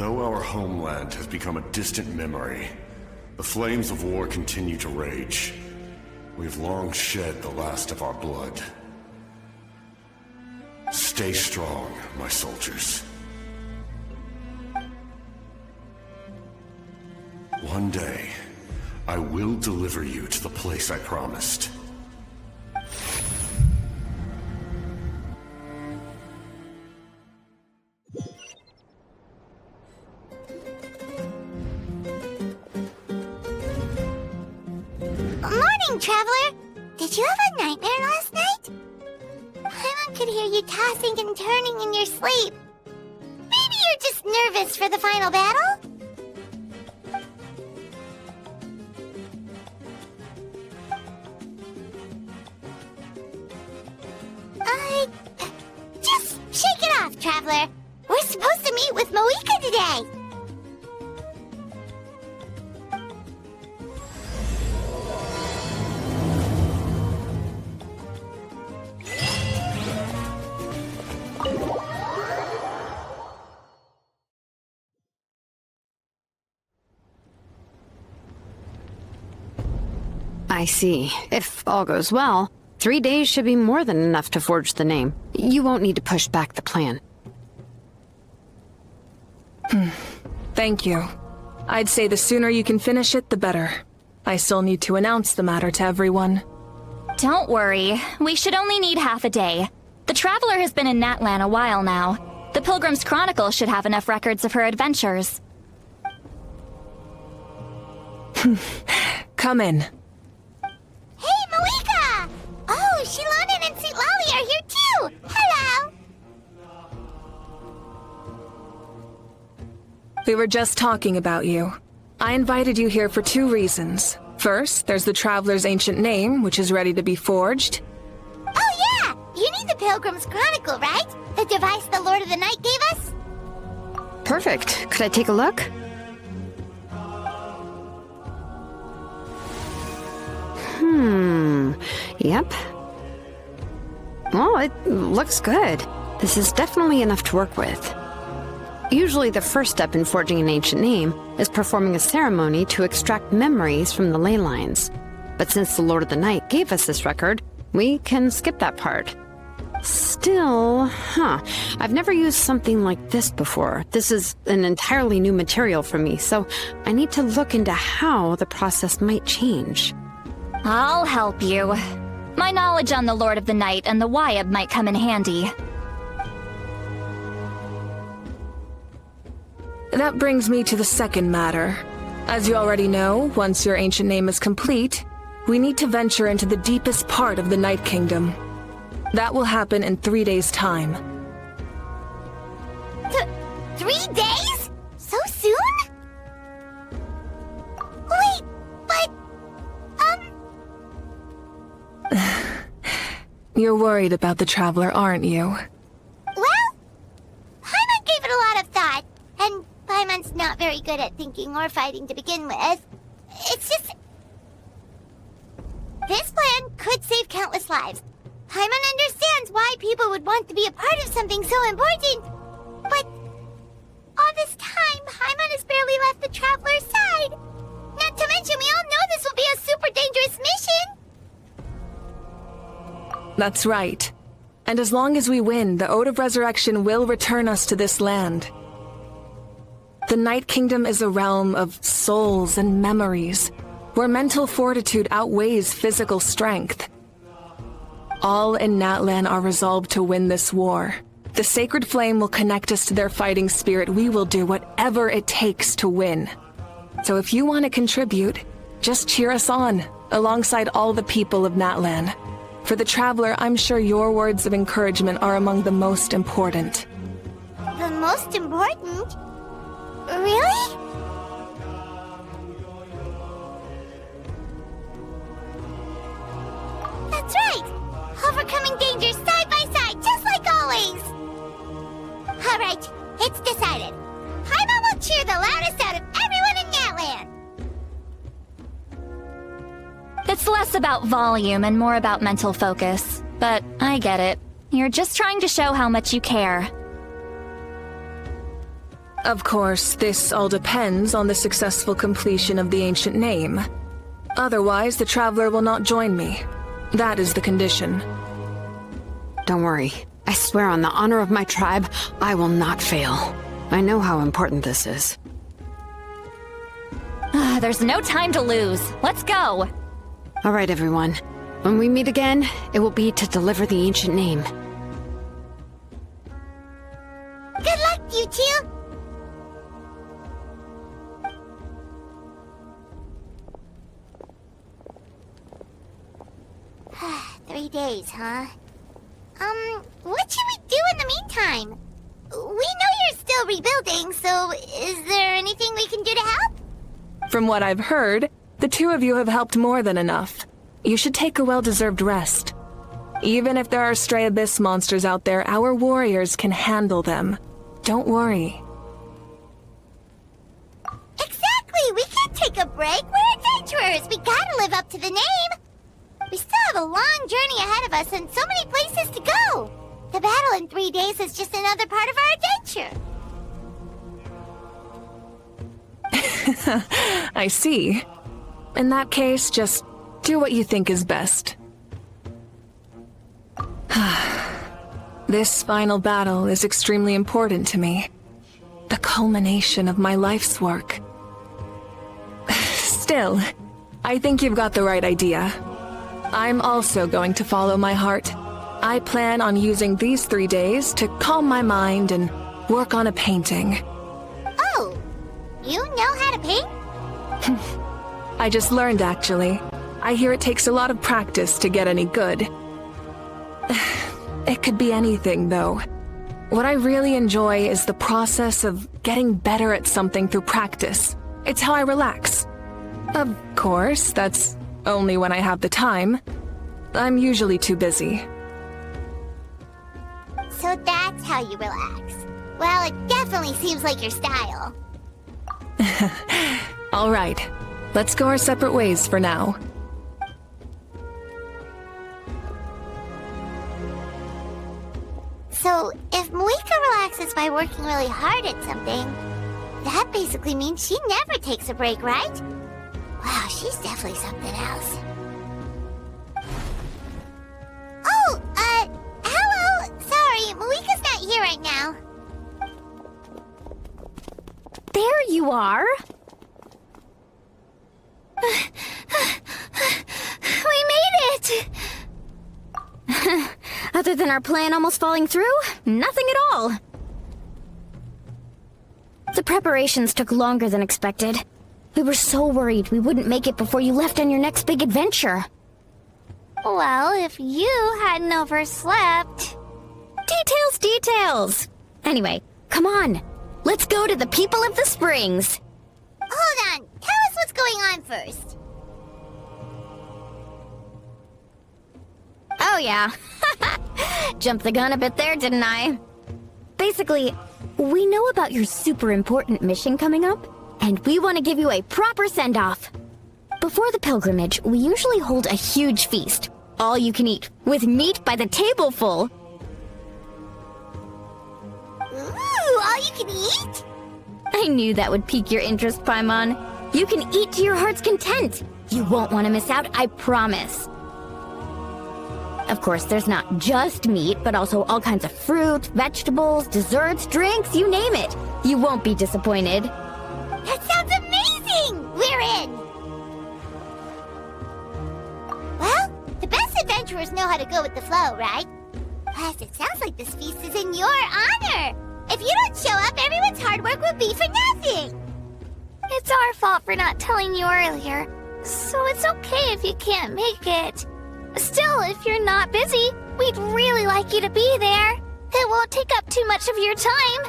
Though our homeland has become a distant memory, the flames of war continue to rage. We've long shed the last of our blood. Stay strong, my soldiers. One day, I will deliver you to the place I promised. Morning, Traveler! Did you have a nightmare last night? Paimon could hear you tossing and turning in your sleep. Maybe you're just nervous for the final battle? Just shake it off, Traveler. We're supposed to meet with Moika today. I see. If all goes well, 3 days should be more than enough to forge the name. You won't need to push back the plan. Thank you. I'd say the sooner you can finish it, the better. I still need to announce the matter to everyone. Don't worry. We should only need half a day. The Traveler has been in Natlan a while now. The Pilgrim's Chronicle should have enough records of her adventures. Come in. Hey, Moika! Oh, Shilonen and St. Lolly are here too! Hello! We were just talking about you. I invited you here for 2 reasons. First, there's the Traveler's ancient name, which is ready to be forged. Oh yeah! You need the Pilgrim's Chronicle, right? The device the Lord of the Night gave us? Perfect. Could I take a look? Yep. Well, it looks good. This is definitely enough to work with. Usually the first step in forging an ancient name is performing a ceremony to extract memories from the ley lines. But since the Lord of the Night gave us this record, we can skip that part. Still, I've never used something like this before. This is an entirely new material for me, so I need to look into how the process might change. I'll help you. My knowledge on the Lord of the Night and the Wyab might come in handy. That brings me to the second matter. As you already know, once your ancient name is complete, we need to venture into the deepest part of the Night Kingdom. That will happen in 3 days' time. 3 days? So soon? Wait, but... You're worried about the Traveler, aren't you? Well, Paimon gave it a lot of thought, and Paimon's not very good at thinking or fighting to begin with. It's just... This plan could save countless lives. Paimon understands why people would want to be a part of something so important. But all this time, Paimon has barely left the Traveler's side. Not to mention, we all know this will be a super dangerous mission. That's right. And as long as we win, the Ode of Resurrection will return us to this land. The Night Kingdom is a realm of souls and memories, where mental fortitude outweighs physical strength. All in Natlan are resolved to win this war. The sacred flame will connect us to their fighting spirit. We will do whatever it takes to win. So if you want to contribute, just cheer us on, alongside all the people of Natlan. For the Traveler, I'm sure your words of encouragement are among the most important. The most important? Really? That's right! Overcoming dangers side by side, just like always! Alright, it's decided. Paimon will cheer the loudest out of everyone in Natlan! It's less about volume and more about mental focus. But I get it. You're just trying to show how much you care. Of course, this all depends on the successful completion of the ancient name. Otherwise, the Traveler will not join me. That is the condition. Don't worry. I swear on the honor of my tribe, I will not fail. I know how important this is. There's no time to lose. Let's go. All right, everyone. When we meet again, it will be to deliver the ancient name. Good luck, you two! 3 days, huh? What should we do in the meantime? We know you're still rebuilding, so is there anything we can do to help? From what I've heard, the two of you have helped more than enough. You should take a well-deserved rest. Even if there are stray abyss monsters out there, our warriors can handle them. Don't worry. Exactly! We can't take a break. We're adventurers. We gotta live up to the name. We still have a long journey ahead of us and so many places to go. The battle in 3 days is just another part of our adventure. I see. In that case, just do what you think is best. This final battle is extremely important to me. The culmination of my life's work. Still, I think you've got the right idea. I'm also going to follow my heart. I plan on using these 3 days to calm my mind and work on a painting. Oh, you know how to paint? I just learned, actually. I hear it takes a lot of practice to get any good. It could be anything, though. What I really enjoy is the process of getting better at something through practice. It's how I relax. Of course, that's only when I have the time. I'm usually too busy. So that's how you relax. Well, it definitely seems like your style. All right, let's go our separate ways for now. So, if Moika relaxes by working really hard at something, that basically means she never takes a break, right? Wow, she's definitely something else. Oh, hello! Sorry, Moika's not here right now. There you are. We made it! Other than our plan almost falling through, nothing at all. The preparations took longer than expected. We were so worried we wouldn't make it before you left on your next big adventure. Well, if you hadn't overslept... Details! Anyway, come on. Let's go to the people of the springs. Hold on, tell us what's going on first. Oh yeah. Jumped the gun a bit there, didn't I? Basically, we know about your super important mission coming up, and we want to give you a proper send-off. Before the pilgrimage, we usually hold a huge feast. All you can eat, with meat by the tableful. Ooh, all you can eat? I knew that would pique your interest, Paimon. You can eat to your heart's content. You won't want to miss out, I promise. Of course, there's not just meat, but also all kinds of fruit, vegetables, desserts, drinks, you name it. You won't be disappointed. That sounds amazing! We're in! Well, the best adventurers know how to go with the flow, right? Plus, it sounds like this feast is in your honor! If you don't show up, everyone's hard work will be for nothing! It's our fault for not telling you earlier, so it's okay if you can't make it. Still, if you're not busy, we'd really like you to be there. It won't take up too much of your time.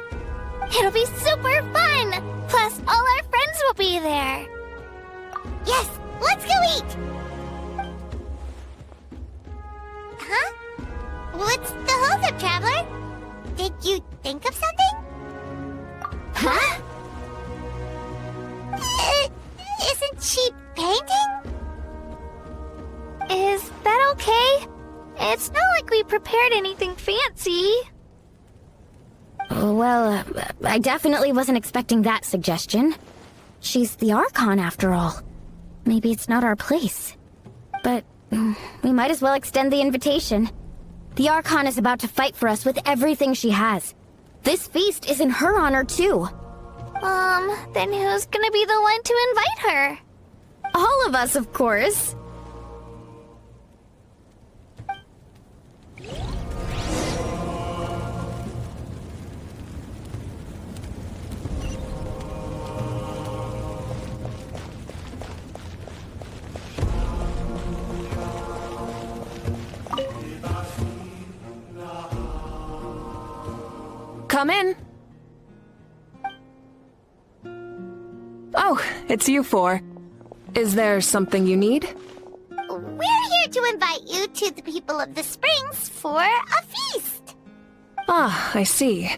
It'll be super fun! Plus, all our friends will be there. Yes, let's go eat! Huh? What's the holdup, Traveler? Did you think of something? Huh? Isn't she painting? Is that okay? It's not like we prepared anything fancy. Well, I definitely wasn't expecting that suggestion. She's the Archon, after all. Maybe it's not our place. But we might as well extend the invitation. The Archon is about to fight for us with everything she has. This feast is in her honor, too. Then who's gonna be the one to invite her? All of us, of course. Come in. Oh, it's you four. Is there something you need? We're here to invite you to the people of the Springs for a feast. Ah, I see.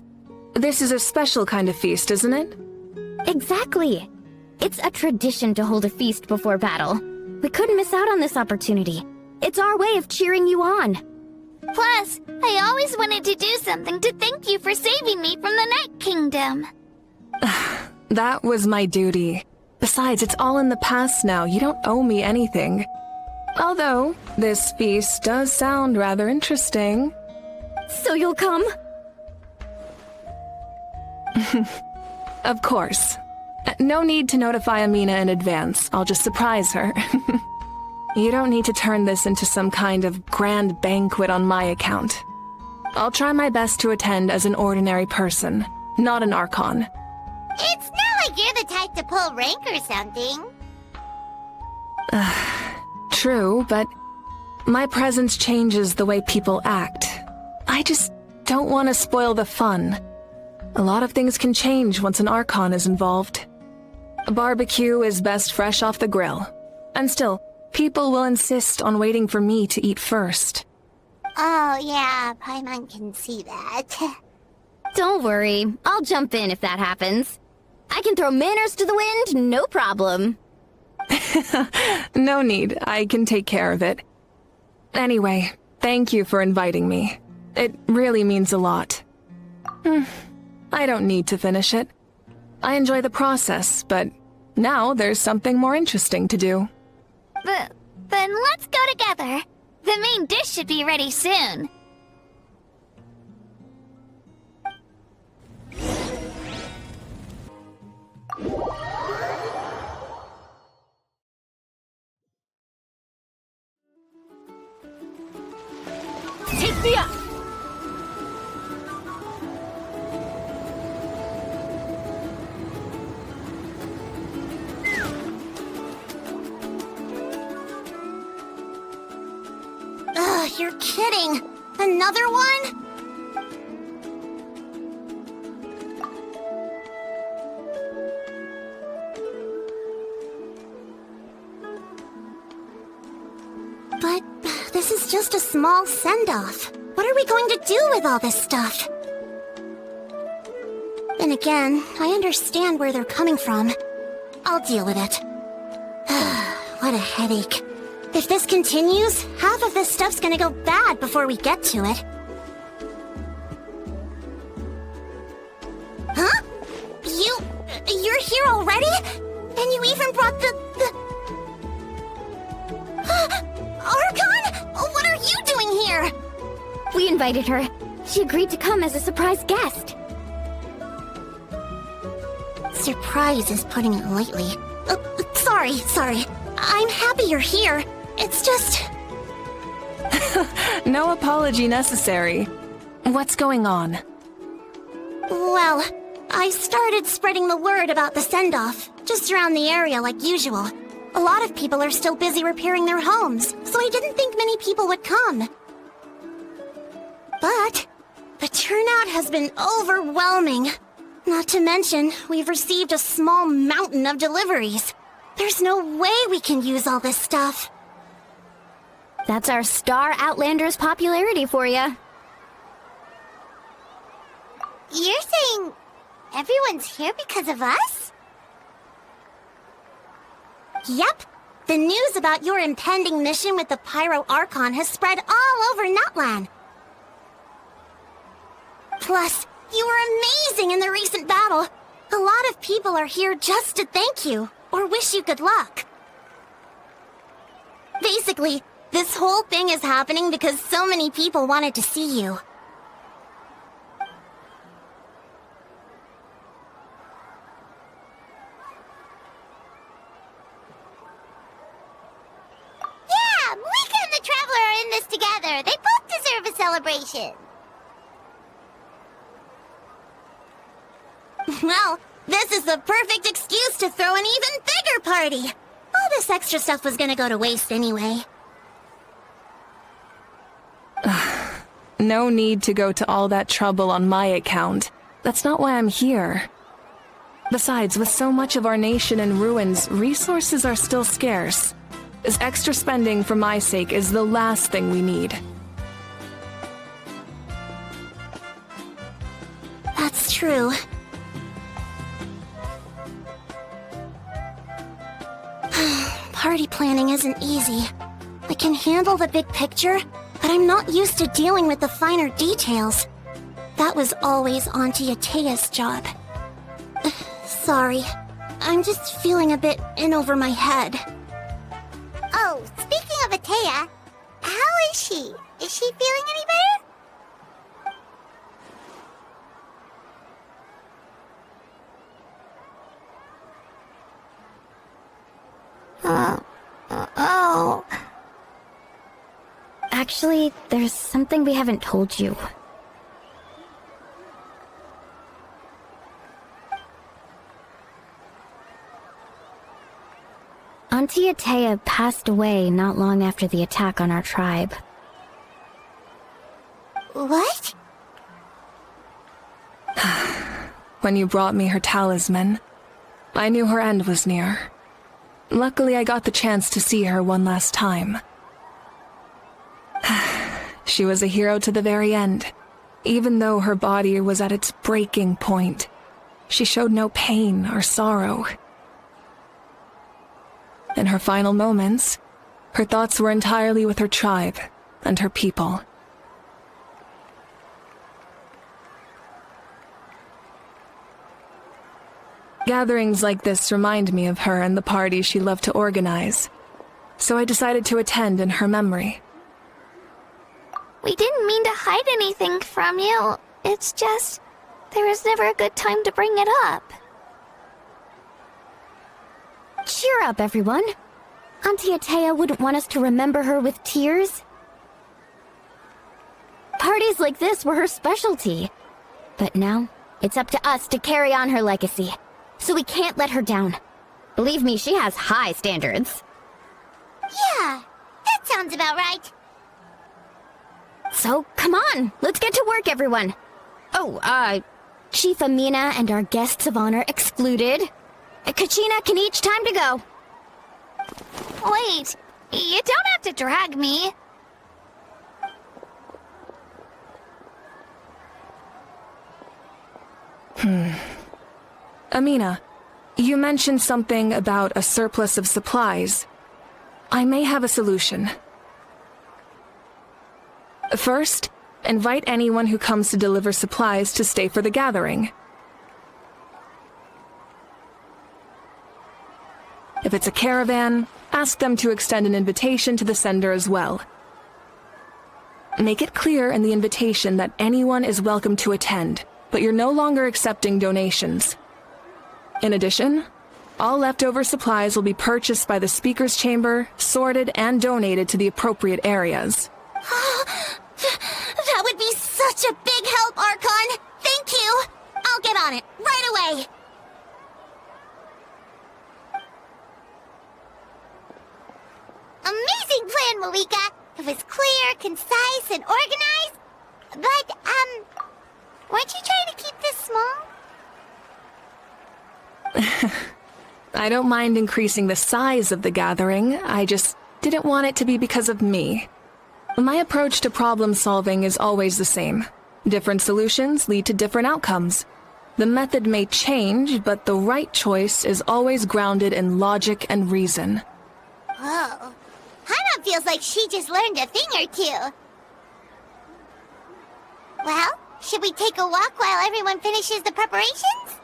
This is a special kind of feast, isn't it? Exactly. It's a tradition to hold a feast before battle. We couldn't miss out on this opportunity. It's our way of cheering you on. Plus, I always wanted to do something to thank you for saving me from the Night Kingdom. That was my duty. Besides, it's all in the past now. You don't owe me anything. Although, this feast does sound rather interesting. So you'll come? Of course. No need to notify Amina in advance. I'll just surprise her. You don't need to turn this into some kind of grand banquet on my account. I'll try my best to attend as an ordinary person, not an Archon. It's not like you're the type to pull rank or something. True, but my presence changes the way people act. I just don't want to spoil the fun. A lot of things can change once an Archon is involved. A barbecue is best fresh off the grill. And still, people will insist on waiting for me to eat first. Oh, yeah, Paimon can see that. Don't worry. I'll jump in if that happens. I can throw manners to the wind, no problem. No need. I can take care of it. Anyway, thank you for inviting me. It really means a lot. I don't need to finish it. I enjoy the process, but now there's something more interesting to do. Then let's go together. The main dish should be ready soon. Take me up! Ugh, you're kidding. Another one? But this is just a small send-off. What are we going to do with all this stuff? Then again, I understand where they're coming from. I'll deal with it. What a headache. If this continues, half of this stuff's gonna go bad before we get to it. Huh? You're here already? And you even brought the... Archon? What are you doing here? We invited her. She agreed to come as a surprise guest. Surprise is putting it lightly. Sorry. I'm happy you're here. It's just... No apology necessary. What's going on? Well, I started spreading the word about the send-off, just around the area like usual. A lot of people are still busy repairing their homes, so I didn't think many people would come. But the turnout has been overwhelming. Not to mention, we've received a small mountain of deliveries. There's no way we can use all this stuff. That's our Star Outlander's popularity for you. You're saying everyone's here because of us? Yep. The news about your impending mission with the Pyro Archon has spread all over Nutland. Plus, You were amazing in the recent battle. A lot of people are here just to thank you, or wish you good luck. Basically, this whole thing is happening because so many people wanted to see you. Yeah, Malika and the Traveler are in this together. They both deserve a celebration. Well, this is the perfect excuse to throw an even bigger party. All this extra stuff was gonna go to waste anyway. No need to go to all that trouble on my account. That's not why I'm here. Besides, with so much of our nation in ruins, resources are still scarce. This extra spending for my sake is the last thing we need. That's true. Party planning isn't easy. I can handle the big picture, but I'm not used to dealing with the finer details. That was always Auntie Atea's job. Sorry. I'm just feeling a bit in over my head. Oh, speaking of Atea, how is she? Is she feeling any better? Oh. Actually, there's something we haven't told you. Auntie Atea passed away not long after the attack on our tribe. What? When you brought me her talisman, I knew her end was near. Luckily, I got the chance to see her one last time. She was a hero to the very end. Even though her body was at its breaking point, she showed no pain or sorrow. In her final moments, her thoughts were entirely with her tribe and her people. Gatherings like this remind me of her and the parties she loved to organize, so I decided to attend in her memory. We didn't mean to hide anything from you. It's just, there was never a good time to bring it up. Cheer up, everyone. Auntie Atea wouldn't want us to remember her with tears. Parties like this were her specialty. But now, it's up to us to carry on her legacy. So we can't let her down. Believe me, she has high standards. Yeah, that sounds about right. So, come on, let's get to work, everyone. Oh, Chief Amina and our guests of honor excluded. Kachina can each time to go. Wait, you don't have to drag me. Amina, you mentioned something about a surplus of supplies. I may have a solution. First, invite anyone who comes to deliver supplies to stay for the gathering. If it's a caravan, ask them to extend an invitation to the sender as well. Make it clear in the invitation that anyone is welcome to attend, but you're no longer accepting donations. In addition, all leftover supplies will be purchased by the speaker's chamber, sorted, and donated to the appropriate areas. That would be such a big help, Archon! Thank you! I'll get on it, right away! Amazing plan, Malika! It was clear, concise, and organized. But, weren't you trying to keep this small? I don't mind increasing the size of the gathering, I just didn't want it to be because of me. My approach to problem solving is always the same. Different solutions lead to different outcomes. The method may change, but the right choice is always grounded in logic and reason. Whoa. Hana feels like she just learned a thing or two. Well, Should we take a walk while everyone finishes the preparations?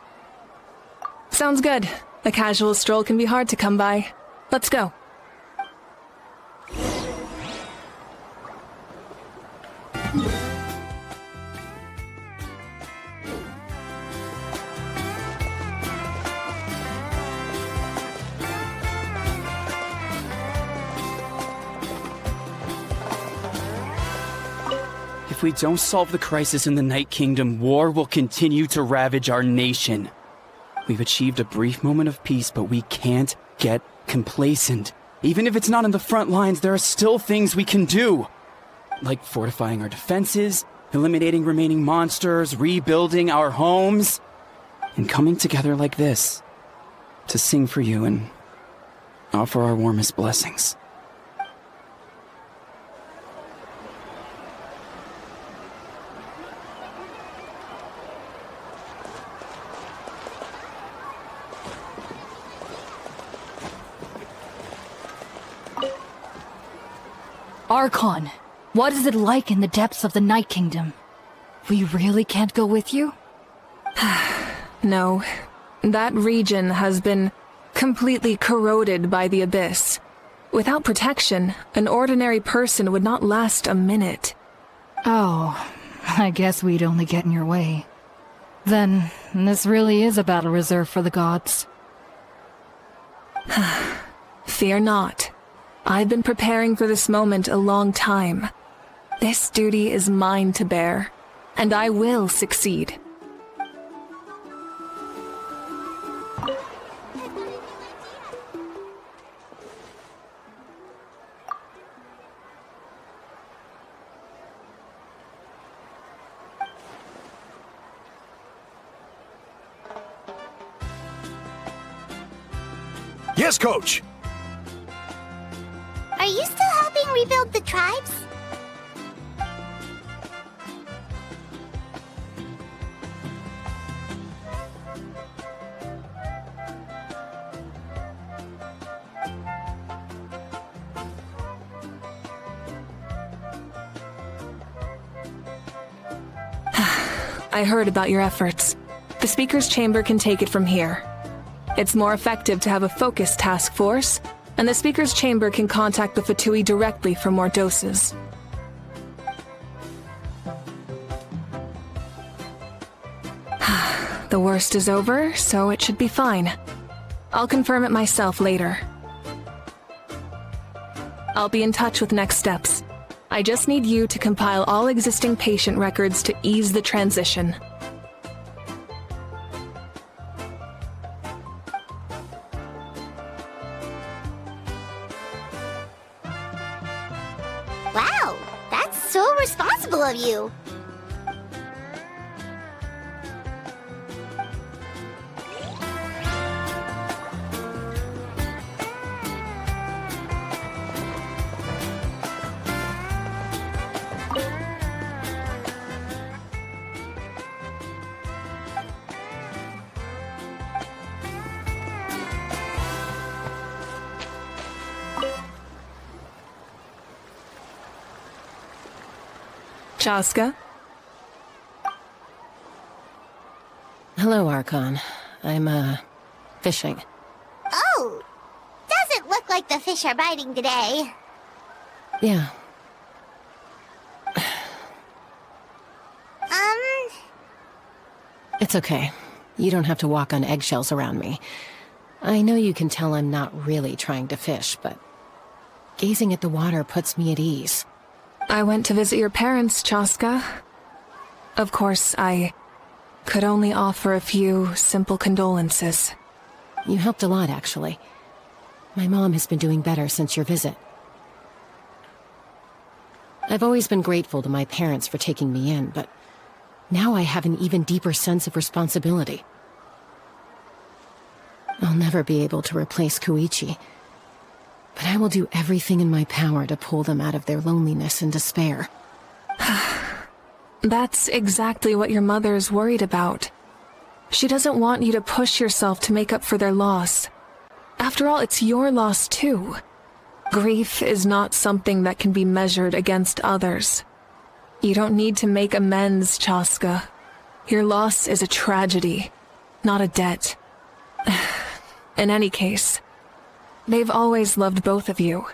Sounds good. A casual stroll can be hard to come by. Let's go. If we don't solve the crisis in the Night Kingdom, war will continue to ravage our nation. We've achieved a brief moment of peace, but we can't get complacent. Even if it's not in the front lines, there are still things we can do. Like fortifying our defenses, eliminating remaining monsters, rebuilding our homes, and coming together like this to sing for you and offer our warmest blessings. Archon, what is it like in the depths of the Night Kingdom? We really can't go with you? No. That region has been completely corroded by the abyss. Without protection, an ordinary person would not last a minute. Oh, I guess we'd only get in your way. Then, this really is a battle reserved for the gods. Fear not. I've been preparing for this moment a long time. This duty is mine to bear, and I will succeed. Yes, Coach! Are you still helping rebuild the tribes? I heard about your efforts. The Speaker's Chamber can take it from here. It's more effective to have a focused task force, and the Speaker's Chamber can contact the Fatui directly for more doses. The worst is over, so it should be fine. I'll confirm it myself later. I'll be in touch with next steps. I just need you to compile all existing patient records to ease the transition. Wow, that's so responsible of you. Chaska? Hello, Archon. I'm, fishing. Oh, doesn't look like the fish are biting today. Yeah. It's okay. You don't have to walk on eggshells around me. I know you can tell I'm not really trying to fish, but gazing at the water puts me at ease. I went to visit your parents, Chaska. Of course, I could only offer a few simple condolences. You helped a lot, actually. My mom has been doing better since your visit. I've always been grateful to my parents for taking me in, but now I have an even deeper sense of responsibility. I'll never be able to replace Koichi, but I will do everything in my power to pull them out of their loneliness and despair. That's exactly what your mother's worried about. She doesn't want you to push yourself to make up for their loss. After all, it's your loss too. Grief is not something that can be measured against others. You don't need to make amends, Chaska. Your loss is a tragedy, not a debt. In any case, they've always loved both of you.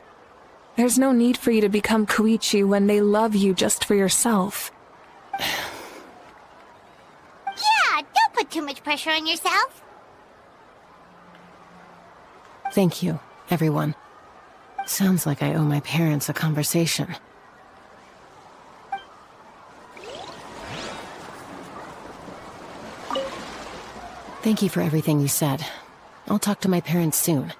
There's no need for you to become Koichi when they love you just for yourself. Yeah, don't put too much pressure on yourself. Thank you, everyone. Sounds like I owe my parents a conversation. Thank you for everything you said. I'll talk to my parents soon.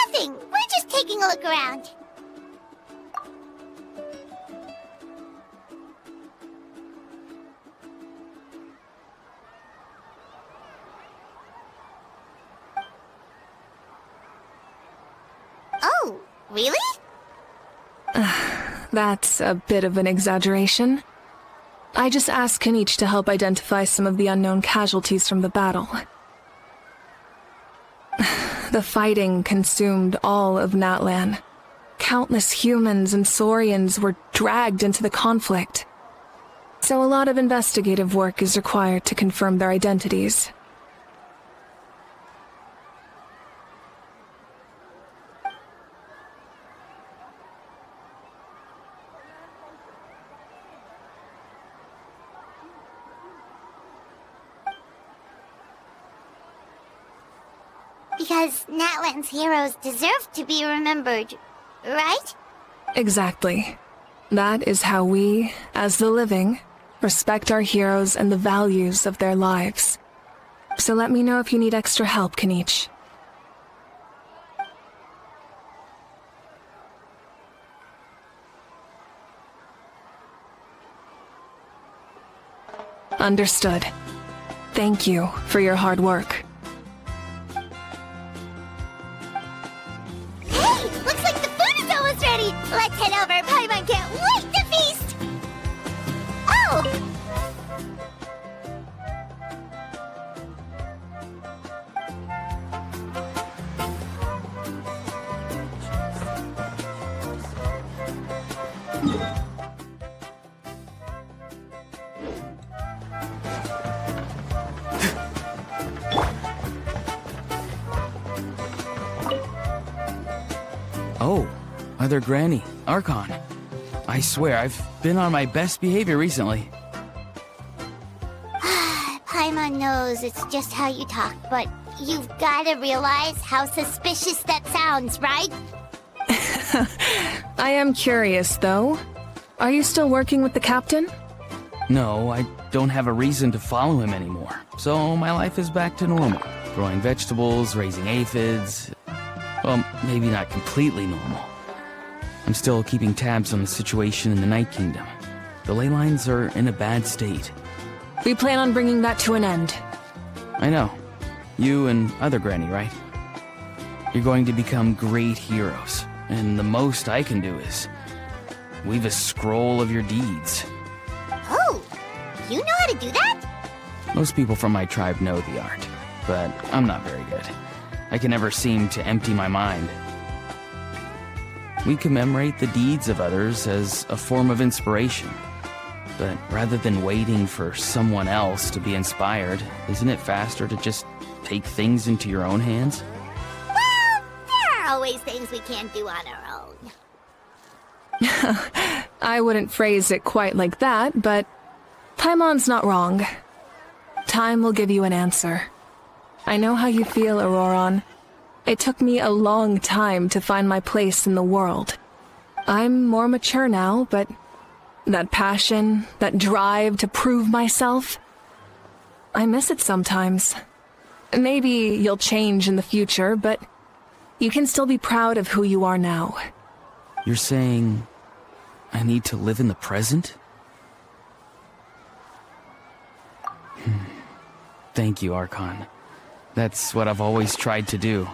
Nothing. We're just taking a look around. Oh, really? That's a bit of an exaggeration. I just asked Kenichi to help identify some of the unknown casualties from the battle. The fighting consumed all of Natlan. Countless humans and Saurians were dragged into the conflict. So a lot of investigative work is required to confirm their identities. Because Natlan's heroes deserve to be remembered, right? Exactly. That is how we, as the living, respect our heroes and the values of their lives. So let me know if you need extra help, Kenichi. Understood. Thank you for your hard work. Hey, looks like the food is almost ready. Let's head over. Paimon can't wait to feast. Oh! Oh, Mother Granny, Archon. I swear, I've been on my best behavior recently. Paimon knows it's just how you talk, but you've gotta realize how suspicious that sounds, right? I am curious, though. Are you still working with the captain? No, I don't have a reason to follow him anymore. So my life is back to normal. Growing vegetables, raising aphids. Well, maybe not completely normal. I'm still keeping tabs on the situation in the Night Kingdom. The ley lines are in a bad state. We plan on bringing that to an end. I know. You and Other Granny, right? You're going to become great heroes. And the most I can do is weave a scroll of your deeds. Oh, you know how to do that? Most people from my tribe know the art, but I'm not very good. I can never seem to empty my mind. We commemorate the deeds of others as a form of inspiration. But rather than waiting for someone else to be inspired, isn't it faster to just take things into your own hands? Well, there are always things we can't do on our own. I wouldn't phrase it quite like that, but Paimon's not wrong. Time will give you an answer. I know how you feel, Auroron. It took me a long time to find my place in the world. I'm more mature now, but that passion, that drive to prove myself, I miss it sometimes. Maybe you'll change in the future, but you can still be proud of who you are now. You're saying I need to live in the present? Thank you, Archon. That's what I've always tried to do.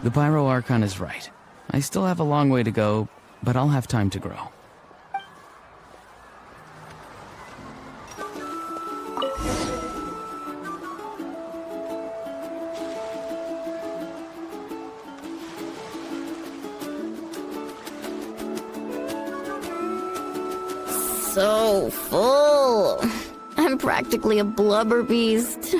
The Pyro Archon is right. I still have a long way to go, but I'll have time to grow. So full. I'm practically a blubber beast.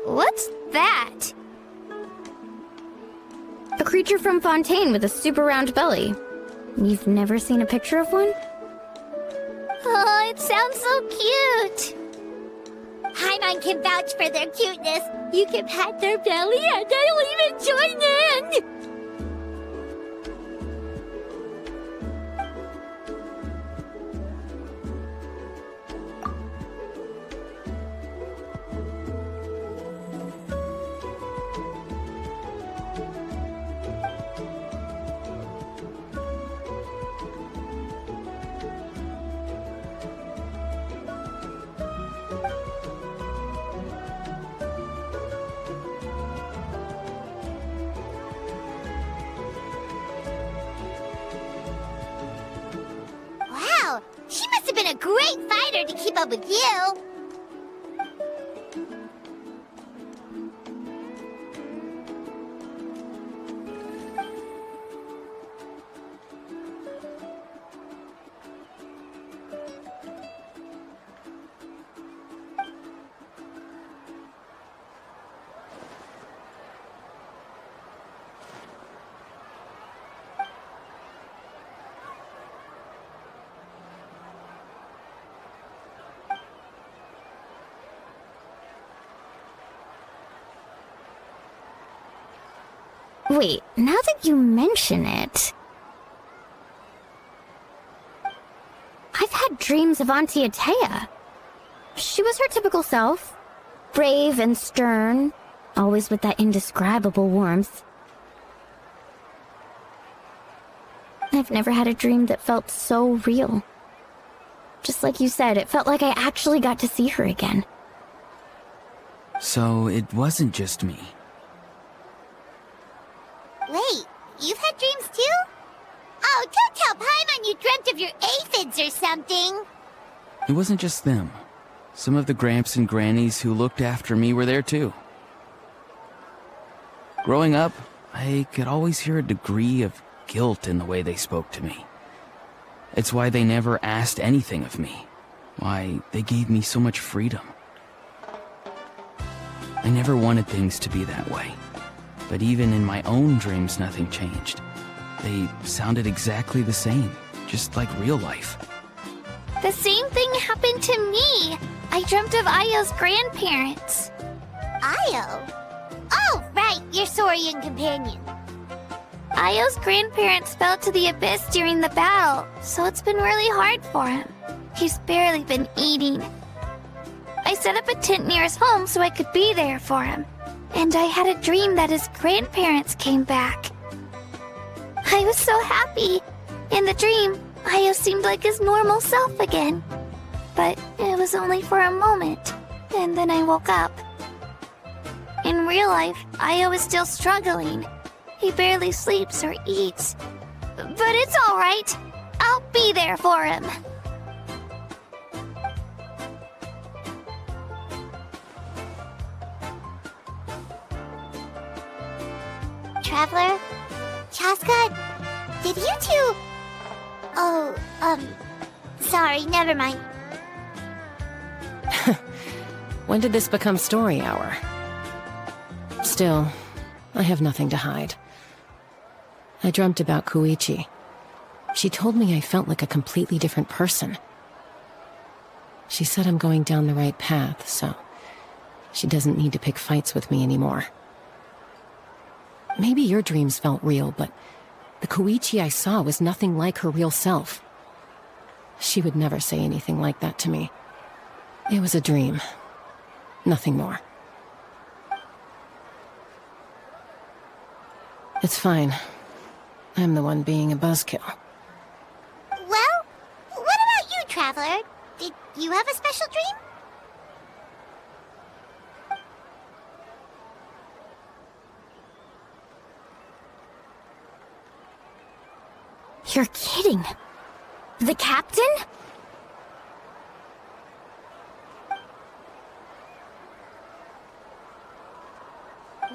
What's that? A creature from Fontaine with a super round belly. You've never seen a picture of one? Oh, it sounds so cute. Paimon can vouch for their cuteness. You can pat their belly and I'll even join in. Wow, she must have been a great fighter to keep up with you. Wait, now that you mention it... I've had dreams of Auntie Atea. She was her typical self. Brave and stern, always with that indescribable warmth. I've never had a dream that felt so real. Just like you said, it felt like I actually got to see her again. So it wasn't just me. Wait, you've had dreams too? Oh, don't tell Paimon you dreamt of your aphids or something. It wasn't just them. Some of the Gramps and Grannies who looked after me were there too. Growing up, I could always hear a degree of guilt in the way they spoke to me. It's why they never asked anything of me. Why they gave me so much freedom. I never wanted things to be that way. But even in my own dreams, nothing changed. They sounded exactly the same, just like real life. The same thing happened to me. I dreamt of Io's grandparents. Io? Oh, right, your Saurian companion. Io's grandparents fell to the abyss during the battle, so it's been really hard for him. He's barely been eating. I set up a tent near his home so I could be there for him. And I had a dream that his grandparents came back. I was so happy. In the dream, Io seemed like his normal self again. But it was only for a moment, and then I woke up. In real life, Io is still struggling. He barely sleeps or eats. But it's all right. I'll be there for him. Traveler? Chaska? Did you two... Oh, sorry, never mind. When did this become story hour? Still, I have nothing to hide. I dreamt about Koichi. She told me I felt like a completely different person. She said I'm going down the right path, so she doesn't need to pick fights with me anymore. Maybe your dreams felt real, but the Koichi I saw was nothing like her real self. She would never say anything like that to me. It was a dream. Nothing more. It's fine. I'm the one being a buzzkill. Well, what about you, Traveler? Did you have a special dream? You're kidding. The captain?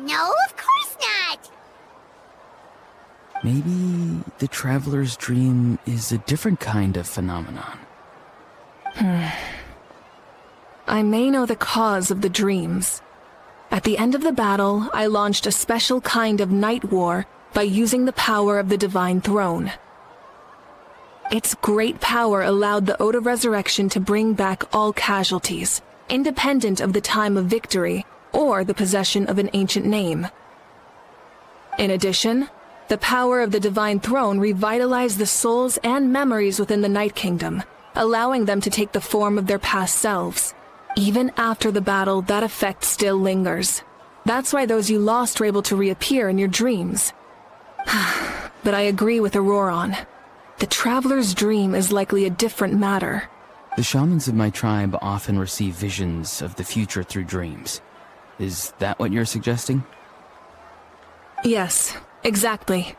No, of course not. Maybe the traveler's dream is a different kind of phenomenon. I may know the cause of the dreams. At the end of the battle, I launched a special kind of night war by using the power of the Divine Throne. Its great power allowed the Ode of Resurrection to bring back all casualties, independent of the time of victory or the possession of an ancient name. In addition, the power of the Divine Throne revitalized the souls and memories within the Night Kingdom, allowing them to take the form of their past selves. Even after the battle, that effect still lingers. That's why those you lost were able to reappear in your dreams. But I agree with Auroron. The Traveler's dream is likely a different matter. The shamans of my tribe often receive visions of the future through dreams. Is that what you're suggesting? Yes, exactly.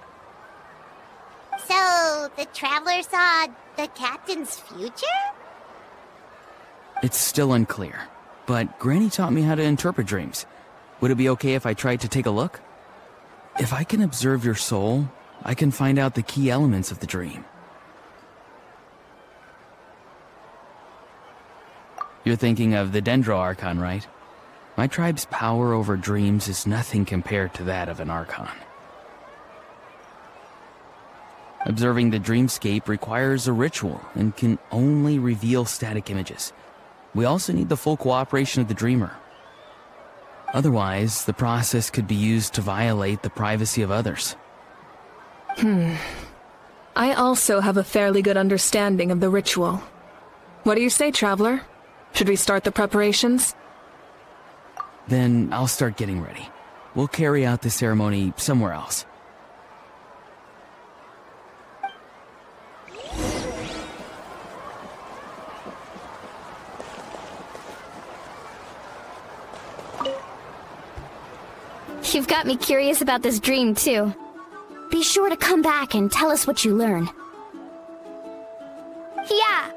So, the Traveler saw the captain's future? It's still unclear, but Granny taught me how to interpret dreams. Would it be okay if I tried to take a look? If I can observe your soul, I can find out the key elements of the dream. You're thinking of the Dendro Archon, right? My tribe's power over dreams is nothing compared to that of an Archon. Observing the dreamscape requires a ritual and can only reveal static images. We also need the full cooperation of the dreamer. Otherwise, the process could be used to violate the privacy of others. I also have a fairly good understanding of the ritual. What do you say, Traveler? Should we start the preparations? Then I'll start getting ready. We'll carry out the ceremony somewhere else. You've got me curious about this dream, too. Be sure to come back and tell us what you learn. Yeah,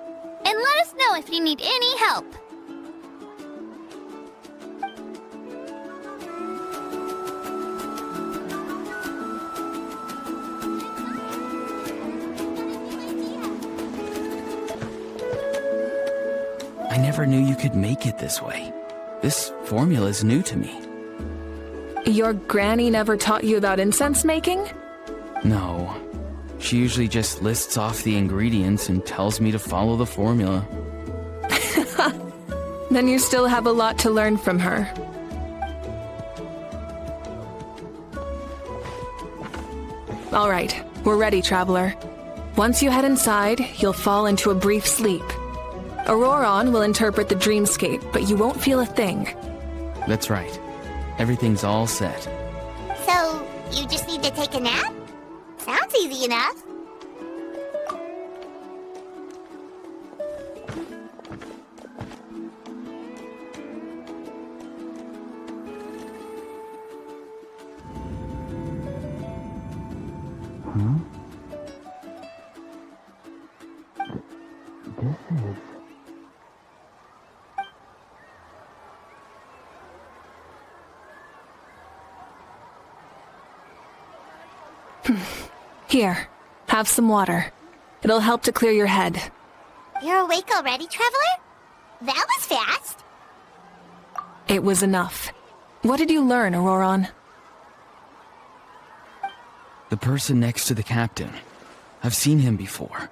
and let us know if you need any help. I never knew you could make it this way. This formula's new to me. Your granny never taught you about incense making? No. She usually just lists off the ingredients and tells me to follow the formula. Then you still have a lot to learn from her. All right, we're ready, Traveler. Once you head inside, you'll fall into a brief sleep. Auroron will interpret the dreamscape, but you won't feel a thing. That's right. Everything's all set. So, you just need to take a nap? Sounds easy enough. Here, have some water. It'll help to clear your head. You're awake already, Traveler? That was fast. It was enough. What did you learn, Auroron? The person next to the captain. I've seen him before.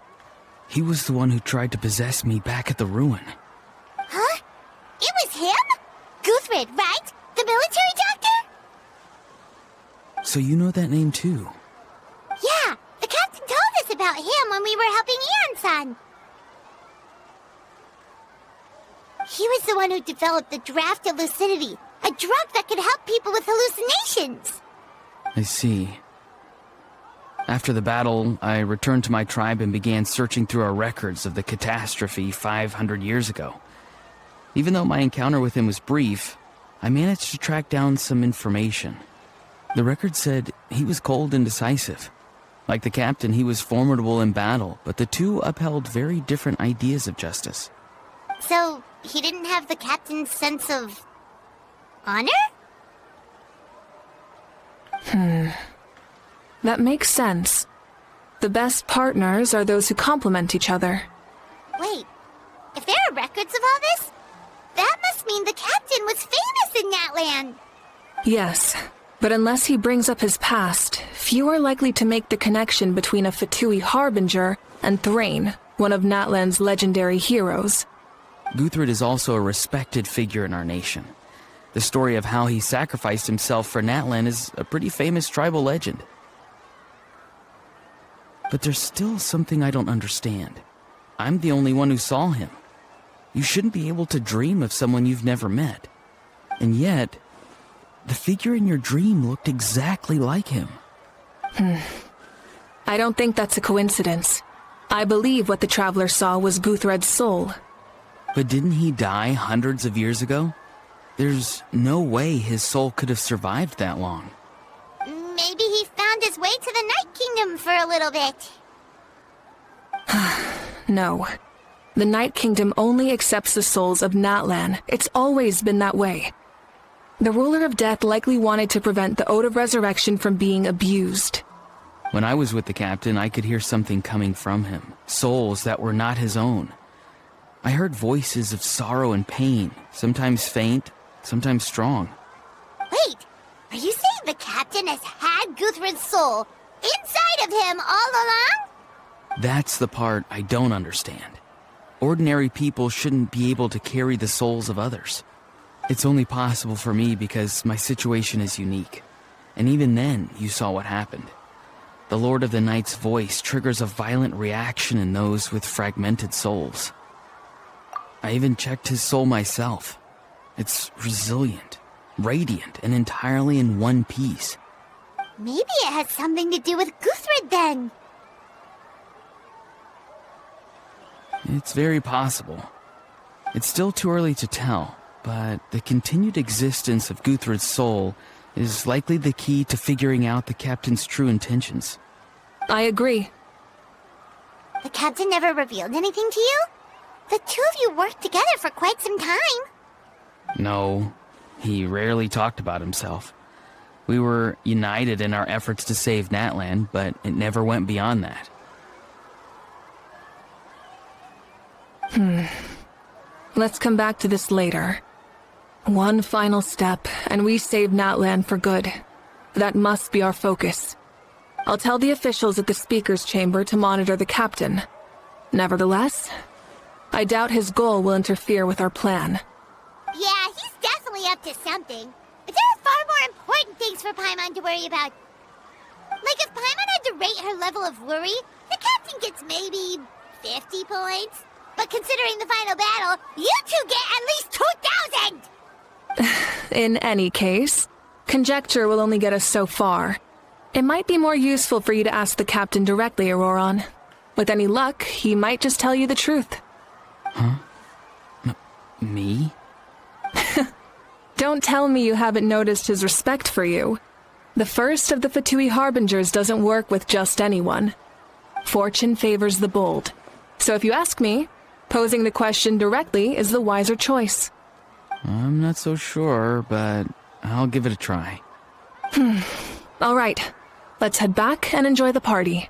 He was the one who tried to possess me back at the ruin. Huh? It was him? Guthrid, right? The military doctor? So you know that name too? Yeah, the captain told us about him when we were helping Eon-san. He was the one who developed the draft of lucidity, a drug that could help people with hallucinations. I see. After the battle, I returned to my tribe and began searching through our records of the catastrophe 500 years ago. Even though my encounter with him was brief, I managed to track down some information. The record said he was cold and decisive. Like the captain, he was formidable in battle, but the two upheld very different ideas of justice. So, he didn't have the captain's sense of... honor? That makes sense. The best partners are those who complement each other. Wait, if there are records of all this, that must mean the captain was famous in that land. Yes, but unless he brings up his past, few are likely to make the connection between a Fatui harbinger and Thrain, one of Natlan's legendary heroes. Guthred is also a respected figure in our nation. The story of how he sacrificed himself for Natlan is a pretty famous tribal legend. But there's still something I don't understand. I'm the only one who saw him. You shouldn't be able to dream of someone you've never met. And yet, the figure in your dream looked exactly like him. I don't think that's a coincidence. I believe what the traveler saw was Guthred's soul. But didn't he die hundreds of years ago? There's no way his soul could have survived that long. Maybe he found his way to the Night Kingdom for a little bit. No. The Night Kingdom only accepts the souls of Natlan. It's always been that way. The Ruler of Death likely wanted to prevent the Ode of Resurrection from being abused. When I was with the captain, I could hear something coming from him. Souls that were not his own. I heard voices of sorrow and pain, sometimes faint, sometimes strong. Wait, are you saying the captain has had Guthred's soul inside of him all along? That's the part I don't understand. Ordinary people shouldn't be able to carry the souls of others. It's only possible for me because my situation is unique. And even then, you saw what happened. The Lord of the Night's voice triggers a violent reaction in those with fragmented souls. I even checked his soul myself. It's resilient, radiant, and entirely in one piece. Maybe it has something to do with Guthred then. It's very possible. It's still too early to tell, but the continued existence of Guthred's soul is likely the key to figuring out the captain's true intentions. I agree. The captain never revealed anything to you? The two of you worked together for quite some time. No, he rarely talked about himself. We were united in our efforts to save Natlan, but it never went beyond that. Let's come back to this later. One final step, and we save Natlan for good. That must be our focus. I'll tell the officials at the speaker's chamber to monitor the captain. Nevertheless, I doubt his goal will interfere with our plan. Yeah, he's definitely up to something. But there are far more important things for Paimon to worry about. Like if Paimon had to rate her level of worry, the captain gets maybe 50 points. But considering the final battle, you two get at least 2,000! In any case, conjecture will only get us so far. It might be more useful for you to ask the captain directly, Auroron. With any luck, he might just tell you the truth. Huh? Me? Don't tell me you haven't noticed his respect for you. The first of the Fatui Harbingers doesn't work with just anyone. Fortune favors the bold. So if you ask me, posing the question directly is the wiser choice. I'm not so sure, but I'll give it a try. All right, let's head back and enjoy the party.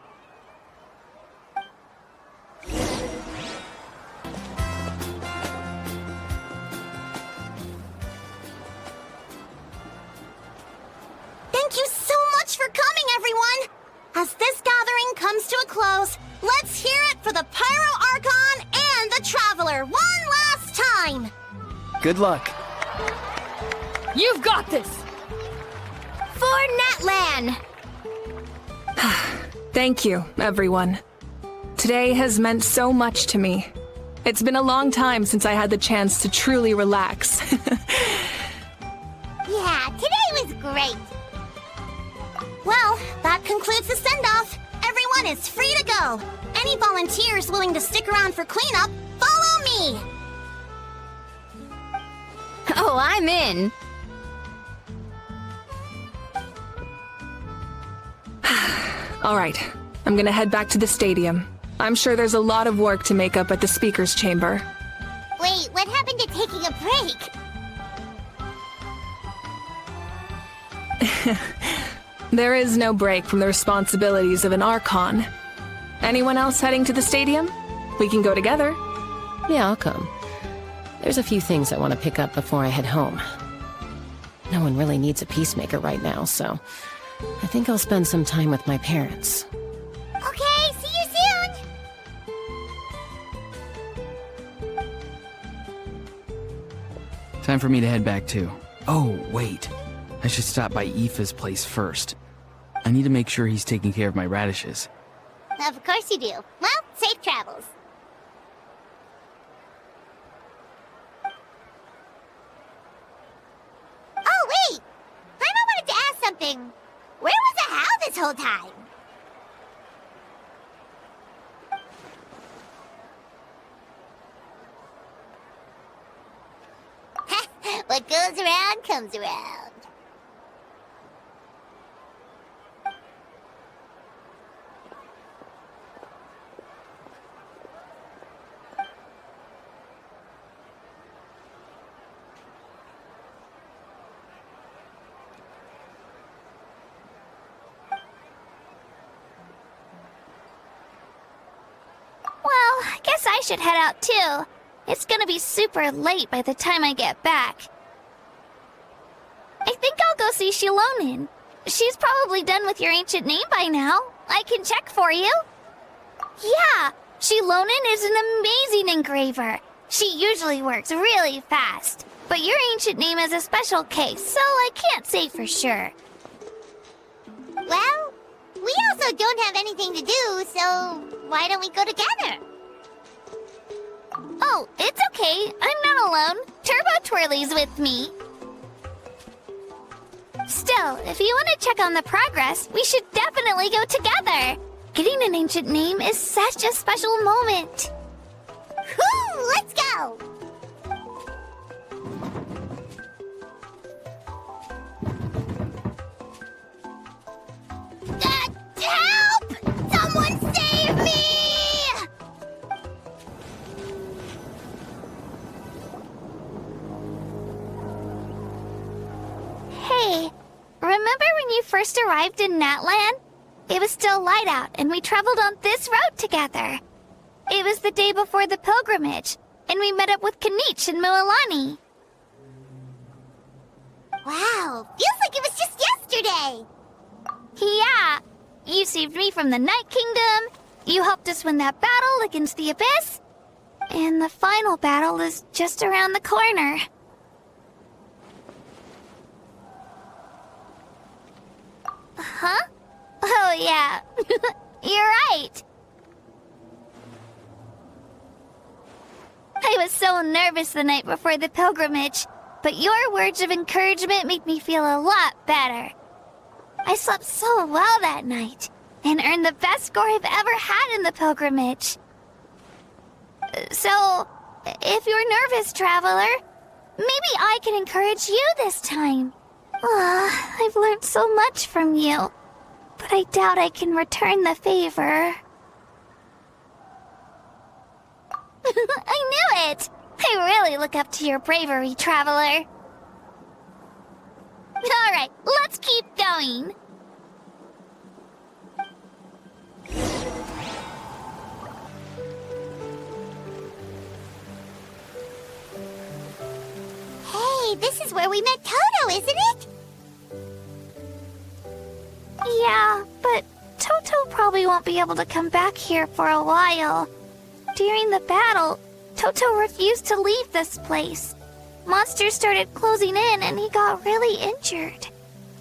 Thank you so much for coming, everyone! As this gathering comes to a close, let's hear it for the Pyro Archon and the Traveler one last time! Good luck. You've got this! For Natlan! Thank you, everyone. Today has meant so much to me. It's been a long time since I had the chance to truly relax. Yeah, today was great! Well, that concludes the send-off. Everyone is free to go. Any volunteers willing to stick around for cleanup, follow me! Oh, I'm in. All right, I'm gonna head back to the stadium. I'm sure there's a lot of work to make up at the speaker's chamber. Wait, what happened to taking a break? There is no break from the responsibilities of an Archon. Anyone else heading to the stadium? We can go together. Yeah, I'll come. There's a few things I want to pick up before I head home. No one really needs a peacemaker right now, so I think I'll spend some time with my parents. Okay, see you soon! Time for me to head back too. Oh, wait. I should stop by Aoife's place first. I need to make sure he's taking care of my radishes. Of course you do. Well, safe travels. Oh, wait! Paimon wanted to ask something. Where was the How this whole time? What goes around comes around. Well, I guess I should head out too. It's gonna be super late by the time I get back. I think I'll go see Shilonin. She's probably done with your ancient name by now. I can check for you. Yeah, Shilonin is an amazing engraver. She usually works really fast. But your ancient name is a special case, so I can't say for sure. Well, we also don't have anything to do, so why don't we go together? Oh, it's okay. I'm not alone. Turbo Twirly's with me. Still, if you want to check on the progress, we should definitely go together. Getting an ancient name is such a special moment. Whoo! Let's go! Help! Someone save me! Hey, remember when you first arrived in Natlan? It was still light out, and we traveled on this road together. It was the day before the pilgrimage, and we met up with Kanich and Mualani. Wow, feels like it was just yesterday. Yeah, you saved me from the Night Kingdom, you helped us win that battle against the Abyss, and the final battle is just around the corner. Huh? Oh, yeah. You're right. I was so nervous the night before the pilgrimage, but your words of encouragement made me feel a lot better. I slept so well that night, and earned the best score I've ever had in the pilgrimage. So, if you're nervous, traveler, maybe I can encourage you this time. I've learned so much from you, but I doubt I can return the favor. I knew it! I really look up to your bravery, traveler. Alright, let's keep going. Hey, this is where we met Toto, isn't it? Yeah, but Toto probably won't be able to come back here for a while. During the battle, Toto refused to leave this place. Monsters started closing in and he got really injured.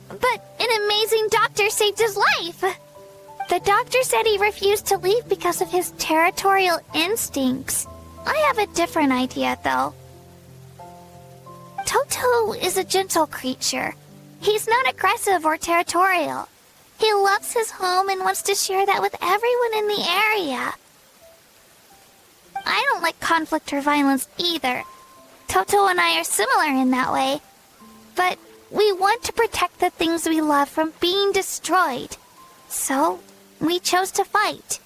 But an amazing doctor saved his life. The doctor said he refused to leave because of his territorial instincts. I have a different idea, though. Toto is a gentle creature. He's not aggressive or territorial. He loves his home and wants to share that with everyone in the area. I don't like conflict or violence either. Toto and I are similar in that way. But we want to protect the things we love from being destroyed. So, we chose to fight.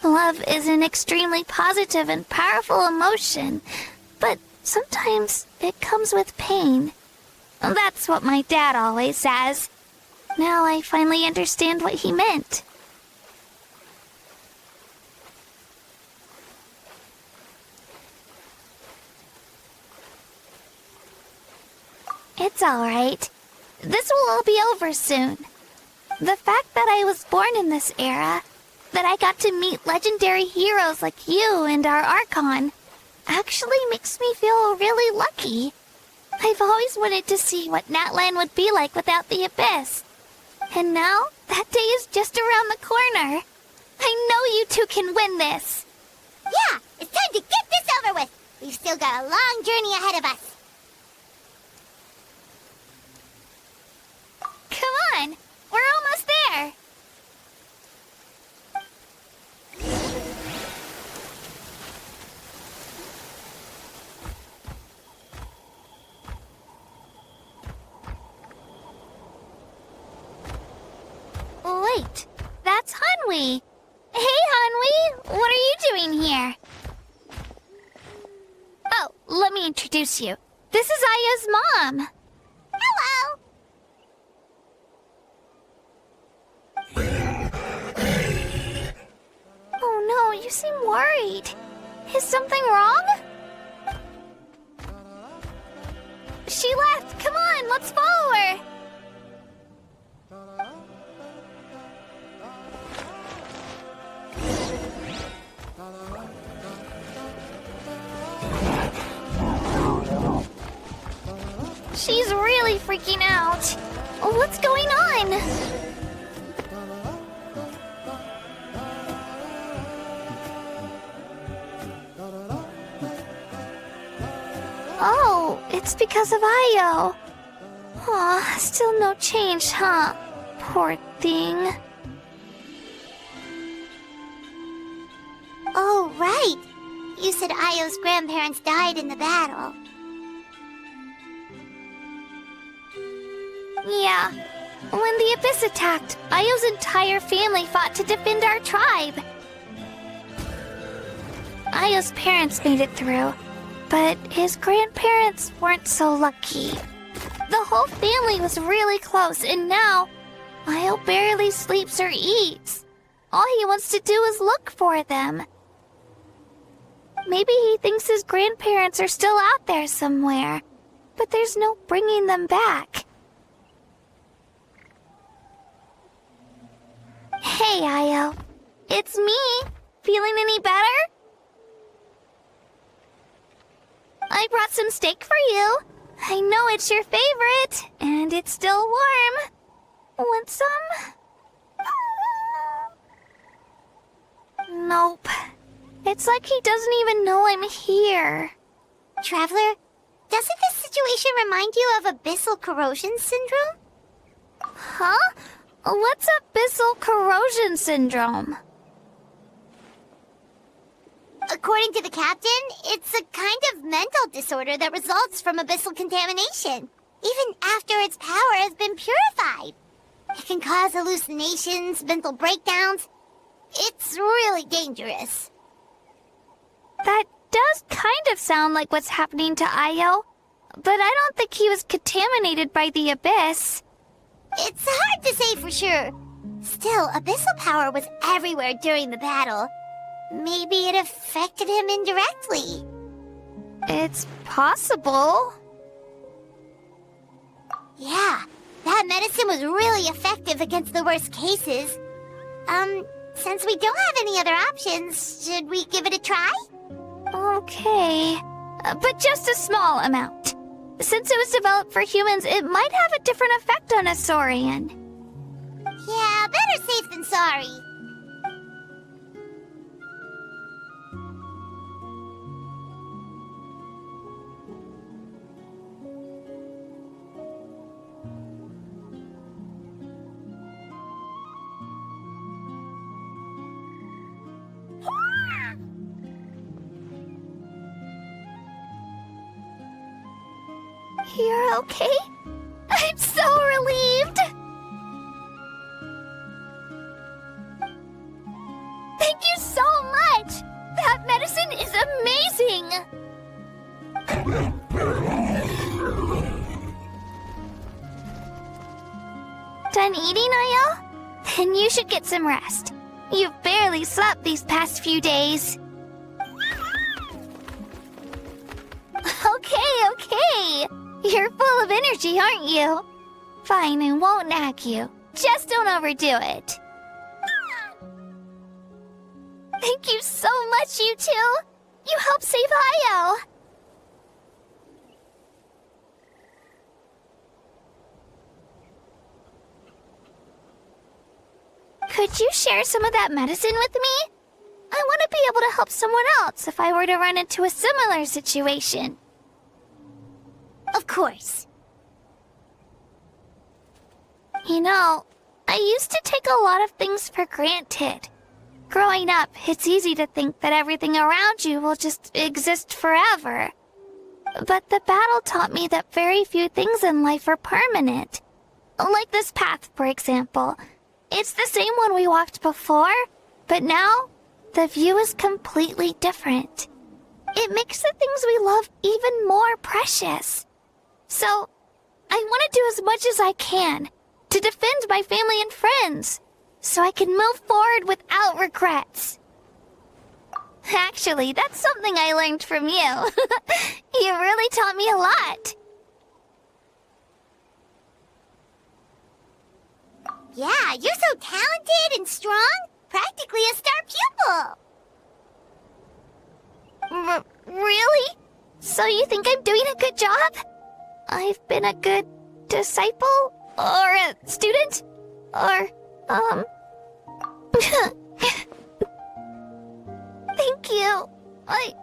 Love is an extremely positive and powerful emotion, but sometimes it comes with pain. That's what my dad always says. Now I finally understand what he meant. It's alright. This will all be over soon. The fact that I was born in this era, that I got to meet legendary heroes like you and our Archon, actually makes me feel really lucky. I've always wanted to see what Natlan would be like without the Abyss. And now, that day is just around the corner. I know you two can win this. Yeah, it's time to get this over with. We've still got a long journey ahead of us. Come on, we're almost there. Wait, that's Hanwi. Hey, Hanwi, what are you doing here? Oh, let me introduce you. This is Aya's mom. Hello! Oh no, you seem worried. Is something wrong? She left. Come on, let's follow her. She's really freaking out. What's going on? Oh, it's because of Io. Aw, still no change, huh? Poor thing. Oh, right. You said Io's grandparents died in the battle. Yeah. When the Abyss attacked, Io's entire family fought to defend our tribe. Io's parents made it through, but his grandparents weren't so lucky. The whole family was really close, and now Io barely sleeps or eats. All he wants to do is look for them. Maybe he thinks his grandparents are still out there somewhere, but there's no bringing them back. Hey, Io. It's me. Feeling any better? I brought some steak for you. I know it's your favorite, and it's still warm. Want some? Nope. It's like he doesn't even know I'm here. Traveler, doesn't this situation remind you of abyssal corrosion syndrome? Huh? What's abyssal corrosion syndrome? According to the captain, it's a kind of mental disorder that results from abyssal contamination, even after its power has been purified. It can cause hallucinations, mental breakdowns. It's really dangerous. That does kind of sound like what's happening to Io, but I don't think he was contaminated by the Abyss. It's hard to say for sure. Still, abyssal power was everywhere during the battle. Maybe it affected him indirectly. It's possible. Yeah, that medicine was really effective against the worst cases. Since we don't have any other options, should we give it a try? Okay, but just a small amount. Since it was developed for humans, it might have a different effect on a Saurian. Yeah, better safe than sorry. You're okay? I'm so relieved! Done eating, are you? Then you should get some rest. You've barely slept these past few days. Okay. You're full of energy, aren't you? Fine, I won't nag you. Just don't overdo it. Thank you so much, you two. You helped save Io. Could you share some of that medicine with me? I want to be able to help someone else if I were to run into a similar situation. Of course. You know, I used to take a lot of things for granted. Growing up, it's easy to think that everything around you will just exist forever. But the battle taught me that very few things in life are permanent. Like this path, for example. It's the same one we walked before, but now, the view is completely different. It makes the things we love even more precious. So, I want to do as much as I can to defend my family and friends, so I can move forward without regrets. Actually, that's something I learned from you. You really taught me a lot. Yeah, you're so talented and strong. Practically a star pupil. Really? So you think I'm doing a good job? I've been a good disciple? Or a student? Or, Thank you. I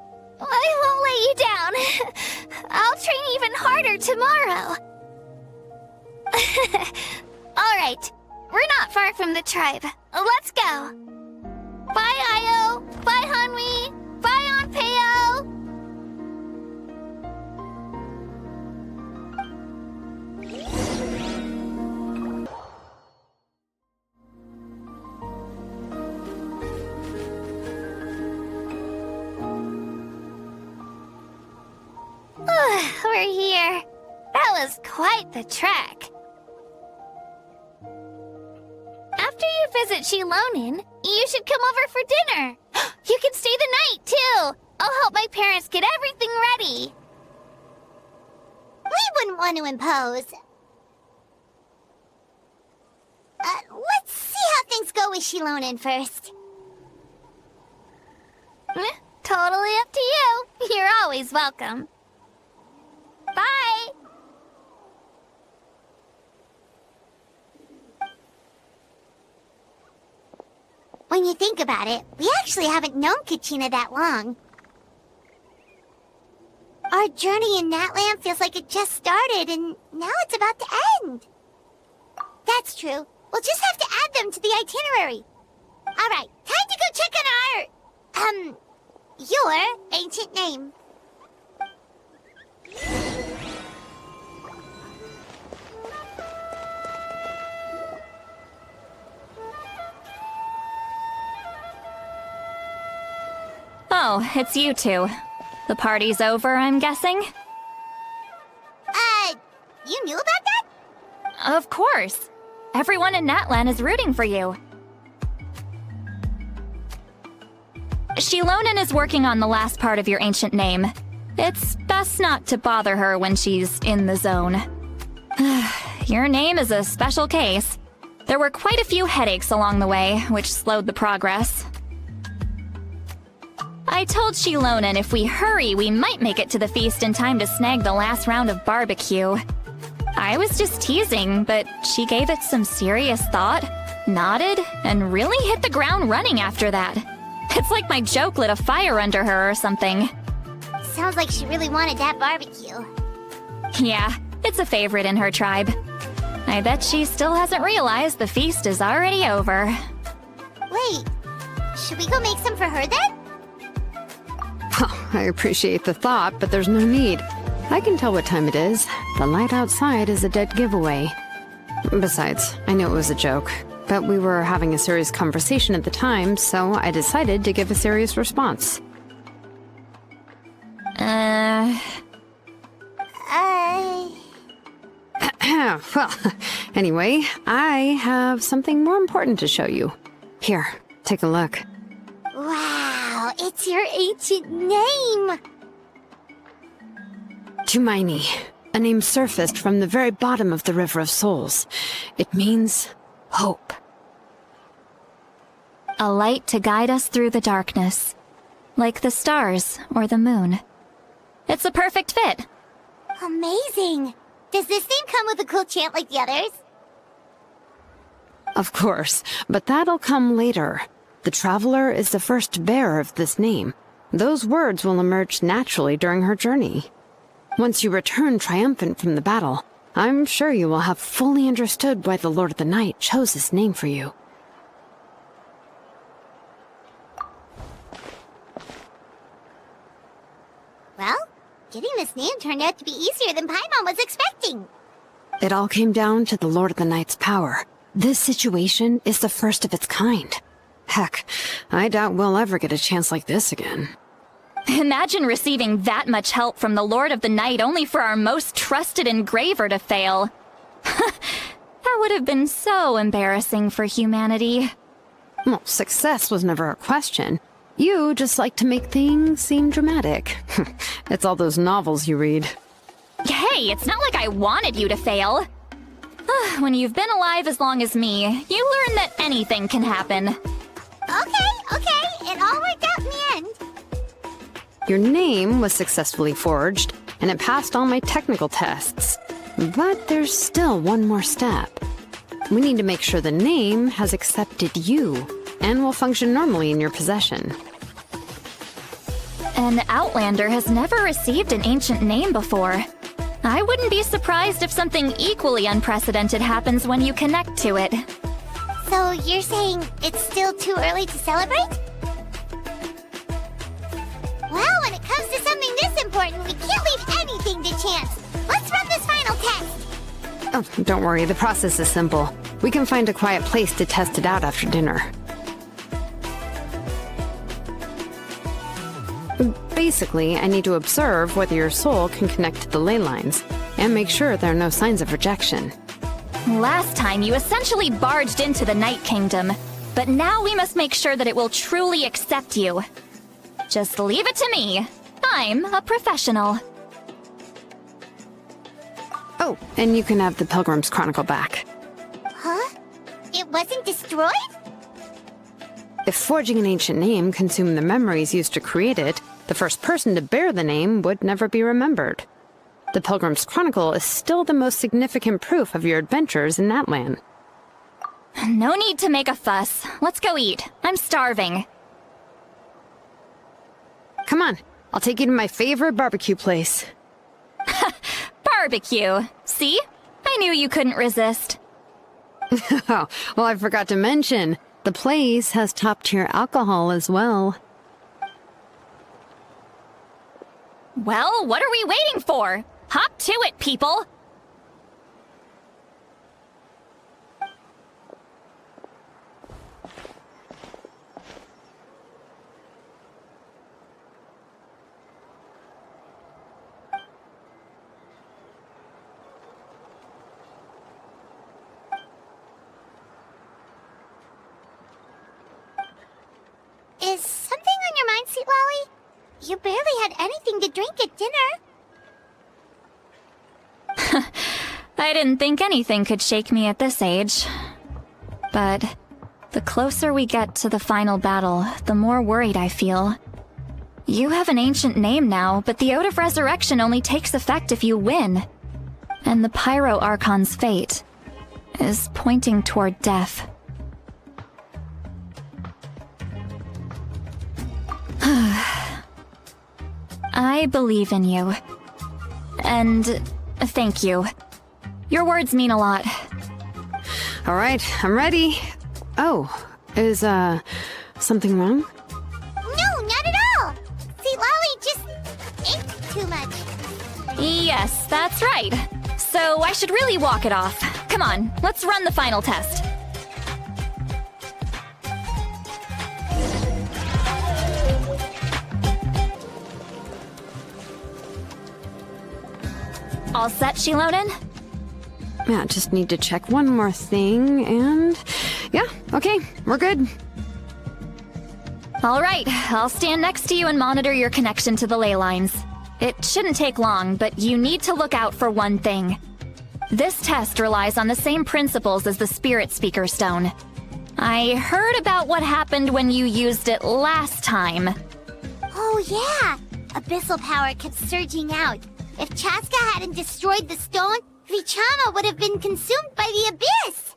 won't let you down. I'll train even harder tomorrow. All right. We're not far from the tribe. Let's go. Bye, Io. Bye, Hanwi. Bye, Onpeo. We're here. That was quite the trek. After you visit Shilonin, you should come over for dinner. You can stay the night, too. I'll help my parents get everything ready. We wouldn't want to impose. Let's see how things go with Shilonin first. Totally up to you. You're always welcome. Bye. When you think about it, we actually haven't known Kachina that long. Our journey in Natland feels like it just started, and now it's about to end. That's true. We'll just have to add them to the itinerary. All right, time to go check on your ancient name. Oh, it's you two. The party's over, I'm guessing? You knew about that? Of course. Everyone in Natlan is rooting for you. Shilonin is working on the last part of your ancient name. It's best not to bother her when she's in the zone. Your name is a special case. There were quite a few headaches along the way, which slowed the progress. I told Shilonin if we hurry, we might make it to the feast in time to snag the last round of barbecue. I was just teasing, but she gave it some serious thought, nodded, and really hit the ground running after that. It's like my joke lit a fire under her or something. Sounds like she really wanted that barbecue. Yeah, it's a favorite in her tribe. I bet she still hasn't realized the feast is already over. Wait, should we go make some for her then? Oh, I appreciate the thought, but there's no need. I can tell what time it is. The light outside is a dead giveaway. Besides, I knew it was a joke, but we were having a serious conversation at the time, so I decided to give a serious response. Well, anyway, I have something more important to show you. Here, take a look. Wow, it's your ancient name! Tumaini, a name surfaced from the very bottom of the River of Souls. It means hope. A light to guide us through the darkness. Like the stars or the moon. It's a perfect fit. Amazing! Does this name come with a cool chant like the others? Of course, but that'll come later. The Traveler is the first bearer of this name. Those words will emerge naturally during her journey. Once you return triumphant from the battle, I'm sure you will have fully understood why the Lord of the Night chose this name for you. Well, getting this name turned out to be easier than Paimon was expecting. It all came down to the Lord of the Night's power. This situation is the first of its kind. Heck, I doubt we'll ever get a chance like this again. Imagine receiving that much help from the Lord of the Night only for our most trusted engraver to fail. That would have been so embarrassing for humanity. Well, success was never a question. You just like to make things seem dramatic. It's all those novels you read. Hey, it's not like I wanted you to fail. When you've been alive as long as me, you learn that anything can happen. Okay, it all worked out in the end. Your name was successfully forged, and it passed all my technical tests. But there's still one more step. We need to make sure the name has accepted you, and will function normally in your possession. An Outlander has never received an ancient name before. I wouldn't be surprised if something equally unprecedented happens when you connect to it. So you're saying it's still too early to celebrate? Well, when it comes to something this important, we can't leave anything to chance. Let's run this final test. Oh, don't worry, the process is simple. We can find a quiet place to test it out after dinner. Basically, I need to observe whether your soul can connect to the ley lines, and make sure there are no signs of rejection. Last time, you essentially barged into the Night Kingdom, but now we must make sure that it will truly accept you. Just leave it to me. I'm a professional. Oh, and you can have the Pilgrim's Chronicle back. Huh? It wasn't destroyed? If forging an ancient name consumed the memories used to create it, the first person to bear the name would never be remembered. The Pilgrim's Chronicle is still the most significant proof of your adventures in that land. No need to make a fuss. Let's go eat. I'm starving. Come on, I'll take you to my favorite barbecue place. Barbecue. See? I knew you couldn't resist. Oh, well, I forgot to mention, the place has top-tier alcohol as well. Well, what are we waiting for? Hop to it, people! Is something on your mind, Sweet Lolly? You barely had anything to drink at dinner. I didn't think anything could shake me at this age. But the closer we get to the final battle, the more worried I feel. You have an ancient name now, but the Ode of Resurrection only takes effect if you win. And the Pyro Archon's fate is pointing toward death. I believe in you. And thank you. Your words mean a lot. All right, I'm ready. Oh, is, something wrong? No, not at all. Sweet Lolly just ate too much. Yes, that's right. So I should really walk it off. Come on, let's run the final test. All set, Shilonen? Yeah, just need to check one more thing, and... Yeah, okay, we're good. All right, I'll stand next to you and monitor your connection to the ley lines. It shouldn't take long, but you need to look out for one thing. This test relies on the same principles as the Spirit Speaker Stone. I heard about what happened when you used it last time. Oh yeah! Abyssal power kept surging out. If Chaska hadn't destroyed the stone, Vichama would have been consumed by the abyss!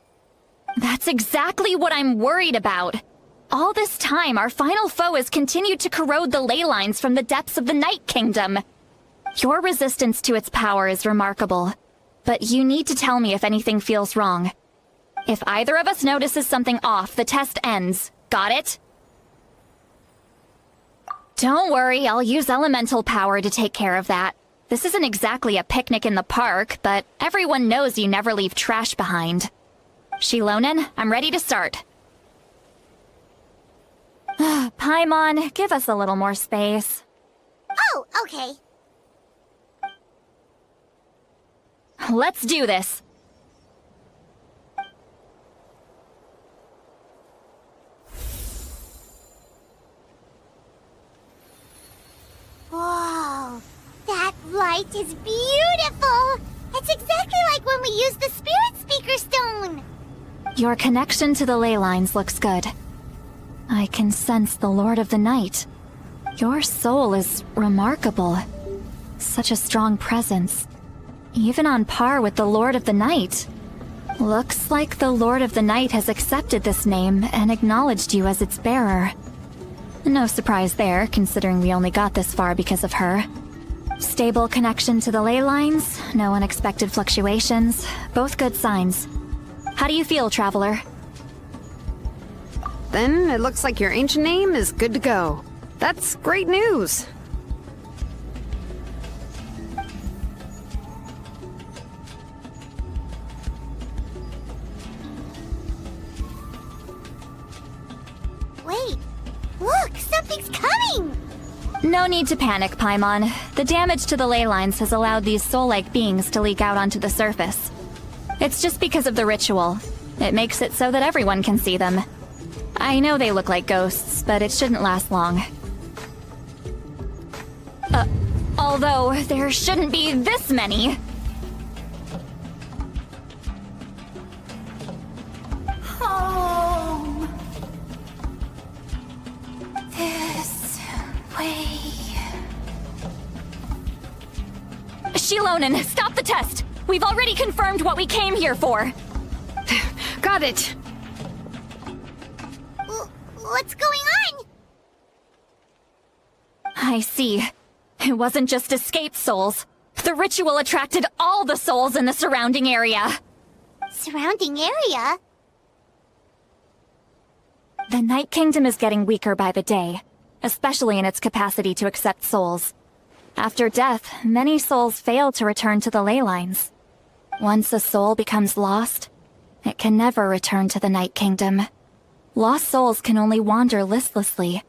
That's exactly what I'm worried about. All this time, our final foe has continued to corrode the ley lines from the depths of the Night Kingdom. Your resistance to its power is remarkable, but you need to tell me if anything feels wrong. If either of us notices something off, the test ends. Got it? Don't worry, I'll use elemental power to take care of that. This isn't exactly a picnic in the park, but everyone knows you never leave trash behind. Shilonen, I'm ready to start. Paimon, give us a little more space. Oh, okay. Let's do this. Whoa, that light is beautiful! It's exactly like when we used the Spirit Speaker Stone! Your connection to the ley lines looks good. I can sense the Lord of the Night. Your soul is remarkable. Such a strong presence. Even on par with the Lord of the Night. Looks like the Lord of the Night has accepted this name and acknowledged you as its bearer. No surprise there, considering we only got this far because of her. Stable connection to the ley lines, no unexpected fluctuations, both good signs. How do you feel, Traveler? Then it looks like your ancient name is good to go. That's great news. Wait, look, something's coming! No need to panic, Paimon. The damage to the ley lines has allowed these soul-like beings to leak out onto the surface. It's just because of the ritual. It makes it so that everyone can see them. I know they look like ghosts, but it shouldn't last long. Although, there shouldn't be this many. Home. This way. Shilonen, stop the test! We've already confirmed what we came here for! Got it! What's going on? I see. It wasn't just escaped souls. The ritual attracted all the souls in the surrounding area. Surrounding area? The Night Kingdom is getting weaker by the day, especially in its capacity to accept souls. After death, many souls fail to return to the ley lines. Once a soul becomes lost, it can never return to the Night Kingdom. Lost souls can only wander listlessly,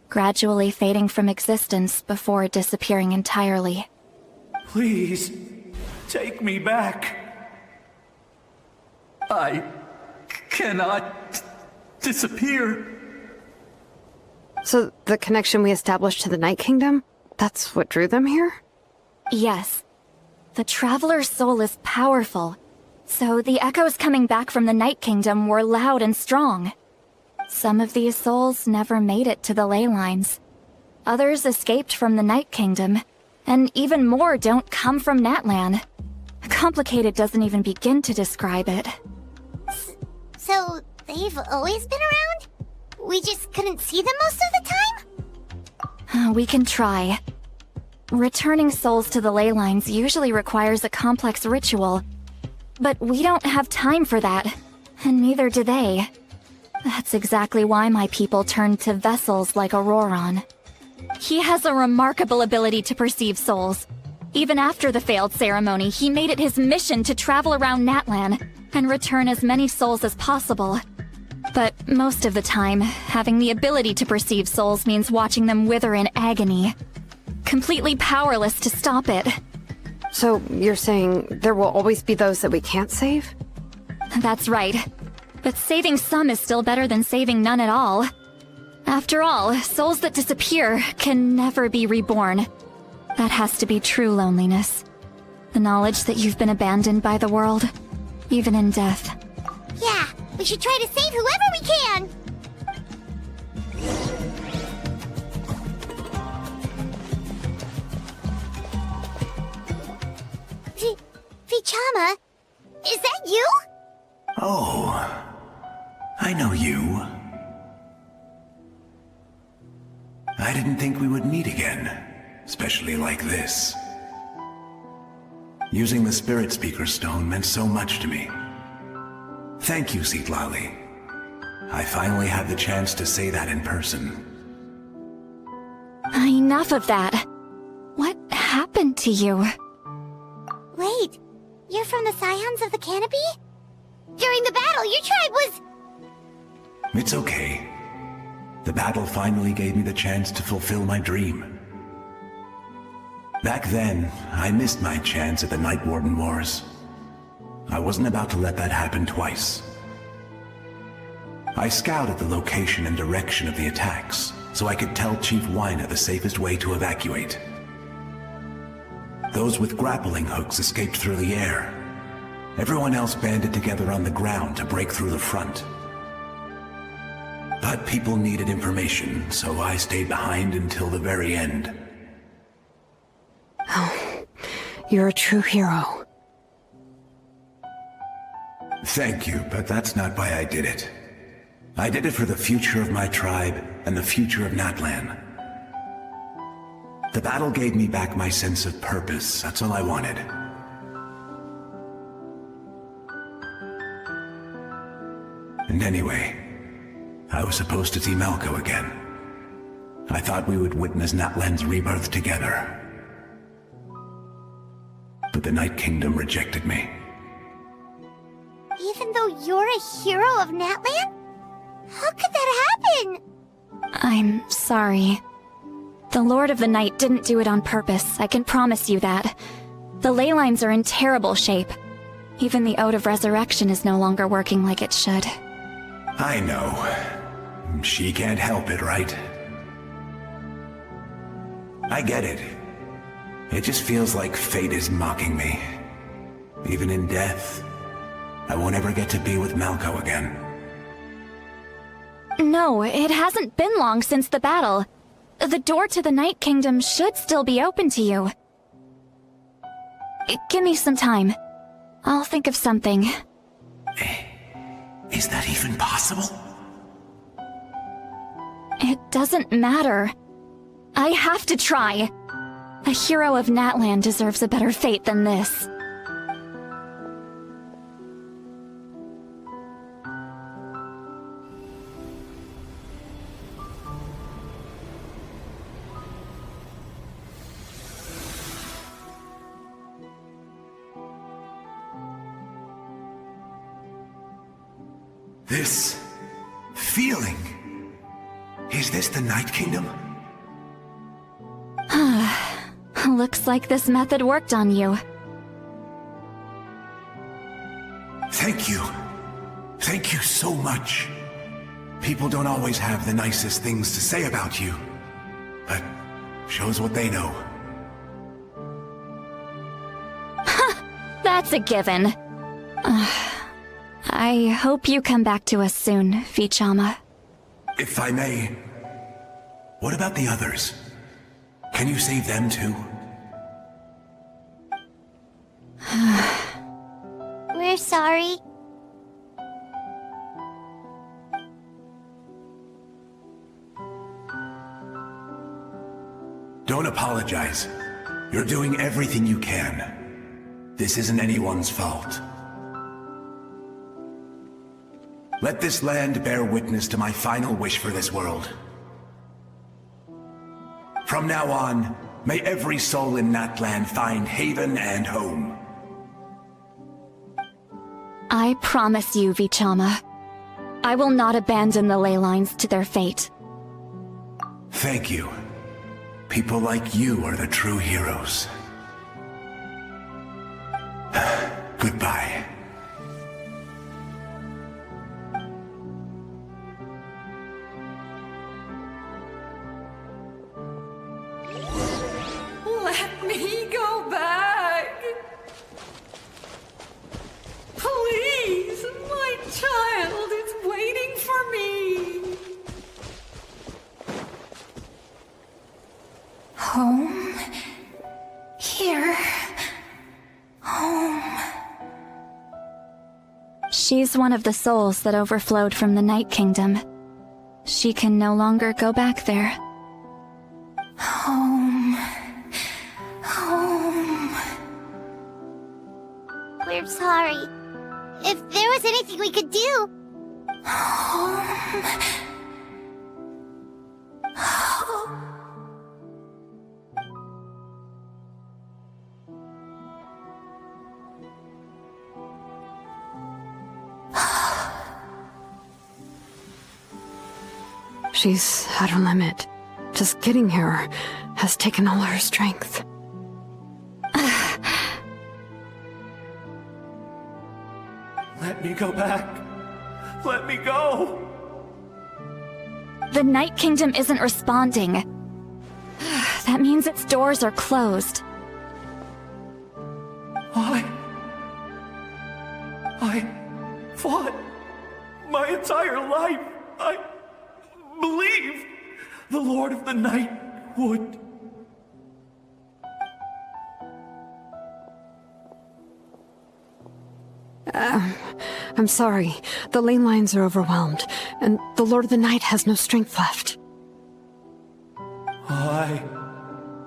gradually fading from existence before disappearing entirely. Please, take me back. I cannot disappear. So the connection we established to the Night Kingdom, that's what drew them here? Yes. The Traveler's soul is powerful, so the echoes coming back from the Night Kingdom were loud and strong. Some of these souls never made it to the ley lines. Others escaped from the Night Kingdom, and even more don't come from Natlan. Complicated doesn't even begin to describe it. So, they've always been around? We just couldn't see them most of the time? We can try. Returning souls to the ley lines usually requires a complex ritual, but we don't have time for that, and neither do they. That's exactly why my people turned to vessels like Auroron. He has a remarkable ability to perceive souls. Even after the failed ceremony, he made it his mission to travel around Natlan and return as many souls as possible. But most of the time, having the ability to perceive souls means watching them wither in agony. Completely powerless to stop it. So you're saying there will always be those that we can't save? That's right. But saving some is still better than saving none at all. After all, souls that disappear can never be reborn. That has to be true loneliness. The knowledge that you've been abandoned by the world, even in death. Yeah, we should try to save whoever we can! Vichama, is that you? Oh, I know you. I didn't think we would meet again, especially like this. Using the Spirit Speaker Stone meant so much to me. Thank you, Citlali. I finally had the chance to say that in person. Enough of that. What happened to you? Wait, you're from the Scions of the Canopy? During the battle, your tribe was... It's okay. The battle finally gave me the chance to fulfill my dream. Back then, I missed my chance at the Night Warden Wars. I wasn't about to let that happen twice. I scouted the location and direction of the attacks, so I could tell Chief Wyna the safest way to evacuate. Those with grappling hooks escaped through the air. Everyone else banded together on the ground to break through the front. But people needed information, so I stayed behind until the very end. Oh, you're a true hero. Thank you, but that's not why I did it. I did it for the future of my tribe and the future of Natlan. The battle gave me back my sense of purpose, that's all I wanted. And anyway, I was supposed to see Malco again. I thought we would witness Natlan's rebirth together. But the Night Kingdom rejected me. Even though you're a hero of Natlan? How could that happen? I'm sorry. The Lord of the Night didn't do it on purpose, I can promise you that. The ley lines are in terrible shape. Even the Ode of Resurrection is no longer working like it should. I know. She can't help it, right? I get it. It just feels like fate is mocking me. Even in death, I won't ever get to be with Malco again. No, it hasn't been long since the battle. The door to the Night Kingdom should still be open to you. Give me some time. I'll think of something. Is that even possible? It doesn't matter. I have to try. A hero of Natlan deserves a better fate than this. This feeling. Is this the Night Kingdom? Looks like this method worked on you. Thank you. Thank you so much. People don't always have the nicest things to say about you, but shows what they know. That's a given. I hope you come back to us soon, Vichama. If I may, what about the others? Can you save them too? We're sorry. Don't apologize. You're doing everything you can. This isn't anyone's fault. Let this land bear witness to my final wish for this world. From now on, may every soul in Natlan find haven and home. I promise you, Vichama. I will not abandon the ley lines to their fate. Thank you. People like you are the true heroes. She's one of the souls that overflowed from the Night Kingdom. She can no longer go back there. Home. Home. We're sorry. If there was anything we could do... Home. Home. She's at her limit. Just getting here has taken all her strength. Let me go back. Let me go. The Night Kingdom isn't responding. That means its doors are closed. I fought my entire life. I believed the Lord of the Night would. I'm sorry. The lane lines are overwhelmed, and the Lord of the Night has no strength left.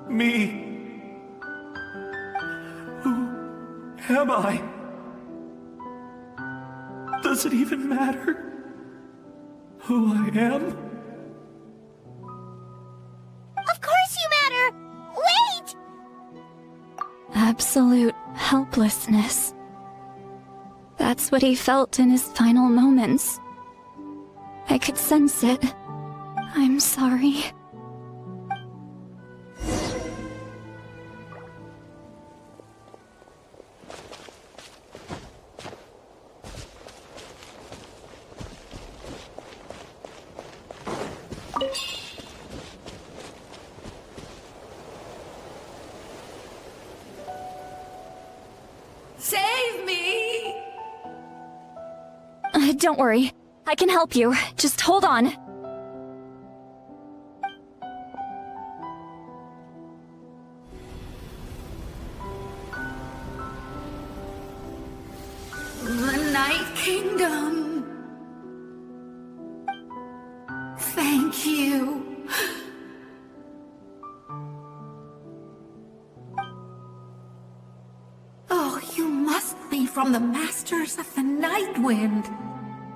Me. Who am I? Does it even matter who I am? Of course you matter! Wait! Absolute helplessness. That's what he felt in his final moments. I could sense it. I'm sorry. Save me! Don't worry. I can help you. Just hold on. The Night Kingdom. Thank you. Oh, you must be from the Masters of the Night Wind.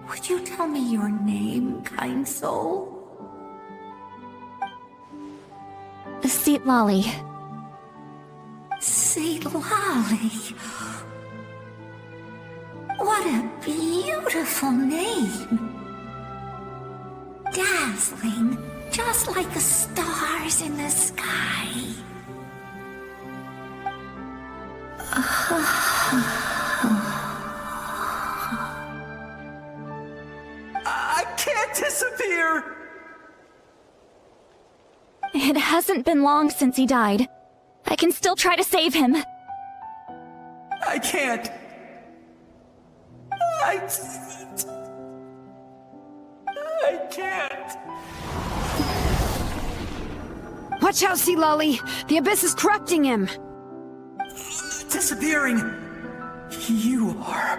Would you tell me your name, kind soul? Seat Lolly. Seat Lolly. What a beautiful name. Dazzling, just like the stars in the sky. I can't disappear! It hasn't been long since he died. I can still try to save him. I can't. I can't. Watch out, Sea Lolly! The Abyss is corrupting him! Disappearing. You are.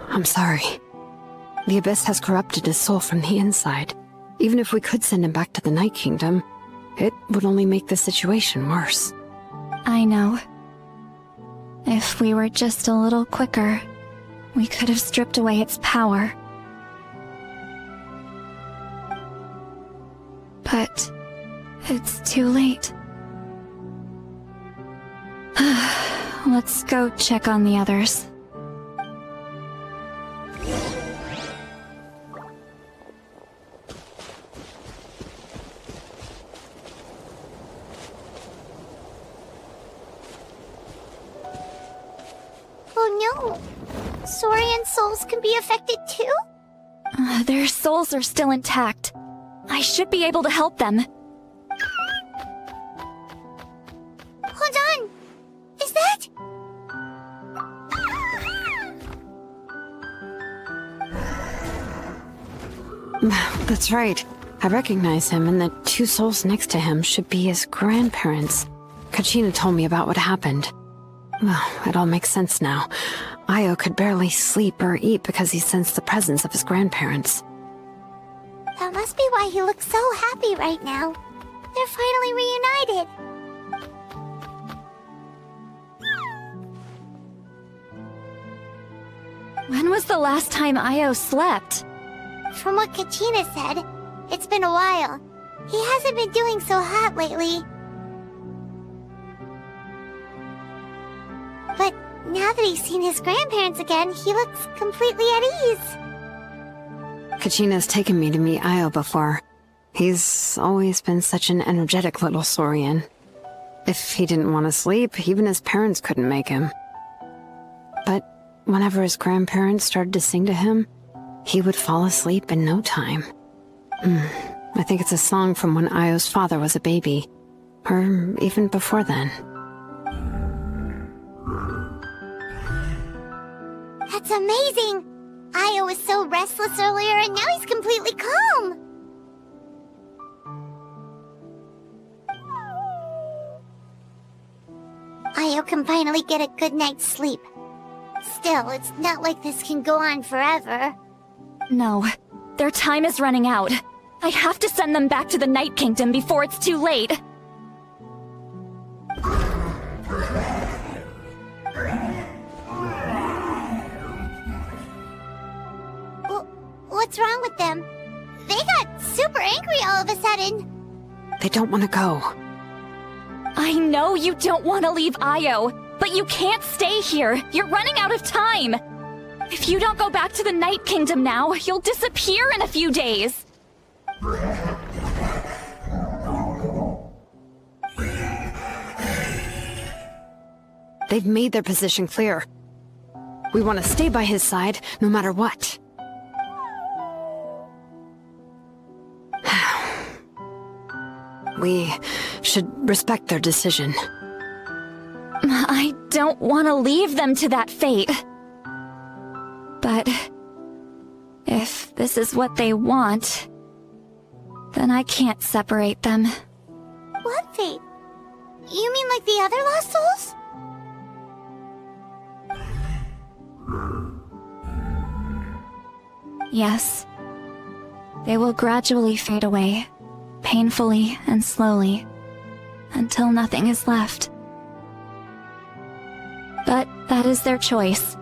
I'm sorry. The Abyss has corrupted his soul from the inside. Even if we could send him back to the Night Kingdom, it would only make the situation worse. I know. If we were just a little quicker, we could have stripped away its power. But it's too late. Let's go check on the others. Oh no! Saurian souls can be affected too? Their souls are still intact. I should be able to help them. Hold on! Is that... That's right. I recognize him, and the two souls next to him should be his grandparents. Kachina told me about what happened. Well, it all makes sense now. Io could barely sleep or eat because he sensed the presence of his grandparents. That must be why he looks so happy right now. They're finally reunited. When was the last time Io slept? From what Kachina said, it's been a while. He hasn't been doing so hot lately. But now that he's seen his grandparents again, he looks completely at ease. Kachina's taken me to meet Io before. He's always been such an energetic little Saurian. If he didn't want to sleep, even his parents couldn't make him. But whenever his grandparents started to sing to him, he would fall asleep in no time. I think it's a song from when Io's father was a baby, or even before then. That's amazing! Io was so restless earlier, and now he's completely calm. Io can finally get a good night's sleep. Still, it's not like this can go on forever. No, their time is running out. I have to send them back to the Night Kingdom before it's too late. What's wrong with them? They got super angry all of a sudden. They don't want to go. I know you don't want to leave Io, but you can't stay here. You're running out of time. If you don't go back to the Night Kingdom now, you'll disappear in a few days. They've made their position clear. We want to stay by his side, no matter what. We should respect their decision. I don't want to leave them to that fate. But if this is what they want, then I can't separate them. What fate? You mean like the other lost souls? Yes. They will gradually fade away, painfully and slowly, until nothing is left. But that is their choice.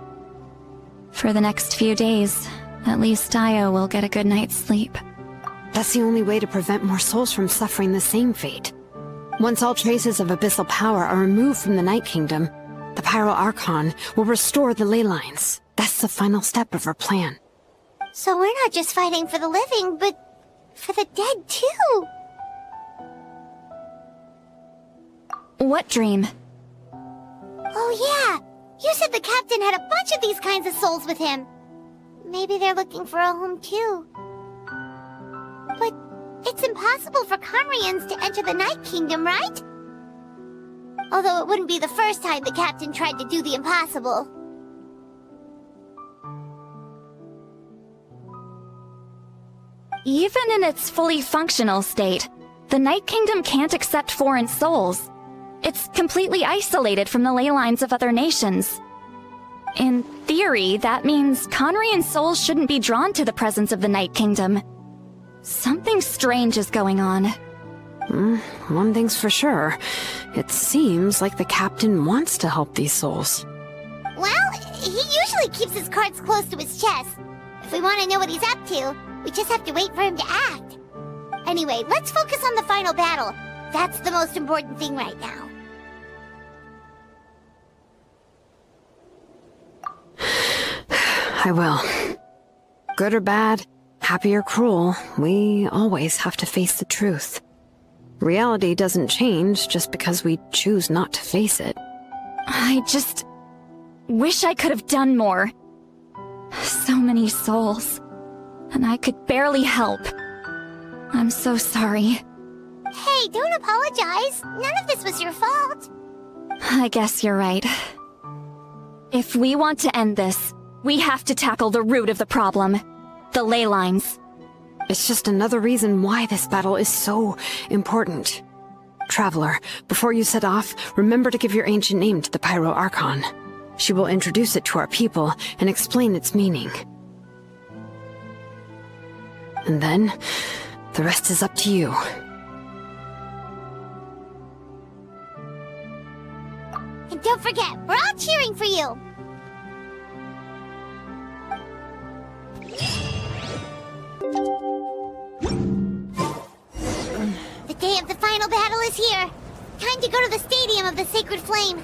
For the next few days, at least Io will get a good night's sleep. That's the only way to prevent more souls from suffering the same fate. Once all traces of abyssal power are removed from the Night Kingdom, the Pyro Archon will restore the ley lines. That's the final step of our plan. So we're not just fighting for the living, but for the dead too. What dream? Oh yeah! You said the captain had a bunch of these kinds of souls with him. Maybe they're looking for a home too. But it's impossible for Conrians to enter the Night Kingdom, right? Although it wouldn't be the first time the captain tried to do the impossible. Even in its fully functional state, the Night Kingdom can't accept foreign souls. It's completely isolated from the ley lines of other nations. In theory, that means Conrian souls shouldn't be drawn to the presence of the Night Kingdom. Something strange is going on. One thing's for sure. It seems like the captain wants to help these souls. Well, he usually keeps his cards close to his chest. If we want to know what he's up to, we just have to wait for him to act. Anyway, let's focus on the final battle. That's the most important thing right now. I will. Good or bad, happy or cruel, we always have to face the truth. Reality doesn't change just because we choose not to face it. I just wish I could have done more. So many souls, and I could barely help. I'm so sorry. Hey, don't apologize. None of this was your fault. I guess you're right. If we want to end this, we have to tackle the root of the problem. The ley lines. It's just another reason why this battle is so important. Traveler, before you set off, remember to give your ancient name to the Pyro Archon. She will introduce it to our people and explain its meaning. And then, the rest is up to you. And don't forget, we're all cheering for you! The day of the final battle is here! Time to go to the Stadium of the Sacred Flame!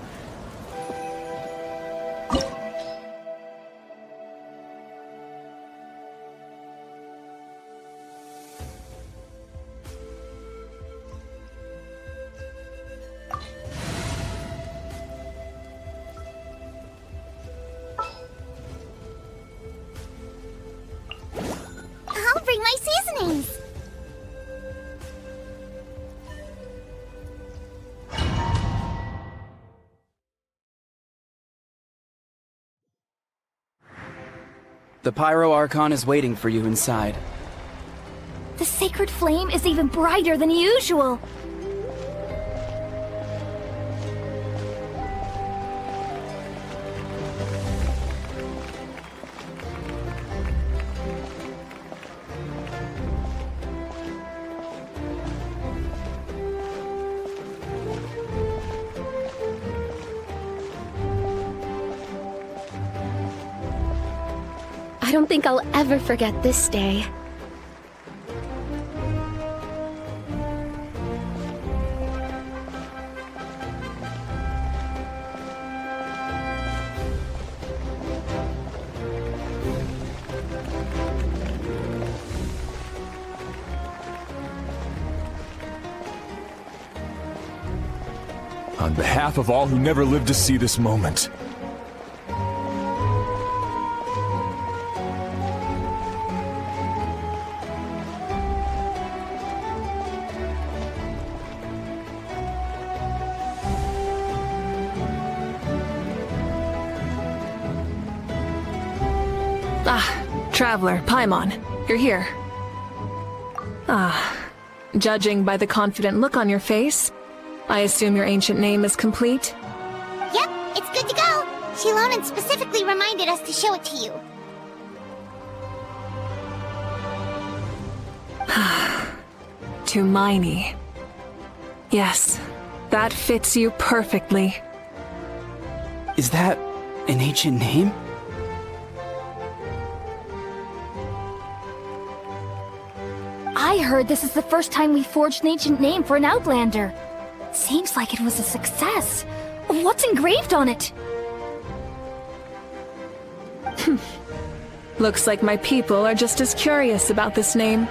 I'll bring my seasonings! The Pyro Archon is waiting for you inside. The sacred flame is even brighter than usual. I don't think I'll ever forget this day. On behalf of all who never lived to see this moment, Traveler, Paimon, you're here. Judging by the confident look on your face, I assume your ancient name is complete? Yep, it's good to go! Shilonan specifically reminded us to show it to you. Tumaini. Yes, that fits you perfectly. Is that an ancient name? I heard this is the first time we forged an ancient name for an Outlander. Seems like it was a success. What's engraved on it? Looks like my people are just as curious about this name.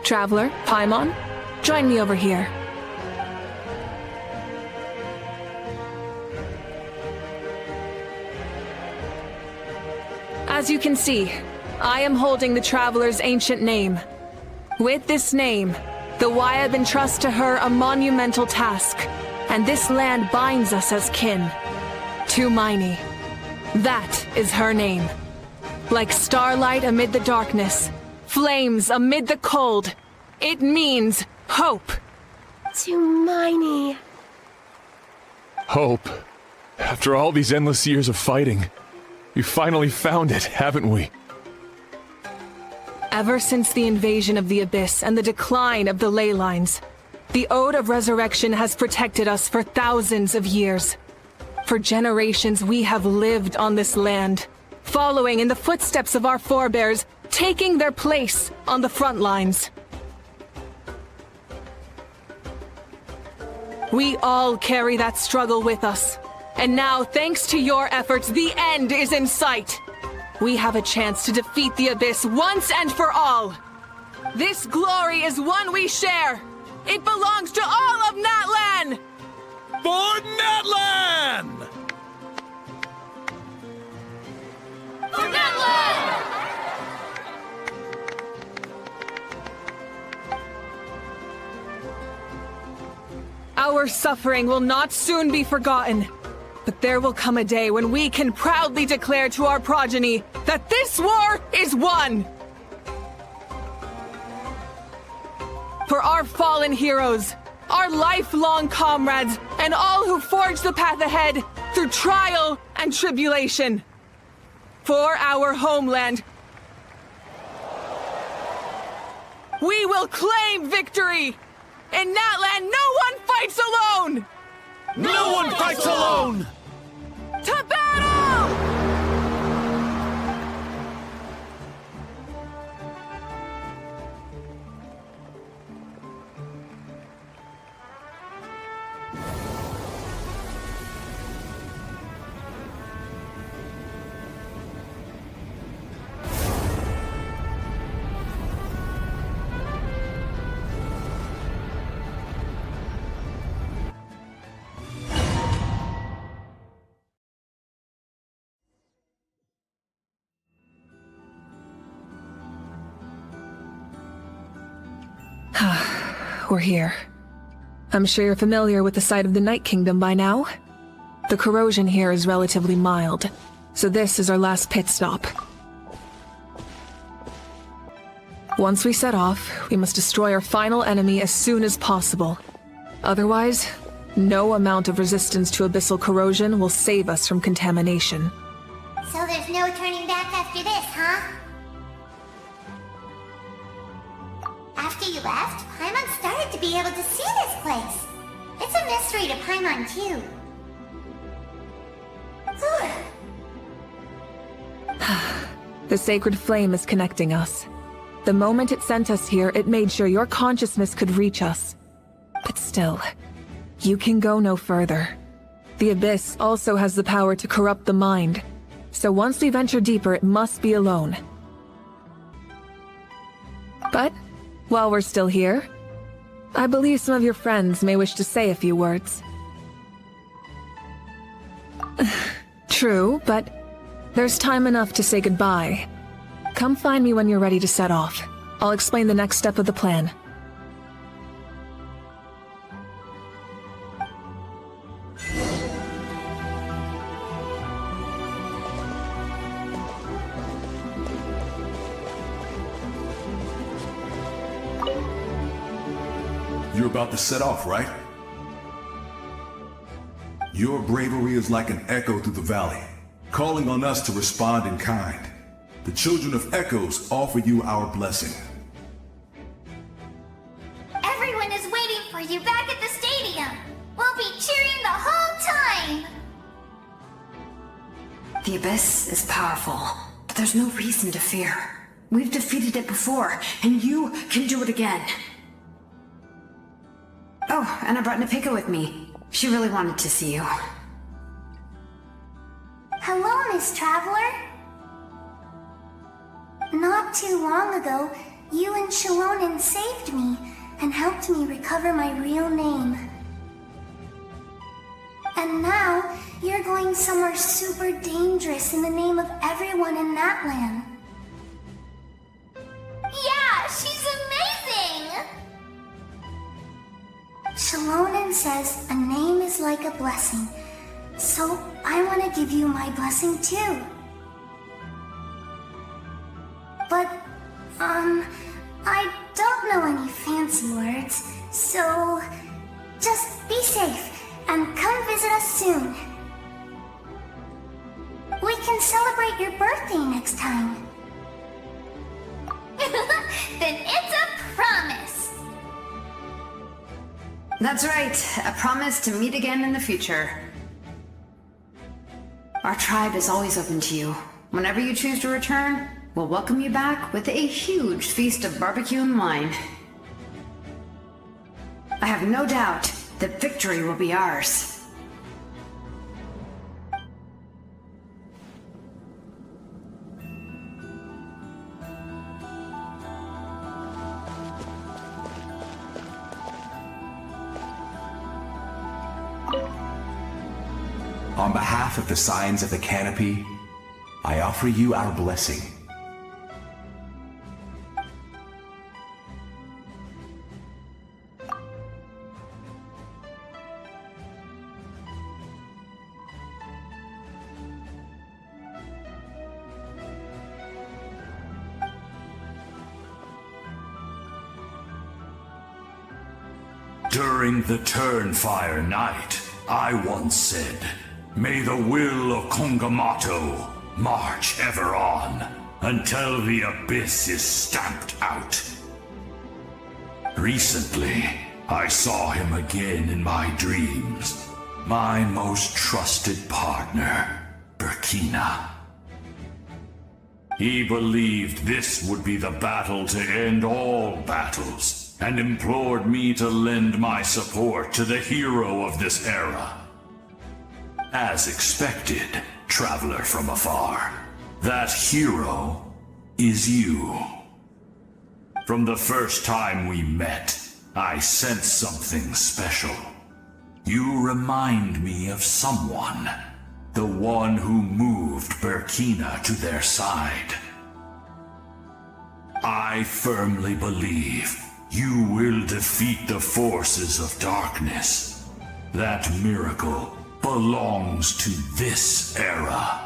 Traveler, Paimon, join me over here. As you can see, I am holding the Traveler's ancient name. With this name, the Wyab entrust to her a monumental task, and this land binds us as kin. Tumaini. That is her name. Like starlight amid the darkness, flames amid the cold, it means hope. Tumaini. hope. After all these endless years of fighting, we finally found it, haven't we? Ever since the invasion of the Abyss and the decline of the ley lines, the Ode of Resurrection has protected us for thousands of years. For generations we have lived on this land, following in the footsteps of our forebears, taking their place on the front lines. We all carry that struggle with us. And now, thanks to your efforts, the end is in sight. We have a chance to defeat the Abyss once and for all. This glory is one we share. It belongs to all of Natlan! For Natlan! For Natlan! Our suffering will not soon be forgotten. But there will come a day when we can proudly declare to our progeny that this war is won! for our fallen heroes, our lifelong comrades, and all who forge the path ahead through trial and tribulation. For our homeland, we will claim victory! In that land, no one fights alone! No one fights alone! To battle! We're here. I'm sure you're familiar with the site of the Night Kingdom by now. The corrosion here is relatively mild, so this is our last pit stop. Once we set off, we must destroy our final enemy as soon as possible. Otherwise, no amount of resistance to abyssal corrosion will save us from contamination. So there's no turning back after this, huh? After you left, Paimon started to be able to see this place. It's a mystery to Paimon, too. The sacred flame is connecting us. The moment it sent us here, it made sure your consciousness could reach us. But still, you can go no further. The Abyss also has the power to corrupt the mind. So once we venture deeper, it must be alone. But while we're still here, I believe some of your friends may wish to say a few words. True, but there's time enough to say goodbye. Come find me when you're ready to set off. I'll explain the next step of the plan. You're about to set off, right? Your bravery is like an echo through the valley, calling on us to respond in kind. The Children of Echoes offer you our blessing. Everyone is waiting for you back at the stadium. We'll be cheering the whole time. The Abyss is powerful, but there's no reason to fear. We've defeated it before, and you can do it again. Oh, and I brought Napika with me. She really wanted to see you. Hello, Miss Traveler. Not too long ago, you and Shalonen saved me and helped me recover my real name. And now, you're going somewhere super dangerous in the name of everyone in that land. Yeah, she's amazing! Shalonen says a name is like a blessing, so I want to give you my blessing too. But, I don't know any fancy words, so just be safe and come visit us soon. We can celebrate your birthday next time. Then it's a promise. That's right, a promise to meet again in the future. Our tribe is always open to you. Whenever you choose to return, we'll welcome you back with a huge feast of barbecue and wine. I have no doubt that victory will be ours. On behalf of the Signs of the Canopy, I offer you our blessing. During the Turnfire Night, I once said, "May the will of Kongamato march ever on, until the abyss is stamped out." Recently, I saw him again in my dreams. My most trusted partner, Burkina. He believed this would be the battle to end all battles, and implored me to lend my support to the hero of this era. As expected, traveler from afar, that hero is you. From the first time we met, I sensed something special. You remind me of someone. The one who moved Burkina to their side. I firmly believe you will defeat the forces of darkness. That miracle belongs to this era.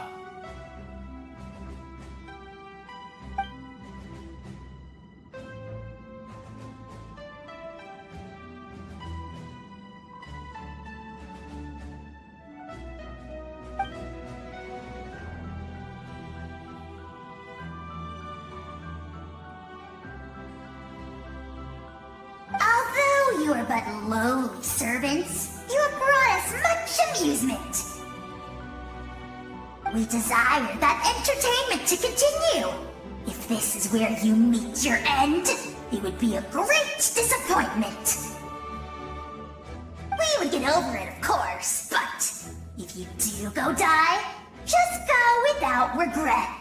Although you are but lowly servants, you have brought us much amusement. We desire that entertainment to continue. If this is where you meet your end, it would be a great disappointment. We would get over it, of course, but if you do go die, just go without regrets.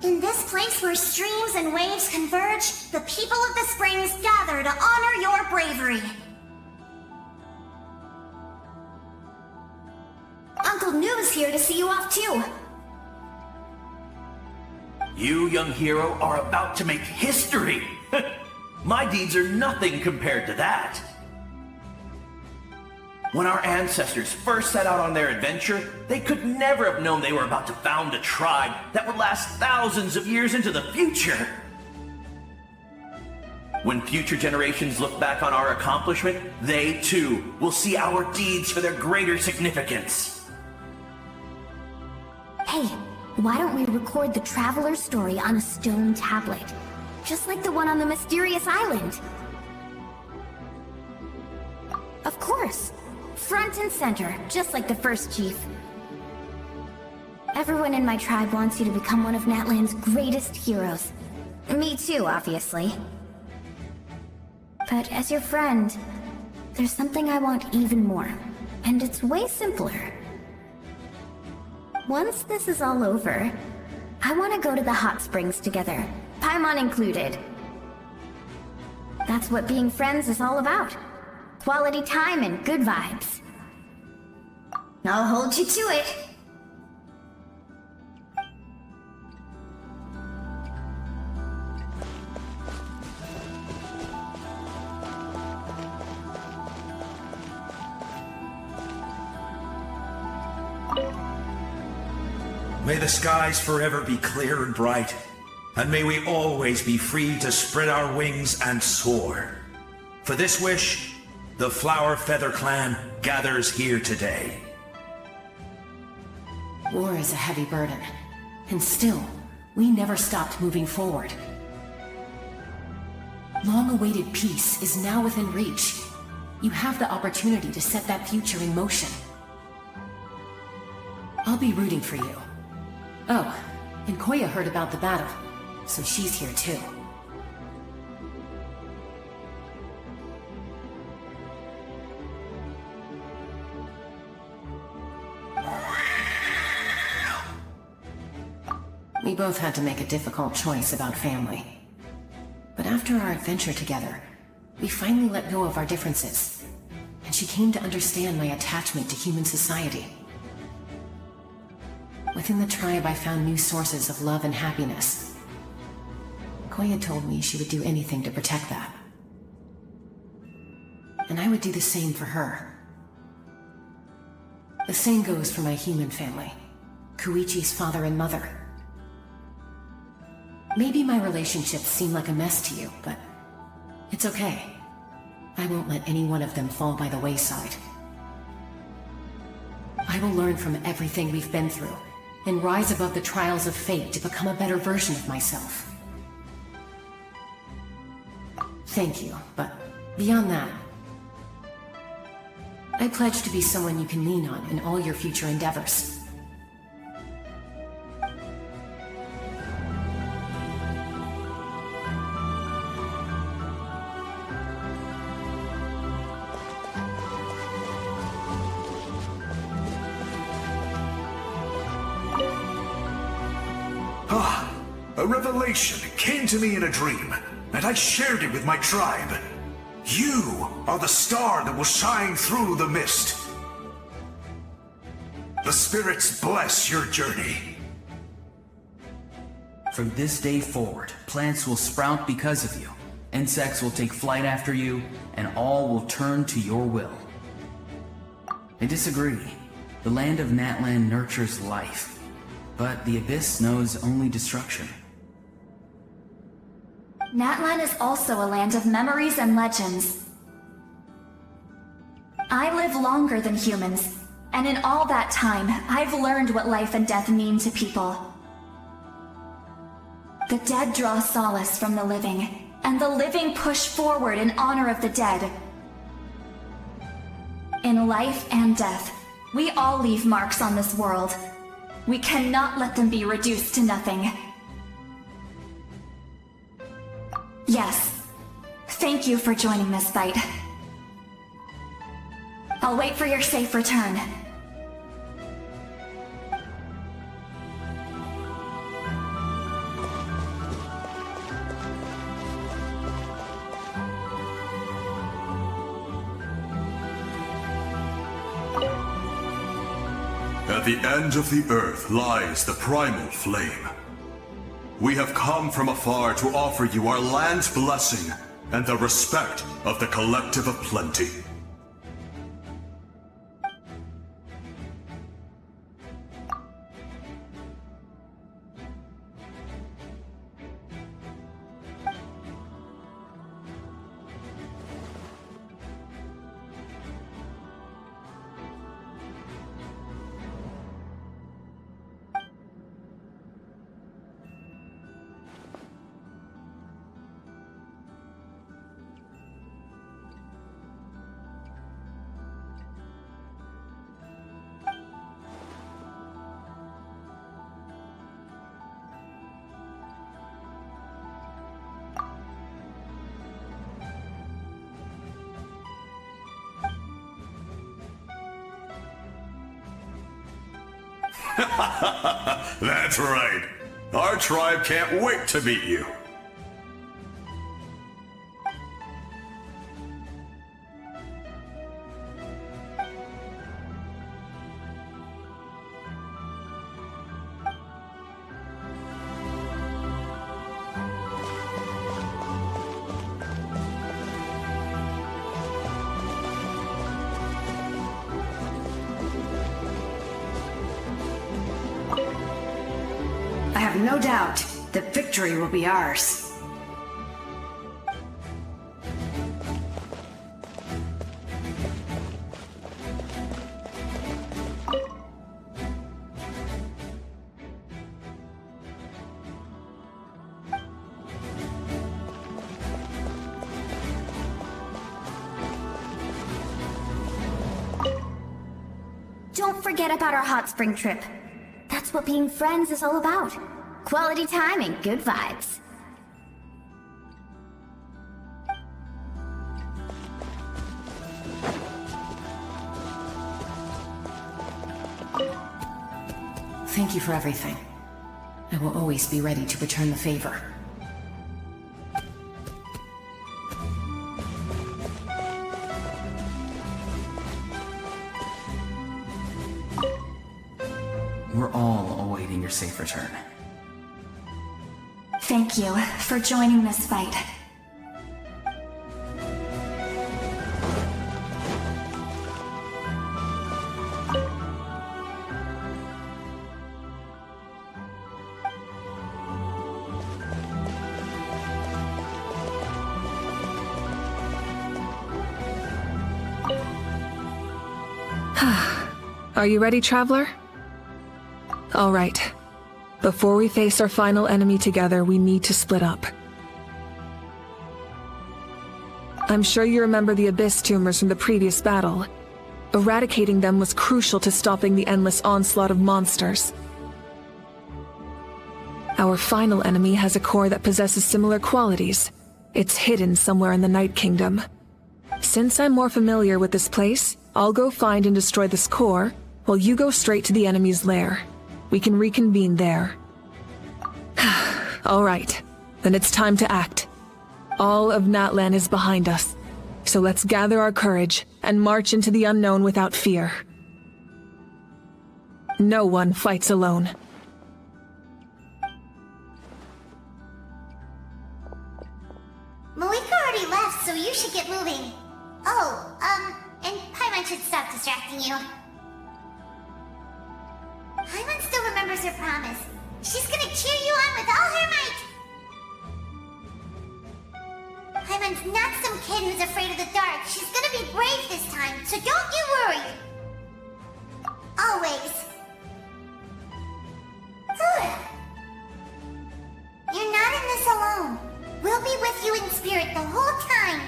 In this place where streams and waves converge, the people of the springs gather to honor your bravery. Uncle Noo's here to see you off too. You, young hero, are about to make history. My deeds are nothing compared to that. When our ancestors first set out on their adventure, they could never have known they were about to found a tribe that would last thousands of years into the future. When future generations look back on our accomplishment, they too will see our deeds for their greater significance. Hey, why don't we record the traveler's story on a stone tablet? Just like the one on the mysterious island. Of course. Front and center, just like the first chief. Everyone in my tribe wants you to become one of Natlan's greatest heroes. Me too, obviously. But as your friend, there's something I want even more. And it's way simpler. Once this is all over, I want to go to the hot springs together, Paimon included. That's what being friends is all about. Quality time and good vibes. I'll hold you to it. May the skies forever be clear and bright, and may we always be free to spread our wings and soar. For this wish, the Flower Feather Clan gathers here today. War is a heavy burden, and still, we never stopped moving forward. Long-awaited peace is now within reach. You have the opportunity to set that future in motion. I'll be rooting for you. Oh, and Koya heard about the battle, so she's here too. We both had to make a difficult choice about family. But after our adventure together, we finally let go of our differences, and she came to understand my attachment to human society. Within the tribe, I found new sources of love and happiness. Koya told me she would do anything to protect that. And I would do the same for her. The same goes for my human family, Koichi's father and mother. Maybe my relationships seem like a mess to you, but it's okay. I won't let any one of them fall by the wayside. I will learn from everything we've been through, and rise above the trials of fate to become a better version of myself. Thank you, but beyond that, I pledge to be someone you can lean on in all your future endeavors. A revelation came to me in a dream, and I shared it with my tribe. You are the star that will shine through the mist. The spirits bless your journey. From this day forward, plants will sprout because of you. Insects will take flight after you, and all will turn to your will. I disagree. The land of Natlan nurtures life, but the Abyss knows only destruction. Natlan is also a land of memories and legends. I live longer than humans, and in all that time, I've learned what life and death mean to people. The dead draw solace from the living, and the living push forward in honor of the dead. In life and death, we all leave marks on this world. We cannot let them be reduced to nothing. Yes. Thank you for joining this fight. I'll wait for your safe return. At the end of the earth lies the primal flame. We have come from afar to offer you our land's blessing and the respect of the Collective of Plenty. That's right. Our tribe can't wait to meet you. I have no doubt that victory will be ours. Don't forget about our hot spring trip. That's what being friends is all about. Quality time and good vibes. Thank you for everything. I will always be ready to return the favor. We're all awaiting your safe return. Thank you for joining this fight. Are you ready, Traveler? All right. Before we face our final enemy together, we need to split up. I'm sure you remember the Abyss tumors from the previous battle. Eradicating them was crucial to stopping the endless onslaught of monsters. Our final enemy has a core that possesses similar qualities. It's hidden somewhere in the Night Kingdom. Since I'm more familiar with this place, I'll go find and destroy this core, while you go straight to the enemy's lair. We can reconvene there. All right, then it's time to act. All of Natlan is behind us, so let's gather our courage and march into the unknown without fear. No one fights alone. Malika already left, so you should get moving. Oh, and Paimon should stop distracting you. Paimon still remembers her promise. She's gonna cheer you on with all her might. Paimon's not some kid who's afraid of the dark. She's gonna be brave this time, so don't get worried. Always. You're not in this alone. We'll be with you in spirit the whole time.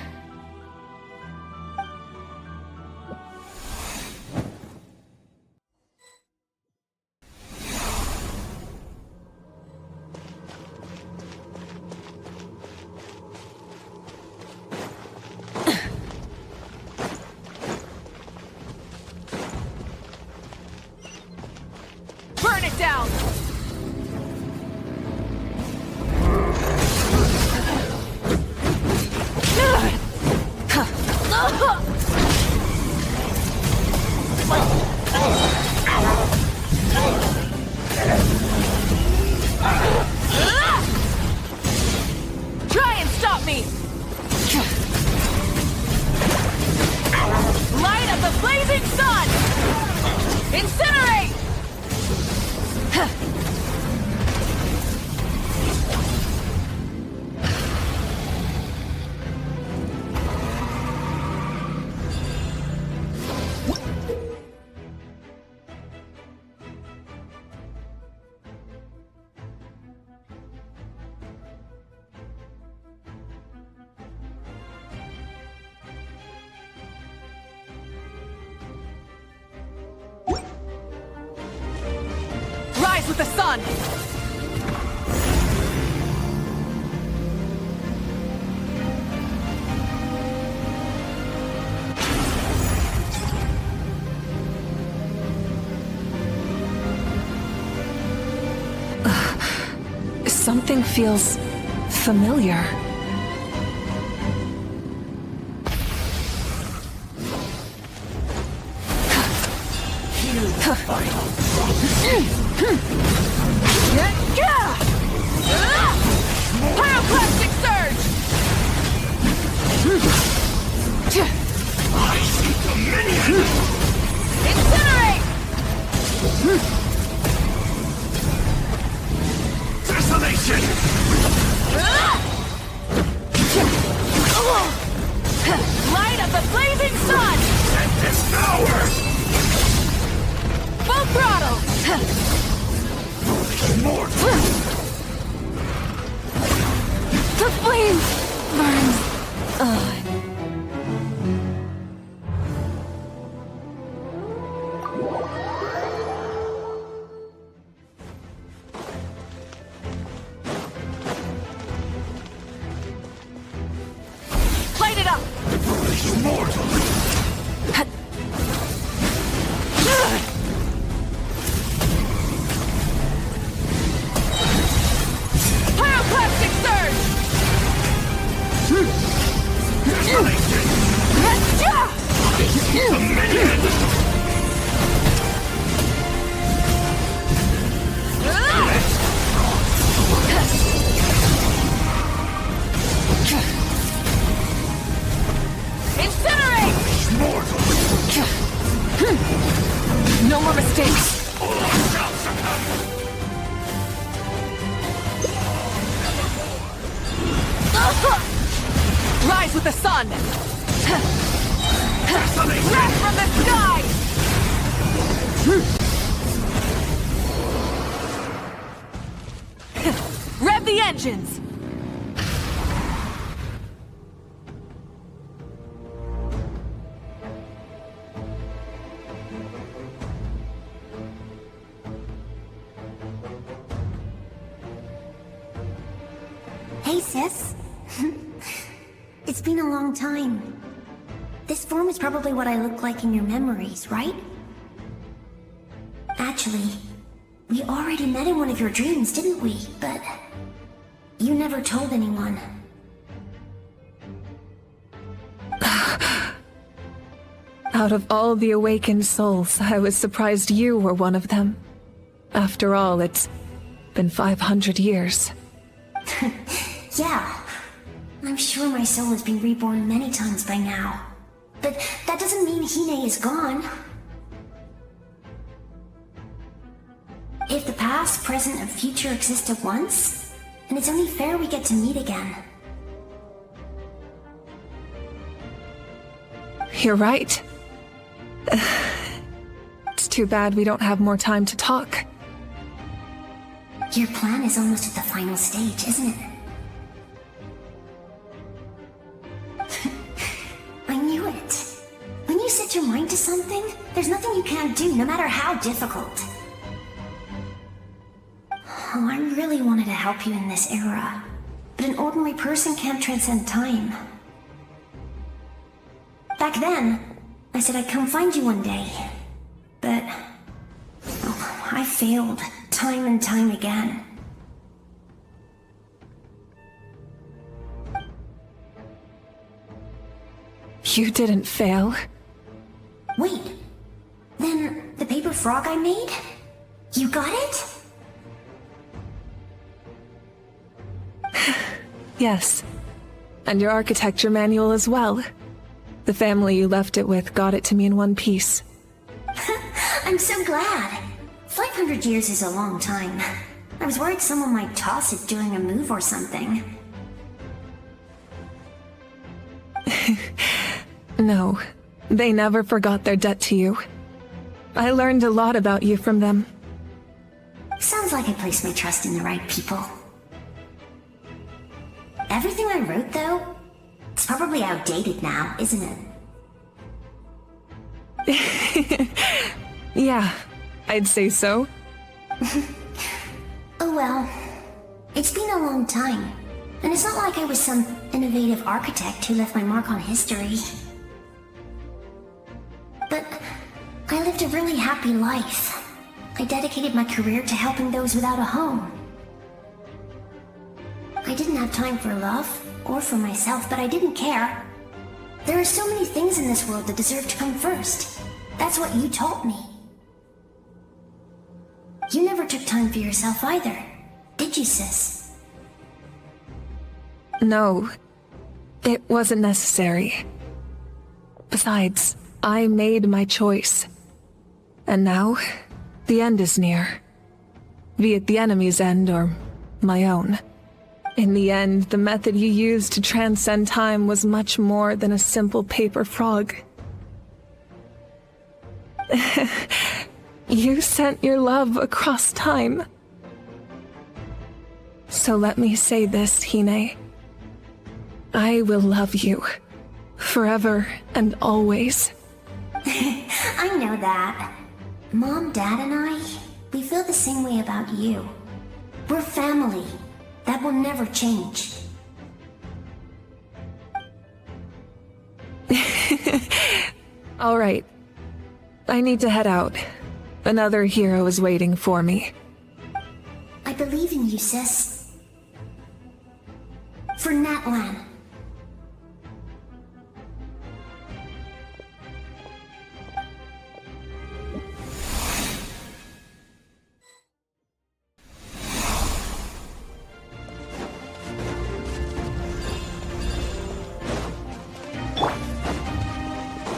Burn it down! Try and stop me! Light of the blazing sun! Incinerate! Rise with the sun! Something feels familiar. Pyroclastic surge! I see dominion! Incinerate! Desolation! Light of the blazing sun! And devour! Full throttle! Mortal! The flame burns. Light it up! Mortal! Pyroclastic surge! Rise with the sun! Wrath from the sky! Rev the engines! Hey, sis. It's been a long time. This form is probably what I look like in your memories, right? Actually, we already met in one of your dreams, didn't we? But you never told anyone. Out of all the awakened souls, I was surprised you were one of them. After all, it's been 500 years. Yeah. I'm sure my soul has been reborn many times by now. But that doesn't mean Hine is gone. If the past, present, and future exist at once, then it's only fair we get to meet again. You're right. It's too bad we don't have more time to talk. Your plan is almost at the final stage, isn't it? I knew it. When you set your mind to something, there's nothing you can't do, no matter how difficult. Oh, I really wanted to help you in this era, but an ordinary person can't transcend time. Back then, I said I'd come find you one day, but I failed time and time again. You didn't fail. Wait, then the paper frog I made? You got it? Yes. And your architecture manual as well. The family you left it with got it to me in one piece. I'm so glad. 500 years is a long time. I was worried someone might toss it during a move or something. No, they never forgot their debt to you. I learned a lot about you from them. Sounds like I placed my trust in the right people. Everything I wrote, though, it's probably outdated now, isn't it? Yeah, I'd say so. Oh well, it's been a long time, and it's not like I was some innovative architect who left my mark on history. But I lived a really happy life. I dedicated my career to helping those without a home. I didn't have time for love, or for myself, but I didn't care. There are so many things in this world that deserve to come first. That's what you taught me. You never took time for yourself either, did you, sis? No, it wasn't necessary. Besides, I made my choice. And now, the end is near. Be it the enemy's end or my own. In the end, the method you used to transcend time was much more than a simple paper frog. You sent your love across time. So let me say this, Hine. I will love you. Forever and always. I know that. Mom, Dad, and I, we feel the same way about you. We're family. That will never change. All right. I need to head out. Another hero is waiting for me. I believe in you, sis. For Natlan.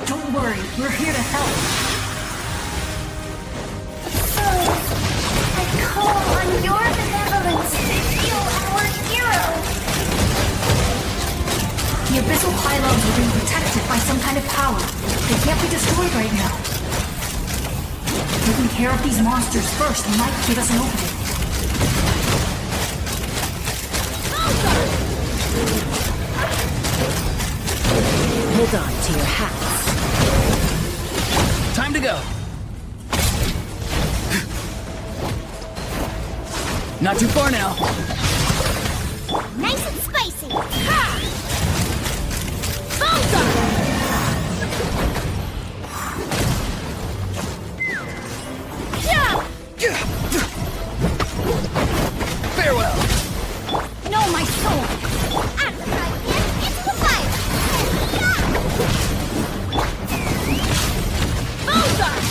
Don't worry, we're here to help. I call on your benevolence to heal our hero. The abyssal pylons are being protected by some kind of power. They can't be destroyed right now. Taking care of these monsters first might give us an opening. Hold on to your hats. Time to go. Not too far now. Nice and spicy. Ha! Bullseye! Farewell. No, my soul. Out of the frying pan, into the fire. Bullseye!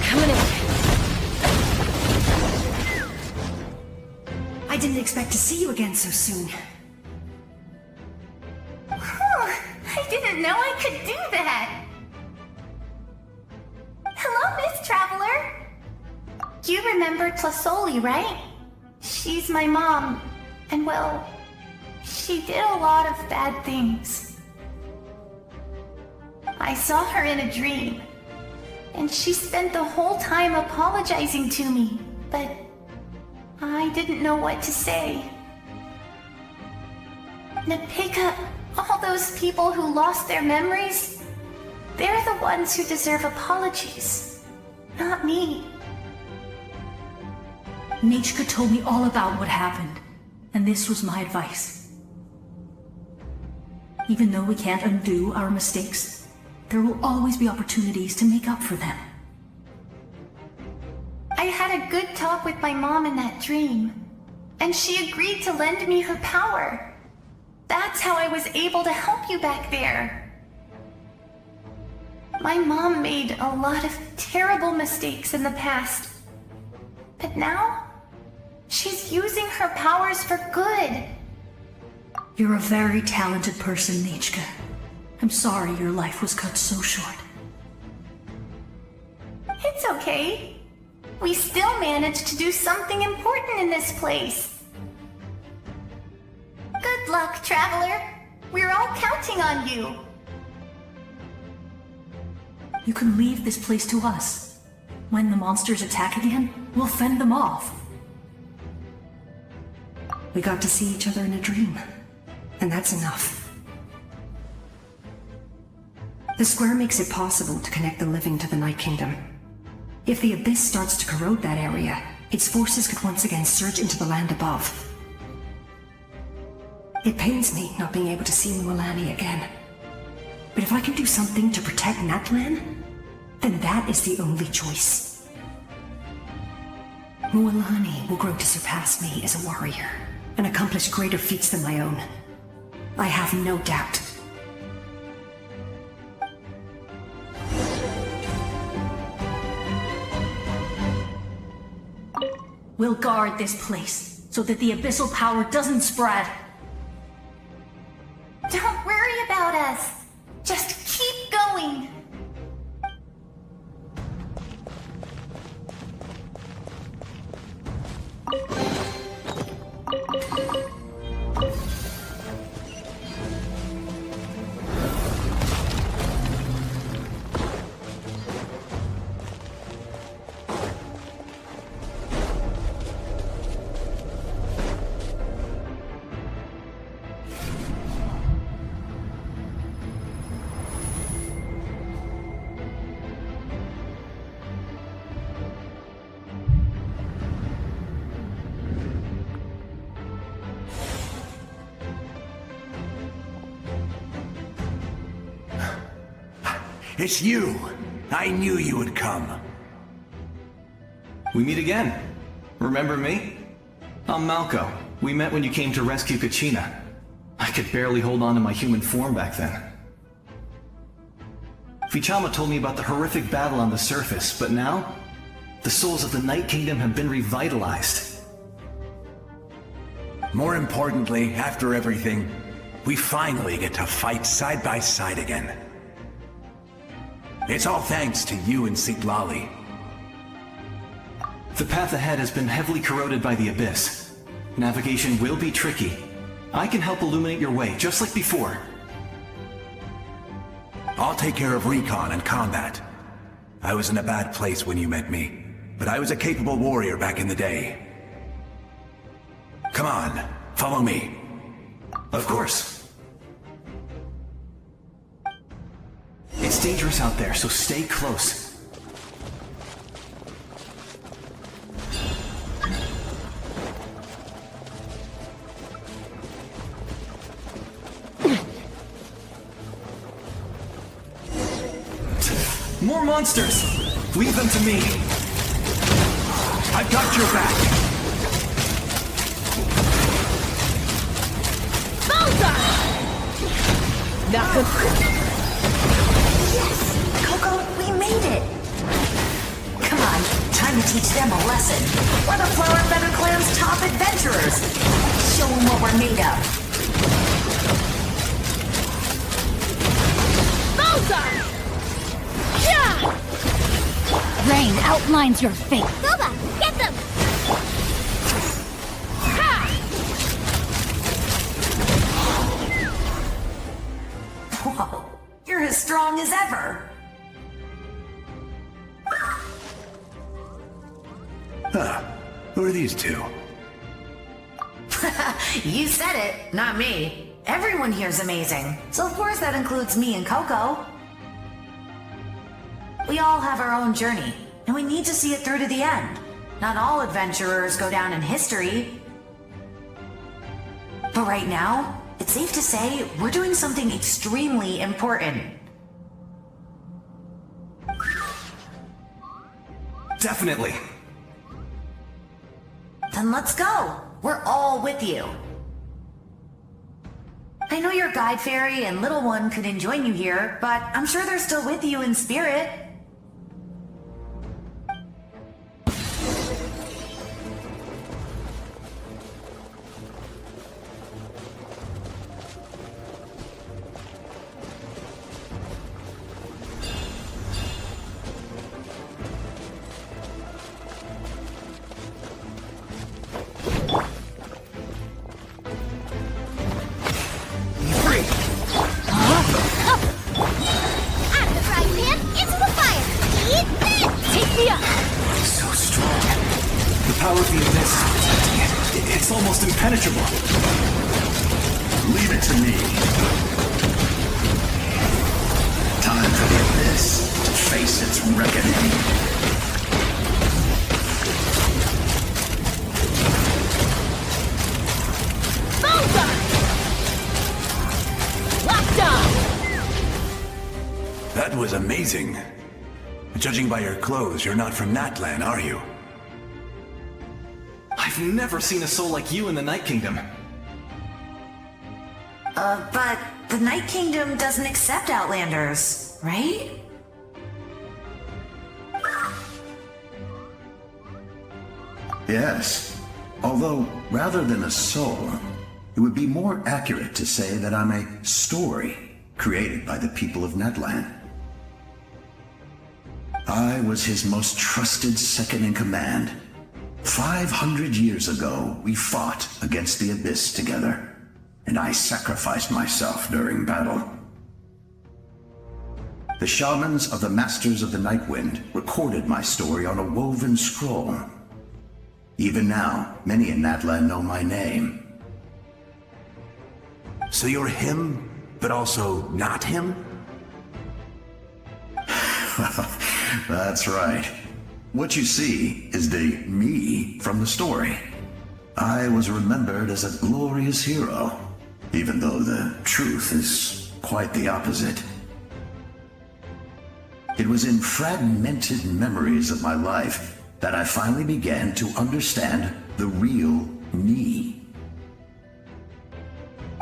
Coming in. I didn't expect to see you again so soon. I didn't know I could do that. Hello, Miss Traveler. You remember Tlasoli, right? She's my mom. And well, she did a lot of bad things. I saw her in a dream. And she spent the whole time apologizing to me. But I didn't know what to say. Napika, all those people who lost their memories, they're the ones who deserve apologies, not me. Nichka told me all about what happened, and this was my advice. Even though we can't undo our mistakes, there will always be opportunities to make up for them. I had a good talk with my mom in that dream, and she agreed to lend me her power. That's how I was able to help you back there. My mom made a lot of terrible mistakes in the past. But now, she's using her powers for good. You're a very talented person, Nichka. I'm sorry your life was cut so short. It's okay. We still managed to do something important in this place. Good luck, Traveler. We're all counting on you. You can leave this place to us. When the monsters attack again, we'll fend them off. We got to see each other in a dream, and that's enough. The square makes it possible to connect the living to the Night Kingdom. If the Abyss starts to corrode that area, its forces could once again surge into the land above. It pains me not being able to see Mualani again. But if I can do something to protect Natlan, then that is the only choice. Mualani will grow to surpass me as a warrior, and accomplish greater feats than my own. I have no doubt. We'll guard this place, so that the abyssal power doesn't spread. Don't worry about us. Just keep going. It's you! I knew you would come. We meet again. Remember me? I'm Malco. We met when you came to rescue Kachina. I could barely hold on to my human form back then. Vichama told me about the horrific battle on the surface, but now, the souls of the Night Kingdom have been revitalized. More importantly, after everything, we finally get to fight side by side again. It's all thanks to you and Sitlali. The path ahead has been heavily corroded by the Abyss. Navigation will be tricky, I can help illuminate your way, just like before. I'll take care of recon and combat. I was in a bad place when you met me, but I was a capable warrior back in the day. Come on, follow me. Of course. It's dangerous out there, so stay close. More monsters! Leave them to me! I've got your back! Not good. Yes! Coco, we made it! Come on, time to teach them a lesson. We're the Flower Feather Clan's top adventurers! Show them what we're made of. Bullseye! Rain outlines your fate. Boba, get them! Whoa, you're as strong as ever. Huh. Who are these two? You said it, not me. Everyone here's amazing. So of course that includes me and Coco. We all have our own journey, and we need to see it through to the end. Not all adventurers go down in history. But right now, it's safe to say we're doing something extremely important. Definitely. Then let's go. We're all with you. I know your guide fairy and little one couldn't join you here, but I'm sure they're still with you in spirit. It's almost impenetrable. Leave it to me. Time for the abyss to face its reckoning. That was amazing. Judging by your clothes, you're not from Natlan, are you? I've never seen a soul like you in the Night Kingdom. But the Night Kingdom doesn't accept Outlanders, right? Yes. Although, rather than a soul, it would be more accurate to say that I'm a story created by the people of Natlan. I was his most trusted second-in-command. 500 years ago, we fought against the Abyss together, and I sacrificed myself during battle. The shamans of the Masters of the Nightwind recorded my story on a woven scroll. Even now, many in Natlan know my name. So you're him, but also not him? That's right. What you see is the me from the story. I was remembered as a glorious hero, even though the truth is quite the opposite. It was in fragmented memories of my life that I finally began to understand the real me.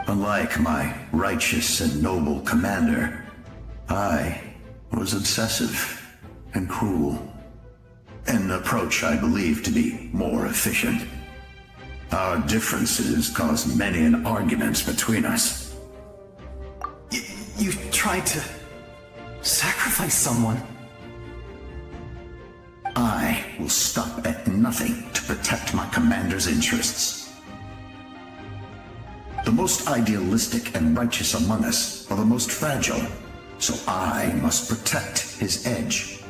Unlike my righteous and noble commander, I was obsessive and cruel. An approach I believe to be more efficient. Our differences caused many an arguments between us. You tried to sacrifice someone. I will stop at nothing to protect my commander's interests. The most idealistic and righteous among us are the most fragile, so I must protect his edge.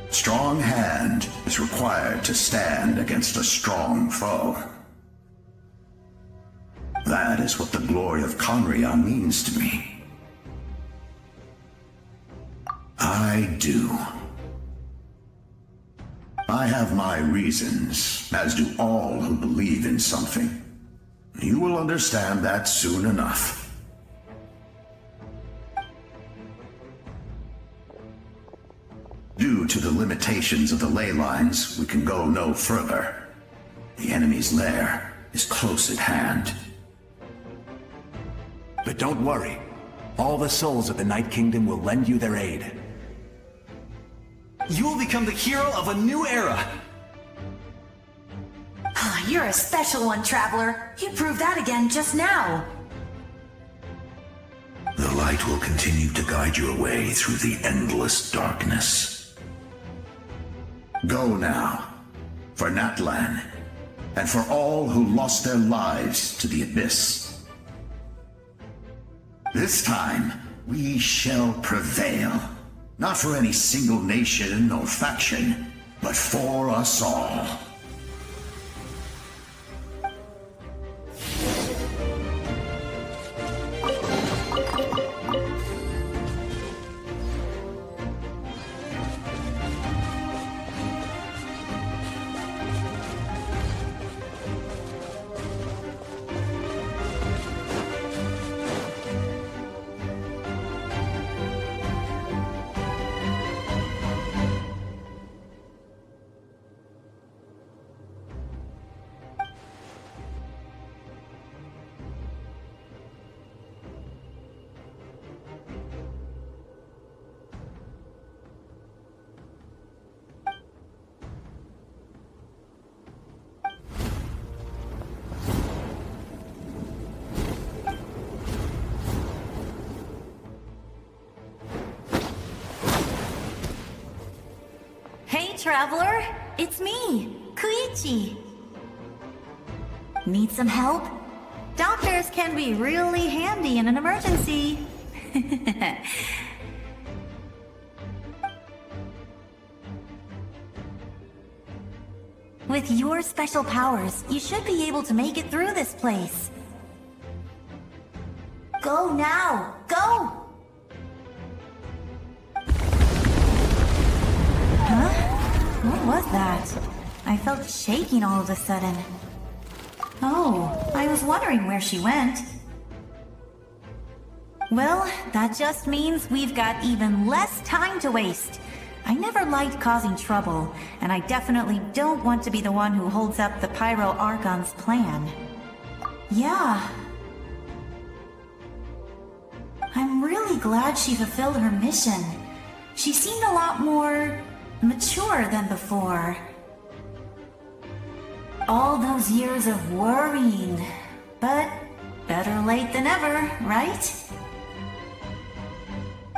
Strong hand is required to stand against a strong foe. That is what the glory of Conria means to me. I do. I have my reasons, as do all who believe in something. You will understand that soon enough. Due to the limitations of the ley lines, we can go no further. The enemy's lair is close at hand. But don't worry. All the souls of the Night Kingdom will lend you their aid. You will become the hero of a new era! You're a special one, Traveler. You proved that again just now. The light will continue to guide your way through the endless darkness. Go now, for Natlan, and for all who lost their lives to the Abyss. This time, we shall prevail. Not for any single nation or faction, but for us all. Hey, Traveler! It's me, Koichi. Need some help? Doctors can be really handy in an emergency. With your special powers, you should be able to make it through this place. Go now! Go! What was that? I felt shaking all of a sudden. Oh, I was wondering where she went. Well, that just means we've got even less time to waste. I never liked causing trouble, and I definitely don't want to be the one who holds up the Pyro Archon's plan. Yeah. I'm really glad she fulfilled her mission. She seemed a lot more mature than before. All those years of worrying, but better late than ever, right?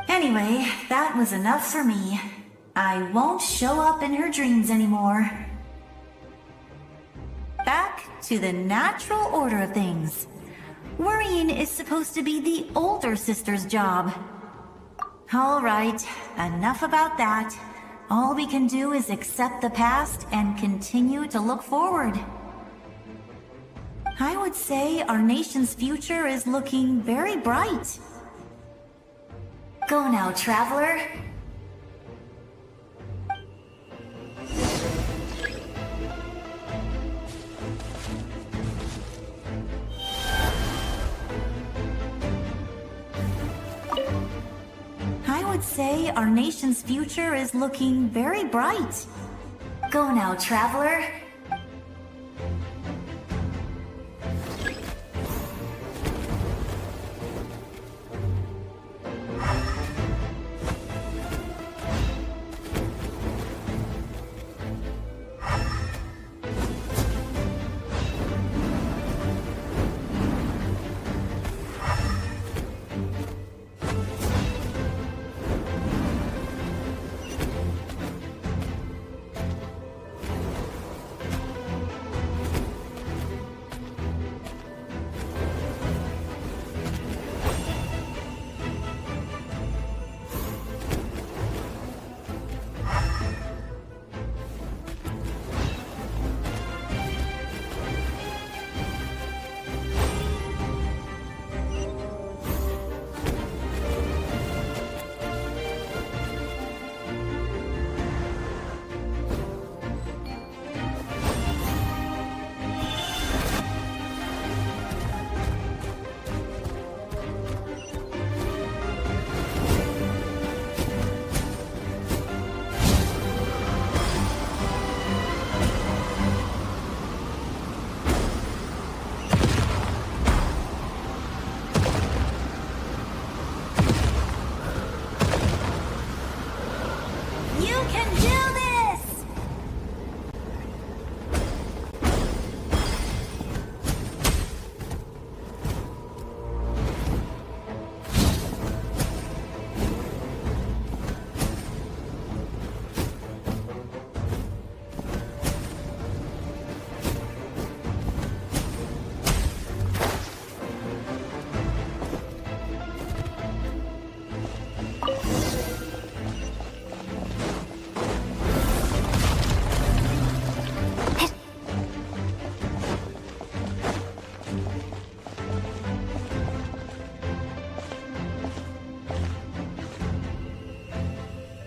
Anyway, that was enough for me. I won't show up in her dreams anymore. Back to the natural order of things. Worrying is supposed to be the older sister's job. All right, enough about that. All we can do is accept the past and continue to look forward. I would say our nation's future is looking very bright. Go now, Traveler. I would say our nation's future is looking very bright. Go now, Traveler.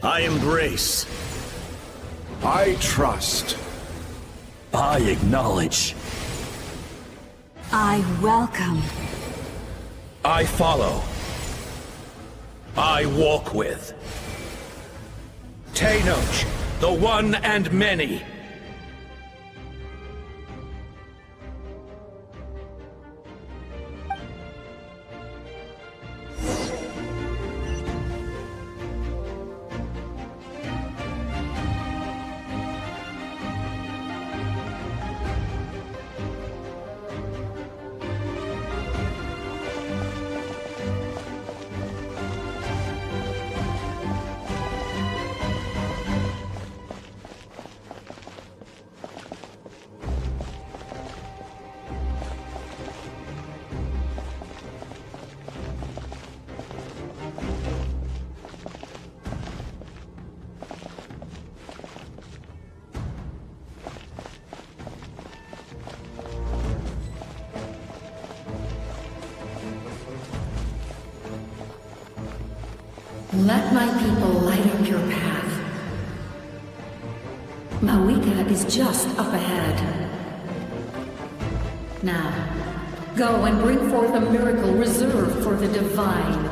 I embrace. I trust. I acknowledge. I welcome. I follow. I walk with. Tenoch, the one and many. Let my people light up your path. Mawika is just up ahead. Now, go and bring forth a miracle reserved for the divine.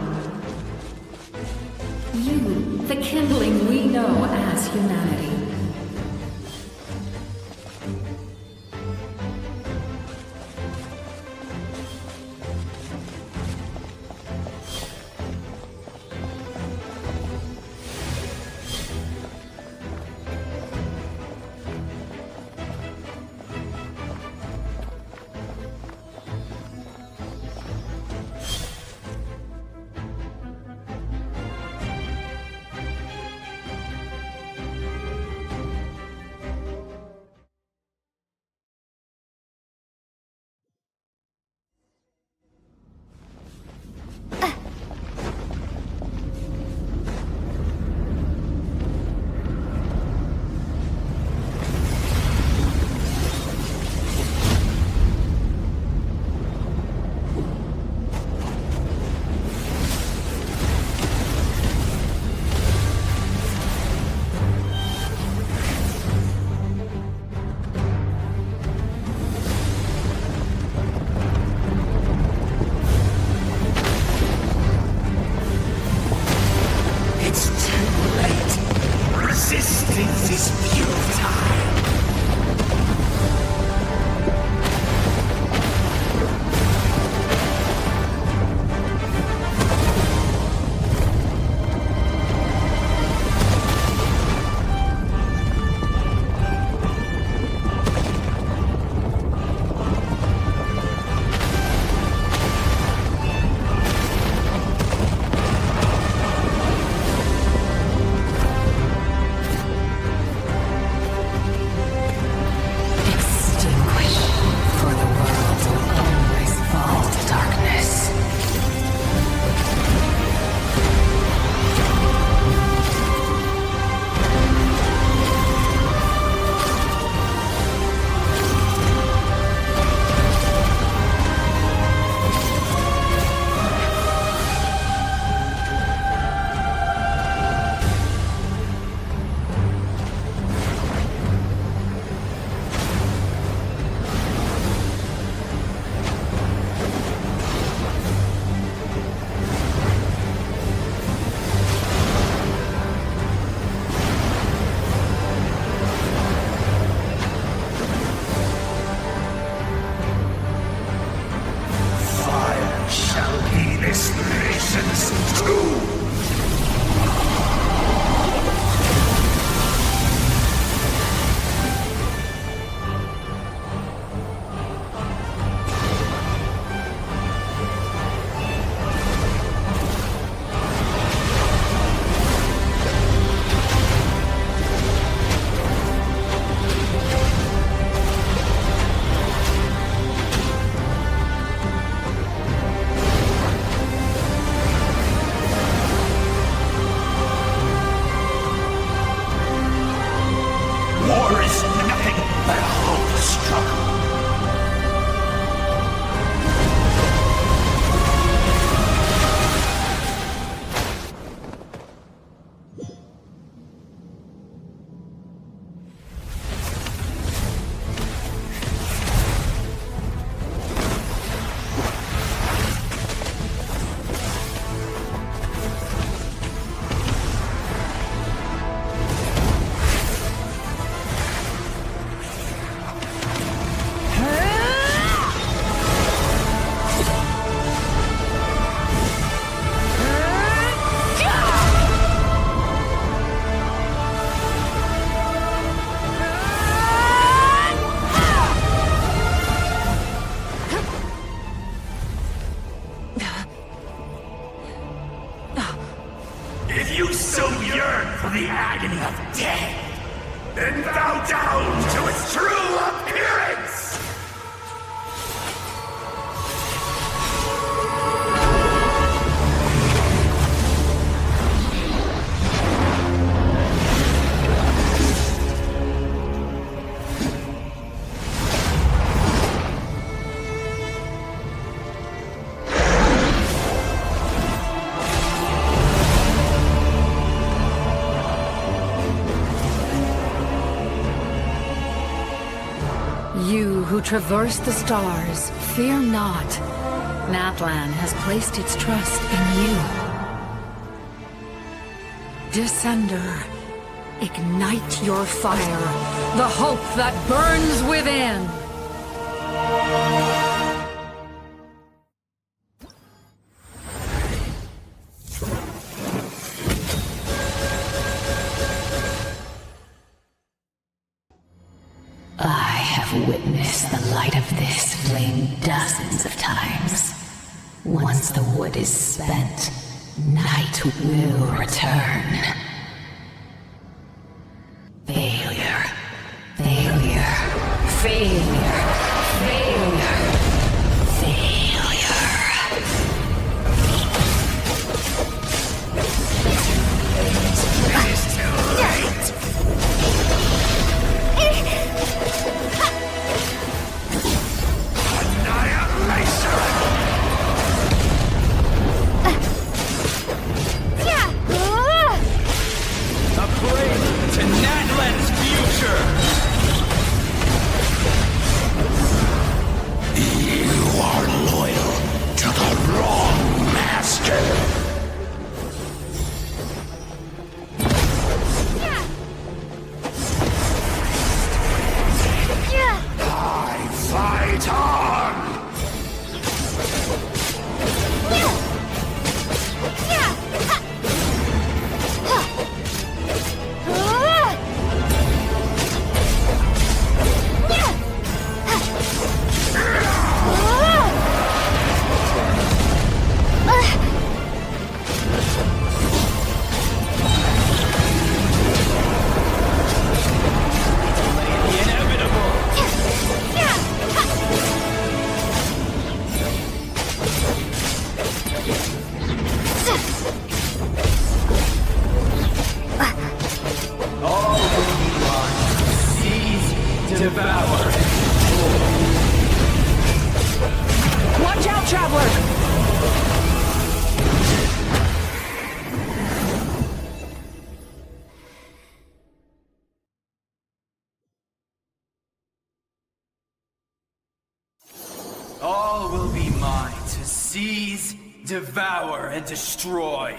You, the kindling we know as humanity. Resistance is futile. traverse the stars, fear not. Natlan has placed its trust in you. Descender, ignite your fire, the hope that burns within! I have witnessed the light of this flame dozens of times. Once the wood is spent, night will return. Failure. Failure. Failure. Failure. To Natlan's future! You are loyal to the wrong master. I fight on! Devour! Watch out, Traveler! All will be mine to seize, devour, and destroy.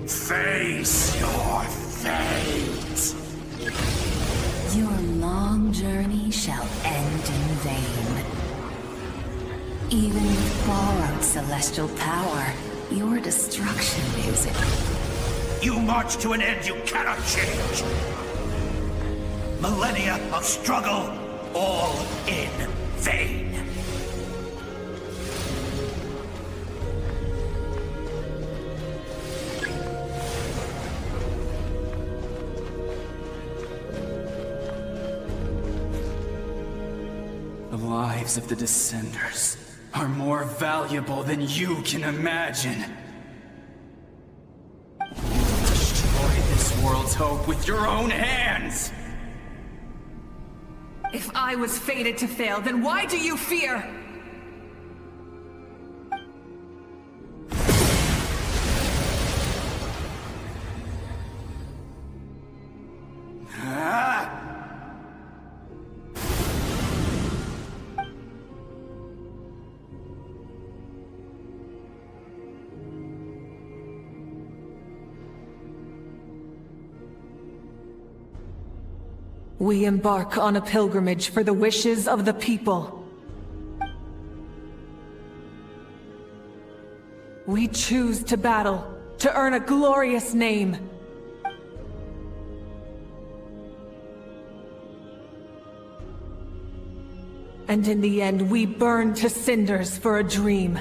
Face your fate. Your long journey shall end in vain. Even with borrowed celestial power, your destruction is it. You march to an end you cannot change. Millennia of struggle, all in vain. The lives of the Descenders are more valuable than you can imagine. Destroy this world's hope with your own hands! If I was fated to fail, then why do you fear? We embark on a pilgrimage for the wishes of the people. We choose to battle, to earn a glorious name. And in the end, we burn to cinders for a dream.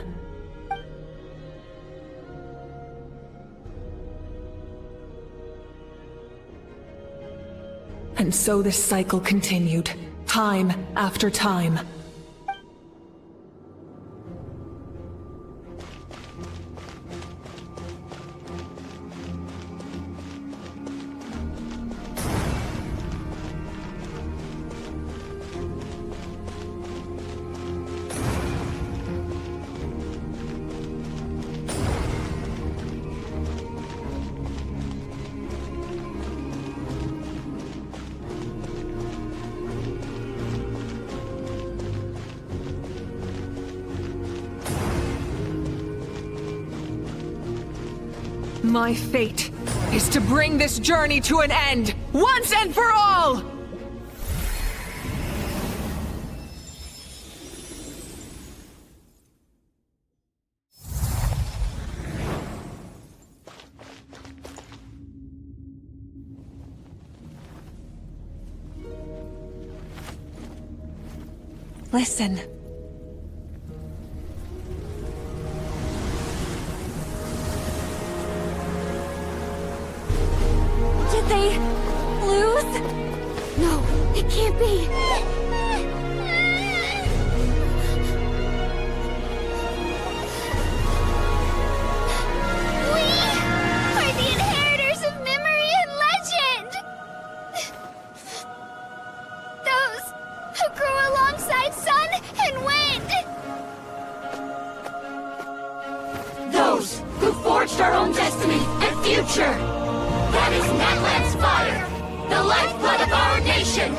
And so this cycle continued, time after time. My fate is to bring this journey to an end, once and for all! Listen. Did they lose? No, it can't be. We are the inheritors of memory and legend! Those who grew alongside sun and wind! Those who forged our own destiny and future! That is Natlan's fire, the lifeblood of our nation!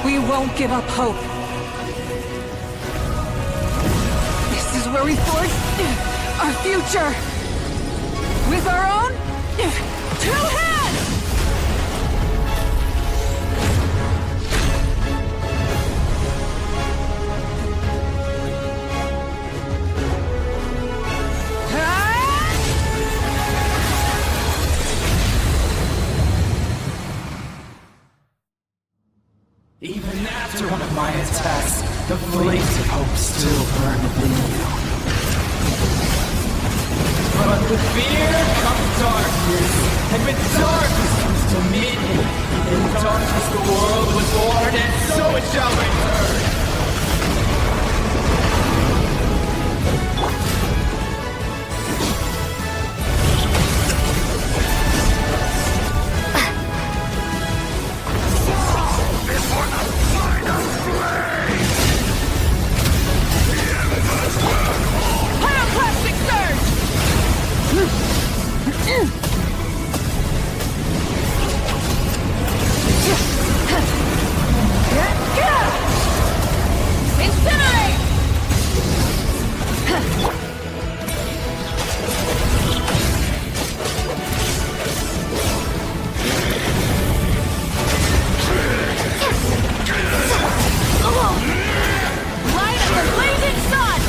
We won't give up hope. This is where we forge our future. With our own 2 hands! Even after one of my attacks, the flames of hope still burn within you. But with fear comes darkness, and with darkness comes dominion. In darkness the world was born, and so it shall return. Pyroclastic surge! Incinerate! Light of the blazing sun!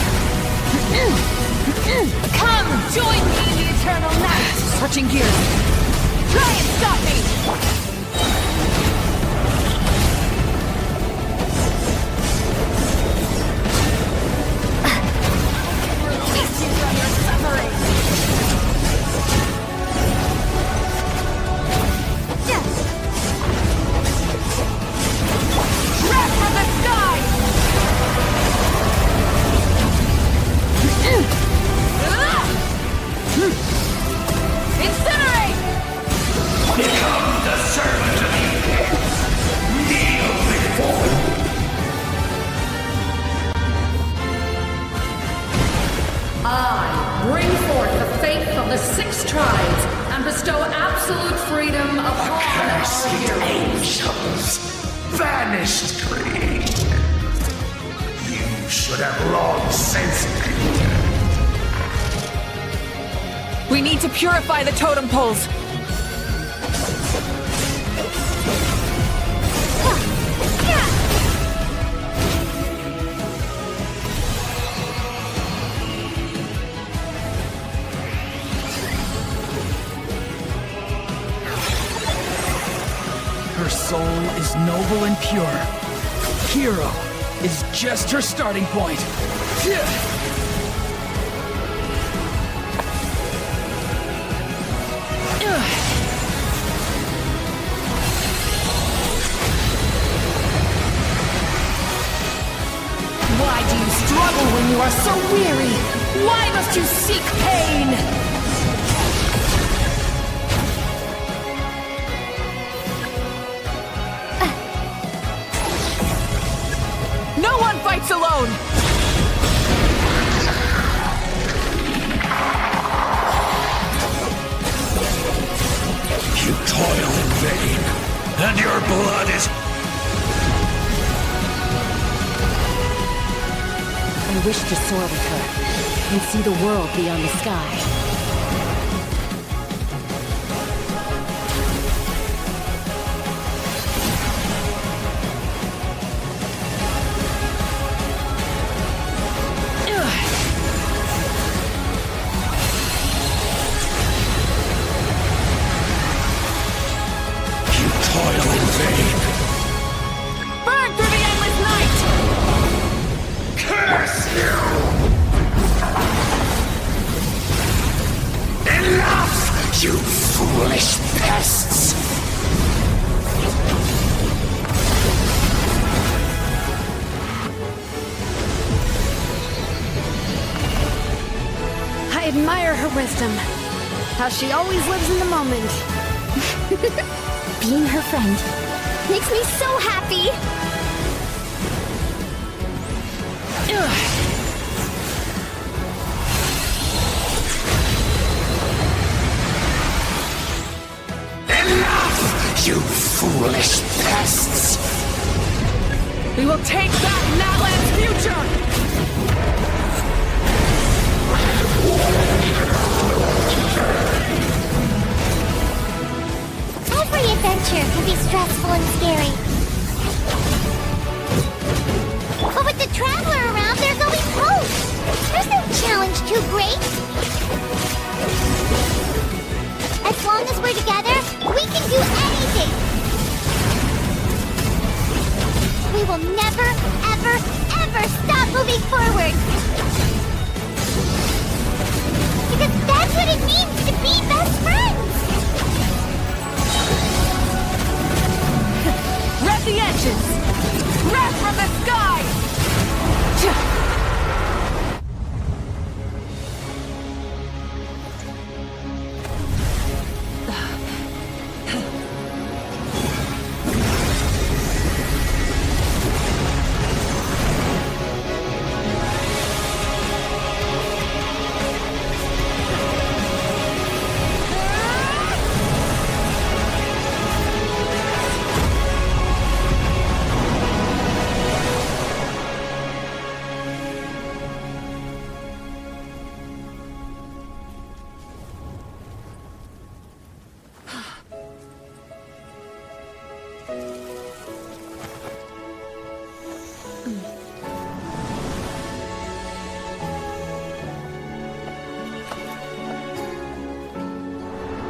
Come, join me in the eternal night! Switching gears. Try and stop me! Release you from your suffering! Wrath from the sky! Incinerate! Become the servant of the abyss. Kneel before me. I bring forth the faith of the 6 tribes and bestow absolute freedom upon Cursed our heroes. angels, vanished greed. You should have long since been. We need to purify the totem poles. Her soul is noble and pure. Hero is just her starting point. to seek pain! No one fights alone! You toil in vain, and your blood is... I wish to soar with her and see the world beyond the sky. You toil in vain. Burn through the endless night! Curse you! Enough, you foolish pests! I admire her wisdom. How she always lives in the moment. Being her friend makes me so happy! Enough, you foolish pests! We will take back Natlan's future! Every adventure can be stressful and scary. But with the Traveler around, there's always hope. There's no challenge too great. As long as we're together, we can do anything. We will never, ever, ever stop moving forward. Because that's what it means to be best friends. Rev the engines! Rev from the sky!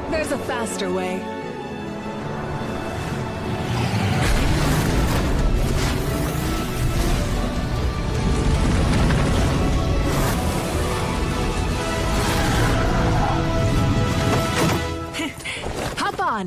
There's a faster way. Hop on!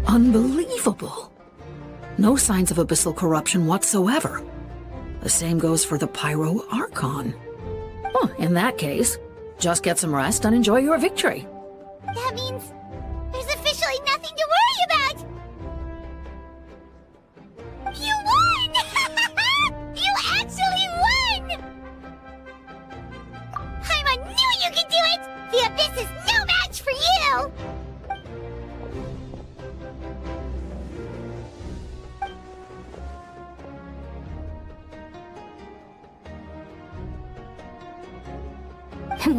Unbelievable. No signs of abyssal corruption whatsoever. The same goes for the Pyro Archon. Well, in that case, just get some rest and enjoy your victory. That means there's officially nothing to about! You won! You actually won! Paimon knew you could do it! The Abyss is no match for you!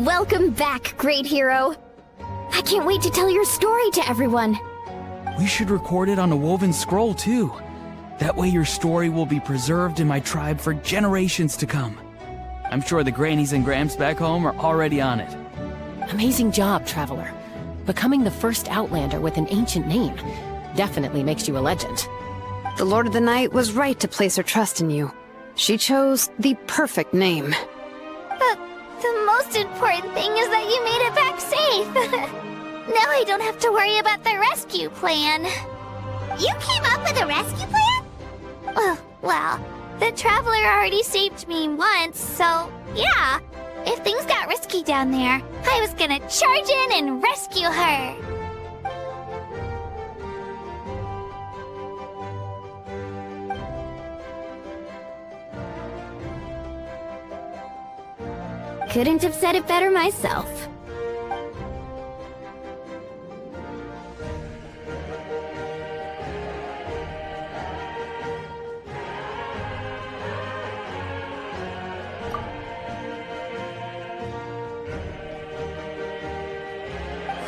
Welcome back, great hero. I can't wait to tell your story to everyone. We should record it on a woven scroll, too. That way your story will be preserved in my tribe for generations to come. I'm sure the grannies and gramps back home are already on it. Amazing job, Traveler. Becoming the first Outlander with an ancient name definitely makes you a legend. The Lord of the Night was right to place her trust in you. She chose the perfect name. The most important thing is that you made it back safe. Now I don't have to worry about the rescue plan. You came up with a rescue plan? Well, the Traveler already saved me once, so yeah. If things got risky down there, I was gonna charge in and rescue her. Couldn't have said it better myself.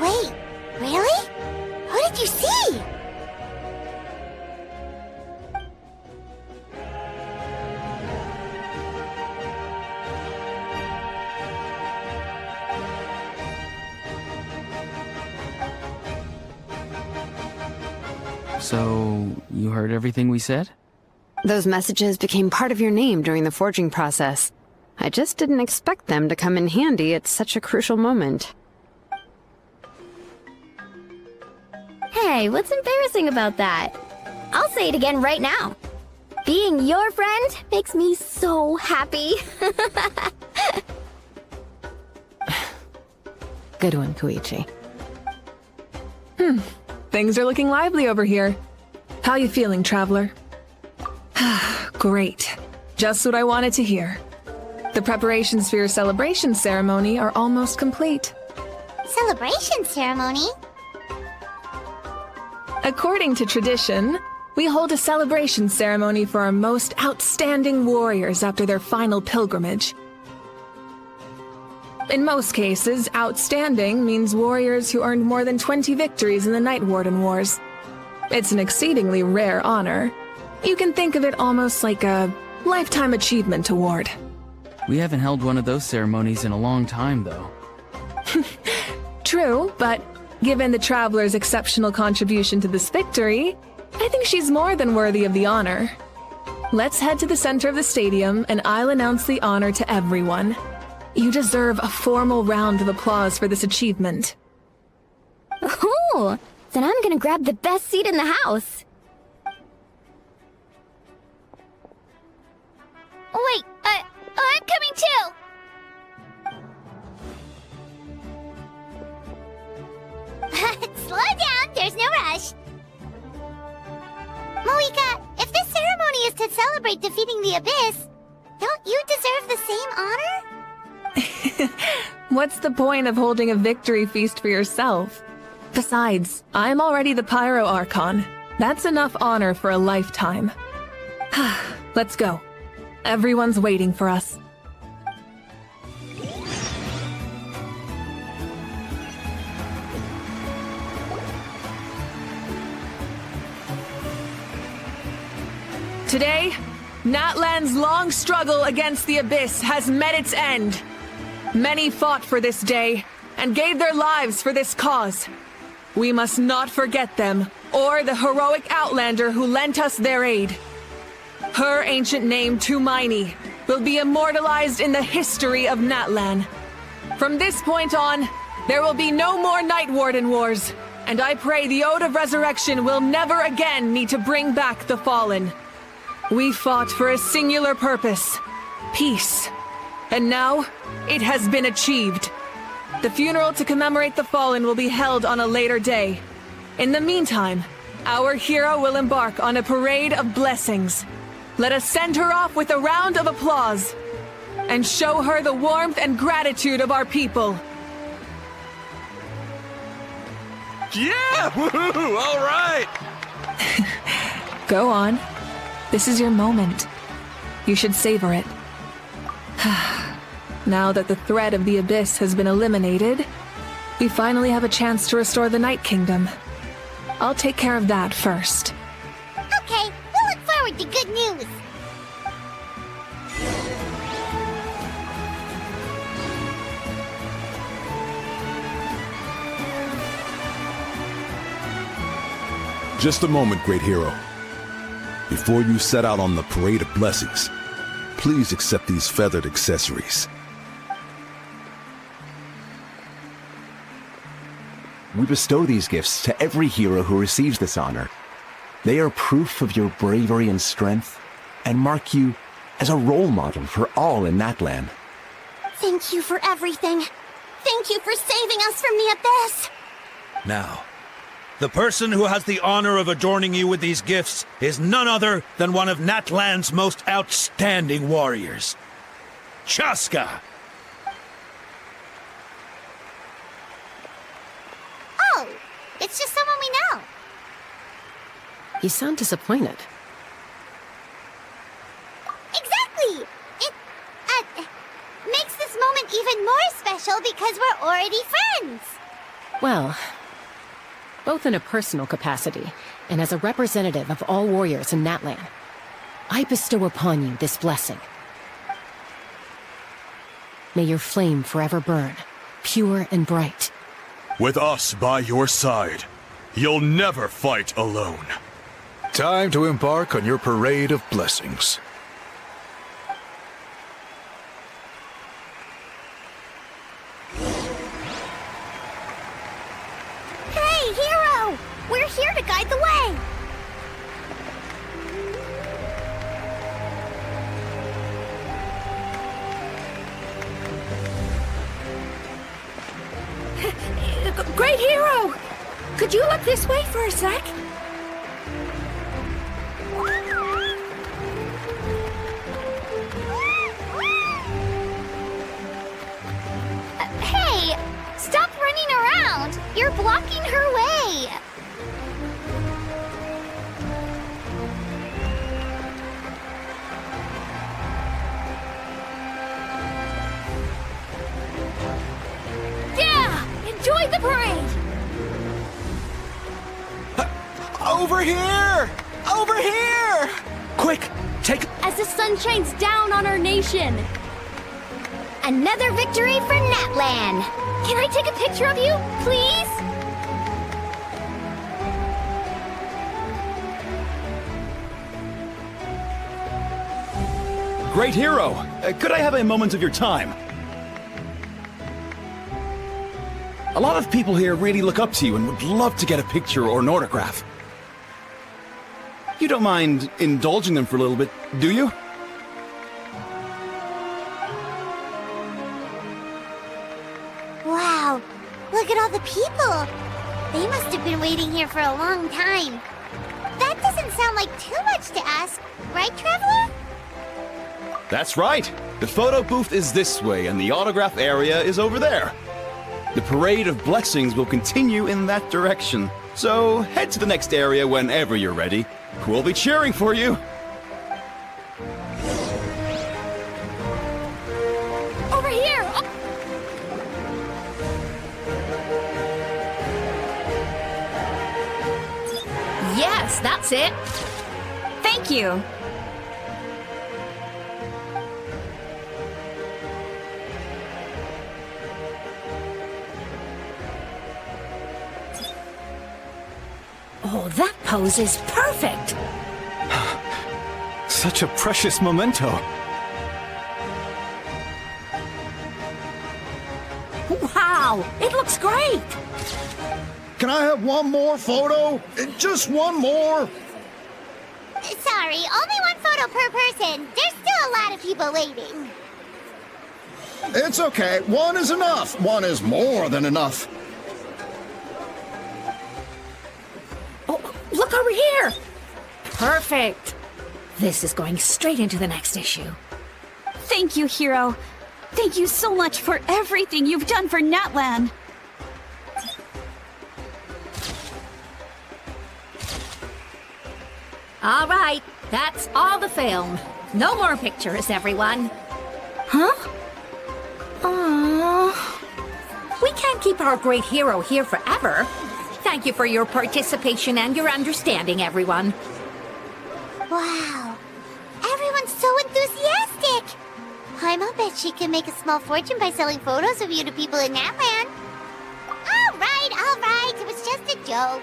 Wait, really? Who did you see? So, you heard everything we said? Those messages became part of your name during the forging process. I just didn't expect them to come in handy at such a crucial moment. Hey, what's embarrassing about that? I'll say it again right now. Being your friend makes me so happy. Good one, Koichi. Things are looking lively over here. How you feeling, Traveler? Great. Just what I wanted to hear. The preparations for your celebration ceremony are almost complete. Celebration ceremony? According to tradition, we hold a celebration ceremony for our most outstanding warriors after their final pilgrimage. In most cases, outstanding means warriors who earned more than 20 victories in the Night Warden Wars. It's an exceedingly rare honor. You can think of it almost like a lifetime achievement award. We haven't held one of those ceremonies in a long time, though. True, but given the Traveler's exceptional contribution to this victory, I think she's more than worthy of the honor. Let's head to the center of the stadium and I'll announce the honor to everyone. You deserve a formal round of applause for this achievement. Ooh, then I'm gonna grab the best seat in the house. Wait, I'm coming too! Slow down, there's no rush. Moika, if this ceremony is to celebrate defeating the Abyss, don't you deserve the same honor? What's the point of holding a victory feast for yourself? Besides, I'm already the Pyro Archon. That's enough honor for a lifetime. Let's go. Everyone's waiting for us. Today, Natlan's long struggle against the Abyss has met its end. Many fought for this day and gave their lives for this cause. We must not forget them or the heroic Outlander who lent us their aid. Her ancient name, Tumaini, will be immortalized in the history of Natlan. From this point on, there will be no more Night Warden Wars, and I pray the Ode of Resurrection will never again need to bring back the Fallen. We fought for a singular purpose, peace. And now, it has been achieved. The funeral to commemorate the Fallen will be held on a later day. In the meantime, Our hero will embark on a parade of blessings. Let us send her off with a round of applause and show her the warmth and gratitude of our people. Yeah! Woohoo! All right! Go on. This is your moment. You should savor it. Now that the threat of the Abyss has been eliminated, we finally have a chance to restore the Night Kingdom. I'll take care of that first. Okay, we'll look forward to good news. Just a moment, great hero. Before you set out on the Parade of Blessings, please accept these feathered accessories. We bestow these gifts to every hero who receives this honor. They are proof of your bravery and strength, and mark you as a role model for all in Natlan. Thank you for everything. Thank you for saving us from the Abyss. Now, the person who has the honor of adorning you with these gifts is none other than one of Natlan's most outstanding warriors, Chaska. Oh, it's just someone we know. You sound disappointed. Exactly! It, makes this moment even more special because we're already friends. Well, both in a personal capacity and as a representative of all warriors in Natlan, I bestow upon you this blessing. May your flame forever burn, pure and bright. With us by your side, you'll never fight alone. Time to embark on your Parade of Blessings. Hey, hero! We're here to guide the way! Great hero! Could you look this way for a sec? Hey! Stop running around! You're blocking her way! Yeah! Enjoy the parade! Over here! Over here! Quick, take... As the sun shines down on our nation. Another victory for Natlan. Can I take a picture of you, please? Great hero! Could I have a moment of your time? A lot of people here really look up to you and would love to get a picture or an autograph. You don't mind indulging them for a little bit, do you? Wow, look at all the people! They must have been waiting here for a long time. That doesn't sound like too much to ask, right, Traveler? That's right! The photo booth is this way and the autograph area is over there. The Parade of Blessings will continue in that direction, so head to the next area whenever you're ready. We'll be cheering for you! Over here! Yes, that's it. Thank you. Oh, that pose is perfect! Such a precious memento. Wow! It looks great! Can I have one more photo? Just one more? Sorry, only one photo per person. There's still a lot of people waiting. It's okay. One is enough. One is more than enough. Look Look over here! Perfect. This is going straight into the next issue. Thank you, Hero. Thank you so much for everything you've done for Natlan. All right, that's all the film. No more pictures, everyone. Huh? Aww. We can't keep our great hero here forever. Thank you for your participation and your understanding, everyone. Wow. Everyone's so enthusiastic. Paimon bet she can make a small fortune by selling photos of you to people in Natlan. All right. It was just a joke.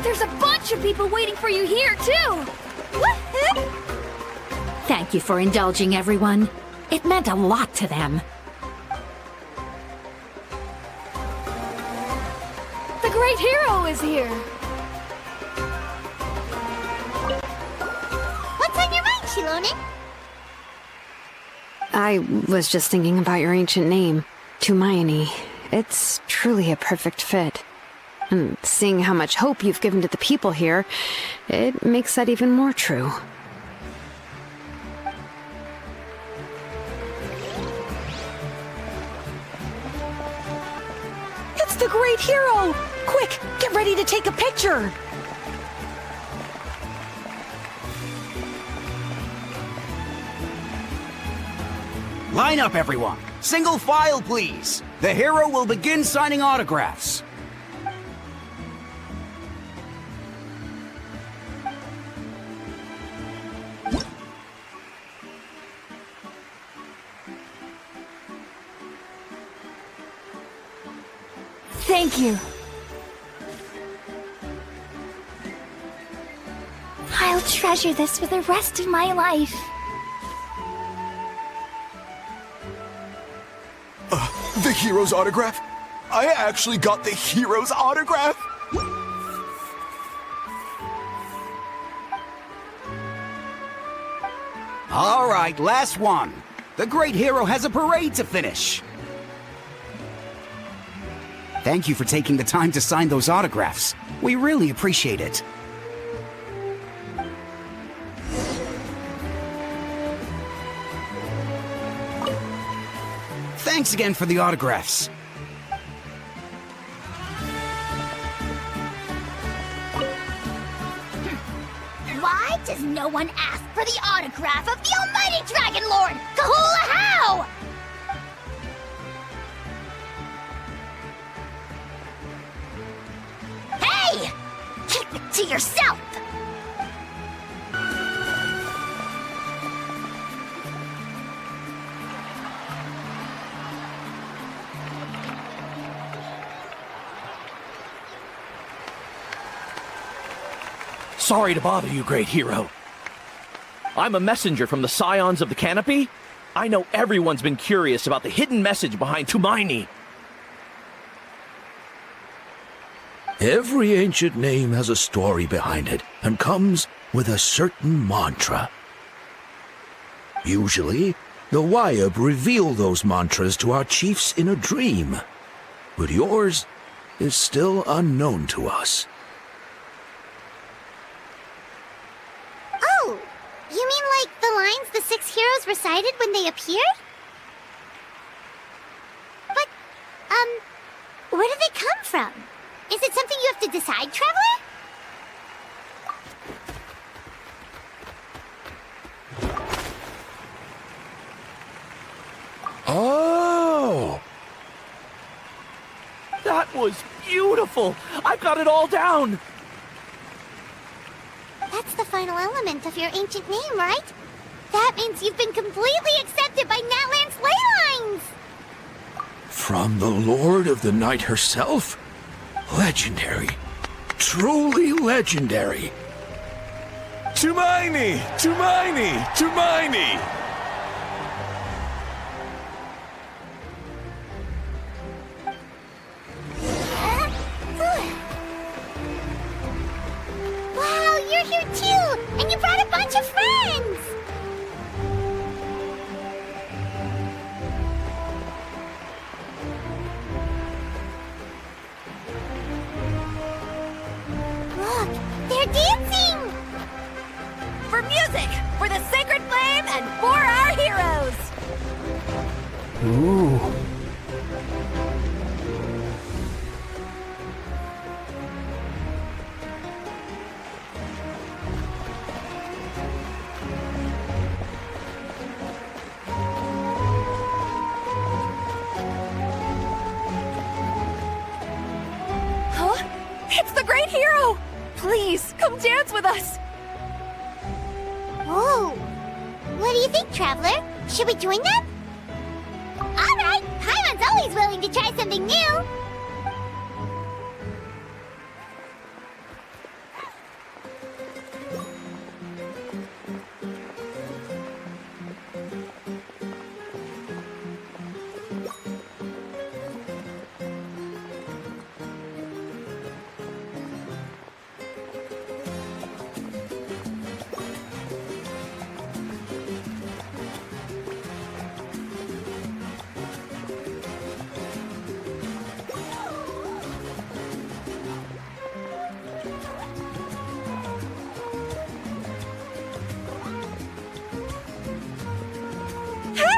There's a bunch of people waiting for you here, too! Thank you for indulging, everyone. It meant a lot to them. The great hero is here! What's on your mind, Shilonen? I was just thinking about your ancient name, Tumaini. It's truly a perfect fit. And seeing how much hope you've given to the people here, it makes that even more true. It's the great hero! Quick, get ready to take a picture! Line up, everyone. Single file, please. The hero will begin signing autographs. Thank you. I'll treasure this for the rest of my life. The hero's autograph? I actually got the hero's autograph? All right, last one. The great hero has a parade to finish. Thank you for taking the time to sign those autographs. We really appreciate it. Thanks again for the autographs. Why does no one ask for the autograph of the almighty Dragon Lord, Kahula How? Hey! Keep it to yourself! Sorry to bother you, great hero. I'm a messenger from the Scions of the Canopy. I know everyone's been curious about the hidden message behind Tumaini. Every ancient name has a story behind it and comes with a certain mantra. Usually, the Wayab reveal those mantras to our chiefs in a dream, but yours is still unknown to us. Oh, you mean like the lines the 6 heroes recited when they appeared? But, where do they come from? Is it something you have to decide, Traveler? Oh! That was beautiful! I've got it all down! That's the final element of your ancient name, right? That means you've been completely accepted by Natlan's ley lines! From the Lord of the Night herself? Legendary. Truly legendary. Tumaini! Tumaini! Tumaini! Wow, you're here too! And you brought a bunch of friends! Ooh. Huh? It's the Great Hero! Please, come dance with us! Oh, what do you think, Traveler? Should we join them? All right, Paimon's always willing to try something new.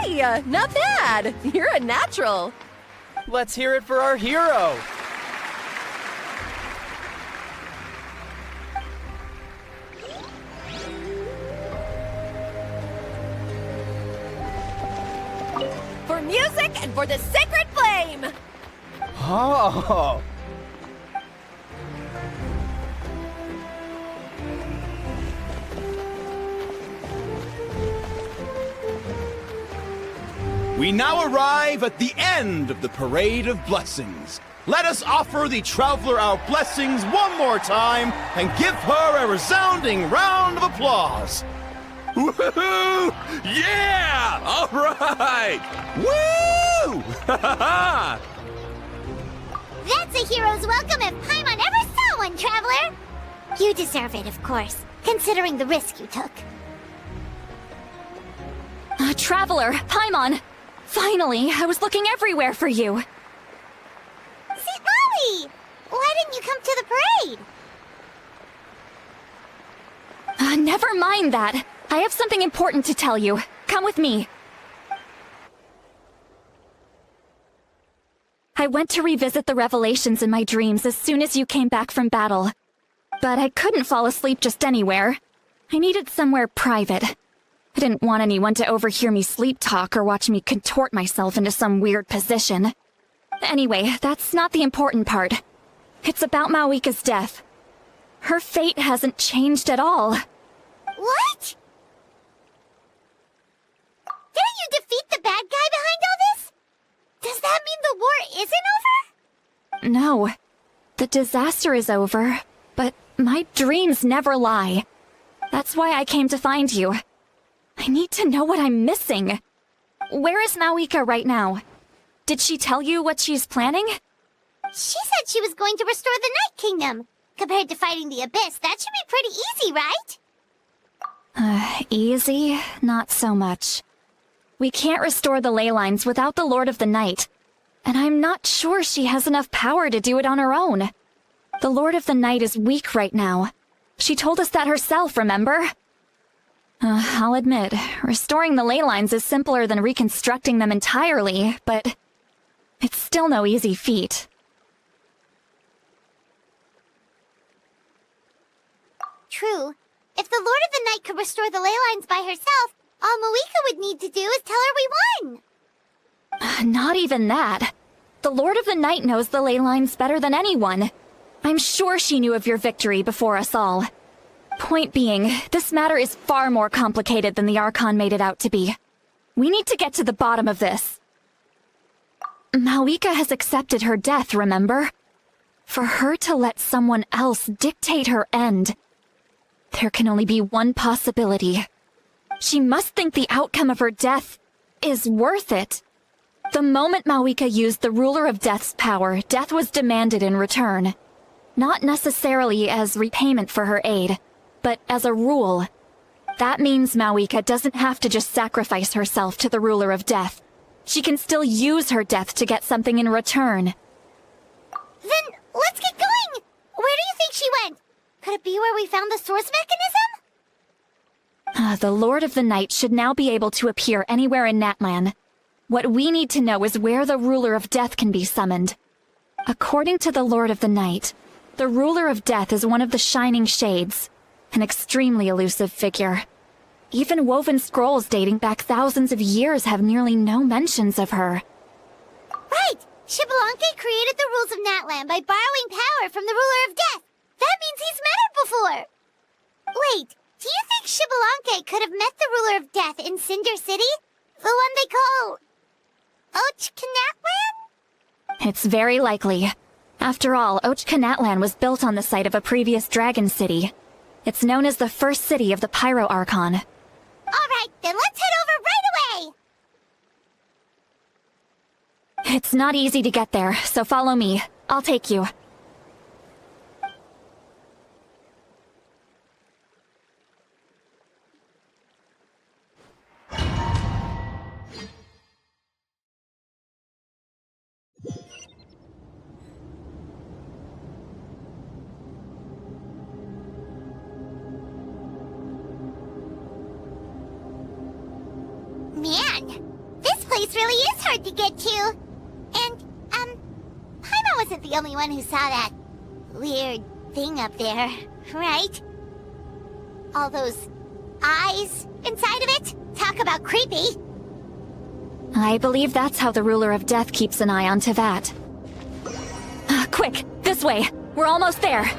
Hey, not bad! You're a natural! Let's hear it for our hero! For music and for the sacred flame! Oh! We now arrive at the end of the Parade of Blessings. Let us offer the Traveler our blessings one more time and give her a resounding round of applause. Woohoo! Yeah! All right! Woo! That's a hero's welcome if Paimon ever saw one, Traveler! You deserve it, of course, considering the risk you took. Traveler, Paimon! Finally, I was looking everywhere for you. St. Molly! Why didn't you come to the parade? Never mind that. I have something important to tell you. Come with me. I went to revisit the revelations in my dreams as soon as you came back from battle. But I couldn't fall asleep just anywhere. I needed somewhere private. I didn't want anyone to overhear me sleep talk or watch me contort myself into some weird position. Anyway, that's not the important part. It's about Mawika's death. Her fate hasn't changed at all. What? Didn't you defeat the bad guy behind all this? Does that mean the war isn't over? No. The disaster is over, but my dreams never lie. That's why I came to find you. I need to know what I'm missing. Where is Mawika right now? Did she tell you what she's planning? She said she was going to restore the Night Kingdom. Compared to fighting the Abyss, that should be pretty easy, right? Easy? Not so much. We can't restore the ley lines without the Lord of the Night. And I'm not sure she has enough power to do it on her own. The Lord of the Night is weak right now. She told us that herself, remember? I'll admit, restoring the ley lines is simpler than reconstructing them entirely, but it's still no easy feat. True. If the Lord of the Night could restore the ley lines by herself, all Mawika would need to do is tell her we won. Not even that. The Lord of the Night knows the ley lines better than anyone. I'm sure she knew of your victory before us all. Point being, this matter is far more complicated than the Archon made it out to be. We need to get to the bottom of this. Mawika has accepted her death, remember? For her to let someone else dictate her end, there can only be one possibility. She must think the outcome of her death is worth it. The moment Mawika used the Ruler of Death's power, death was demanded in return. Not necessarily as repayment for her aid, but as a rule. That means Mawika doesn't have to just sacrifice herself to the Ruler of Death. She can still use her death to get something in return. Then, let's get going! Where do you think she went? Could it be where we found the source mechanism? The Lord of the Night should now be able to appear anywhere in Natlan. What we need to know is where the Ruler of Death can be summoned. According to the Lord of the Night, the Ruler of Death is one of the Shining Shades, an extremely elusive figure. Even woven scrolls dating back thousands of years have nearly no mentions of her. Right! Xbalanque created the rules of Natlan by borrowing power from the Ruler of Death. That means he's met her before! Wait, do you think Xbalanque could have met the Ruler of Death in Cinder City? The one they call... Ochkanatlan? It's very likely. After all, Ochkanatlan was built on the site of a previous dragon city. It's known as the first city of the Pyro Archon. Alright, then let's head over right away! It's not easy to get there, so follow me. I'll take you. Man, this place really is hard to get to. And, Paimon wasn't the only one who saw that weird thing up there, right? All those eyes inside of it? Talk about creepy. I believe that's how the Ruler of Death keeps an eye on Teyvat. Quick, this way! We're almost there!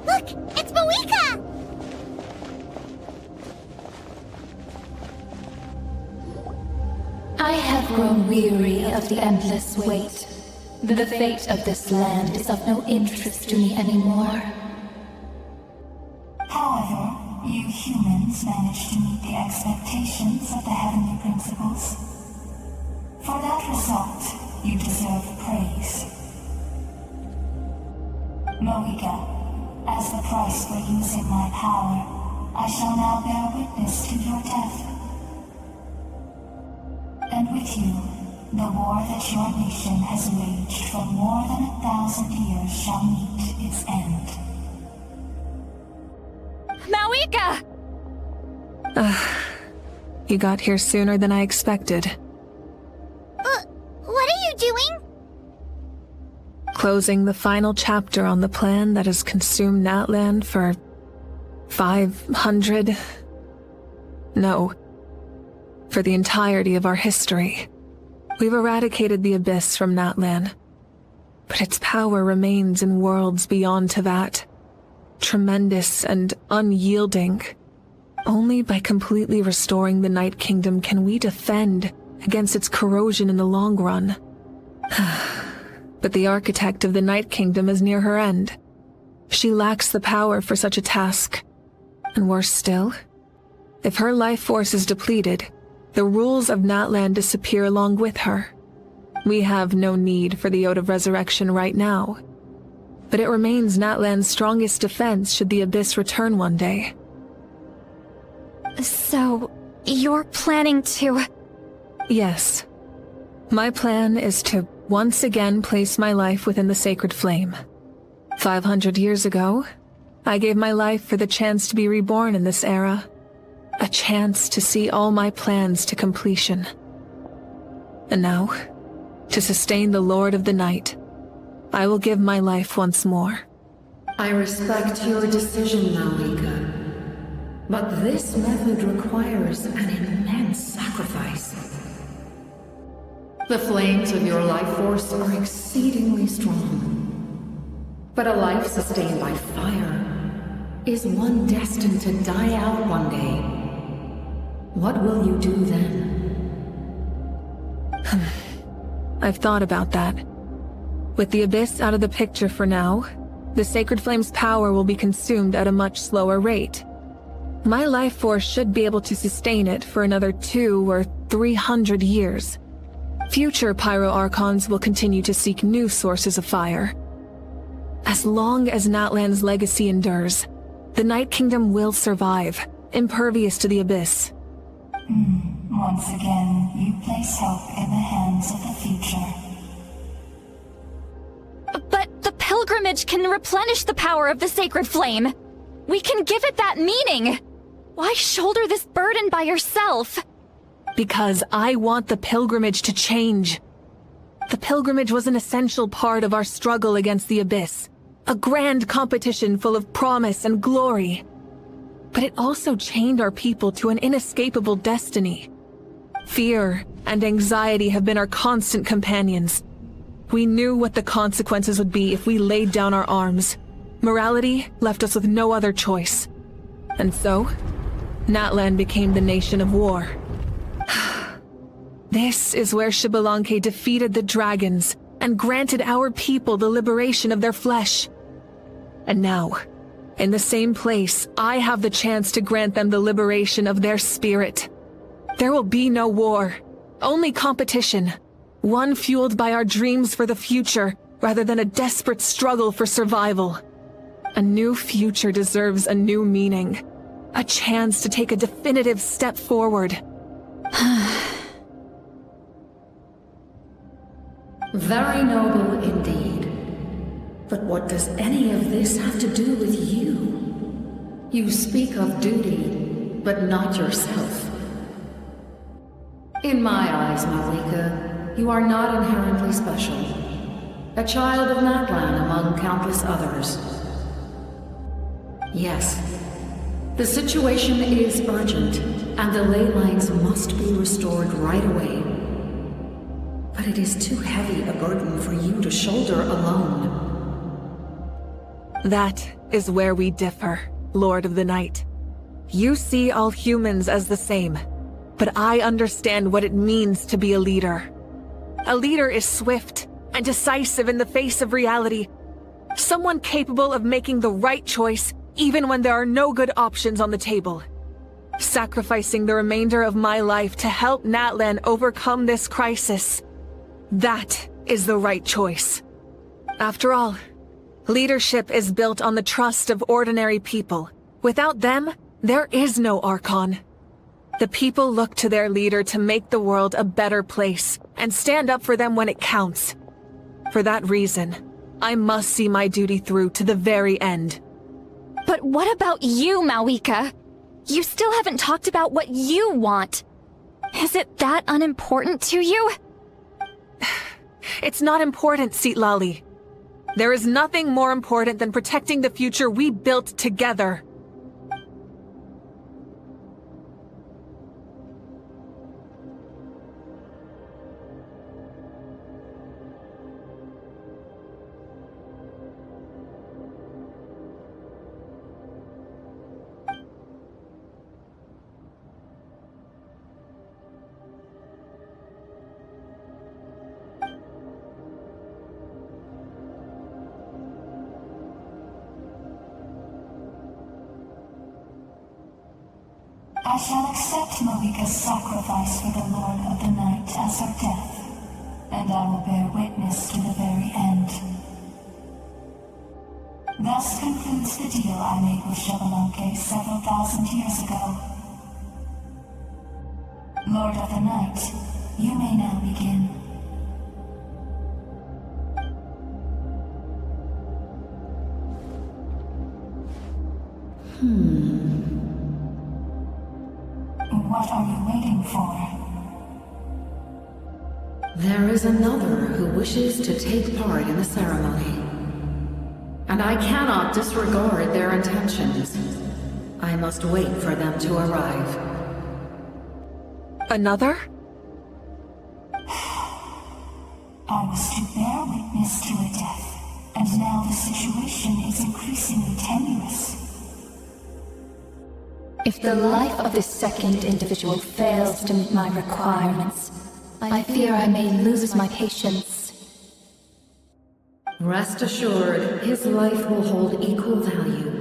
Look! It's Mawika! I have grown weary of the endless wait. The fate of this land is of no interest to me anymore. However, you humans managed to meet the expectations of the heavenly principles. For that result, you deserve praise. Mawika, as the price for using my power, I shall now bear witness to your death. And with you, the war that your nation has waged for more than 1,000 years shall meet its end. Mawika! You got here sooner than I expected. What are you doing? Closing the final chapter on the plan that has consumed Natlan for 500... No. For the entirety of our history. We've eradicated the Abyss from Natlan, but its power remains in worlds beyond Teyvat. Tremendous and unyielding. Only by completely restoring the Night Kingdom can we defend against its corrosion in the long run. But the architect of the Night Kingdom is near her end. She lacks the power for such a task. And worse still, if her life force is depleted, the rules of Natlan disappear along with her. We have no need for the Ode of Resurrection right now. But it remains Natlan's strongest defense should the Abyss return one day. So, you're planning to... Yes. My plan is to once again place my life within the sacred flame. 500 years ago, I gave my life for the chance to be reborn in this era. A chance to see all my plans to completion. And now, to sustain the Lord of the Night, I will give my life once more. I respect your decision, Mawika. But this method requires an immense sacrifice. The flames of your life force are exceedingly strong. But a life sustained by fire is one destined to die out one day. What will you do then? I've thought about that. With the Abyss out of the picture for now, the Sacred Flame's power will be consumed at a much slower rate. My life force should be able to sustain it for another 200 or 300 years. Future Pyro Archons will continue to seek new sources of fire. As long as Natlan's legacy endures, The Night Kingdom will survive, impervious to the abyss. Once again, you place hope in the hands of the future. But the pilgrimage can replenish the power of the sacred flame. We can give it that meaning. Why shoulder this burden by yourself? Because I want the pilgrimage to change. The pilgrimage was an essential part of our struggle against the abyss. A grand competition full of promise and glory. But it also chained our people to an inescapable destiny. Fear and anxiety have been our constant companions. We knew what the consequences would be if we laid down our arms. Morality left us with no other choice. And so, Natlan became the nation of war. This is where Xbalanque defeated the dragons and granted our people the liberation of their flesh. And now, in the same place, I have the chance to grant them the liberation of their spirit. There will be no war, only competition. One fueled by our dreams for the future, rather than a desperate struggle for survival. A new future deserves a new meaning. A chance to take a definitive step forward. Very noble indeed. But what does any of this have to do with you? You speak of duty, but not yourself. In my eyes, Malika, you are not inherently special. A child of Natlan among countless others. Yes, the situation is urgent, and the ley lines must be restored right away. But it is too heavy a burden for you to shoulder alone. That is where we differ, Lord of the Night. You see all humans as the same, but I understand what it means to be a leader. A leader is swift and decisive in the face of reality. Someone capable of making the right choice even when there are no good options on the table. Sacrificing the remainder of my life to help Natlan overcome this crisis. That is the right choice. After all, leadership is built on the trust of ordinary people. Without them, there is no Archon. The people look to their leader to make the world a better place and stand up for them when it counts. For that reason, I must see my duty through to the very end. But what about you, Malika? You still haven't talked about what you want. Is it that unimportant to you? It's not important, Citlali. There is nothing more important than protecting the future we built together. I shall accept Malika's sacrifice for the Lord of the Night as her death, and I will bear witness to the very end. Thus concludes the deal I made with Xbalanque several thousand years ago. Lord of the Night, you may now begin. What are you waiting for? There is another who wishes to take part in the ceremony. And I cannot disregard their intentions. I must wait for them to arrive. Another? I was to bear witness to a death, and now the situation is increasingly tenuous. If the life of this second individual fails to meet my requirements, I fear I may lose my patience. Rest assured, his life will hold equal value.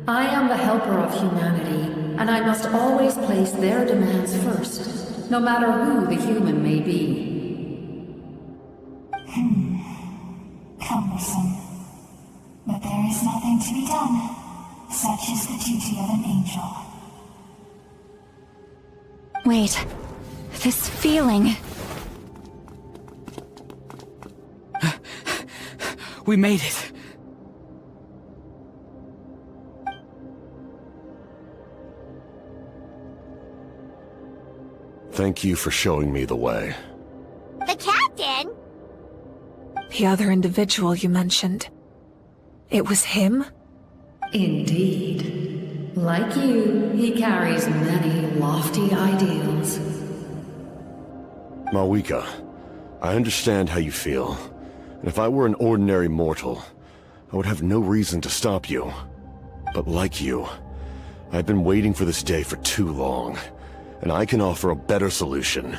I am the helper of humanity, and I must always place their demands first, no matter who the human may be. Cumbersome. But there is nothing to be done. Such is the duty of an angel. Wait. This feeling. We made it. Thank you for showing me the way. The captain? The other individual you mentioned. It was him? Indeed. Like you, he carries many lofty ideals. Mawika, I understand how you feel. And if I were an ordinary mortal, I would have no reason to stop you. But like you, I've been waiting for this day for too long, and I can offer a better solution.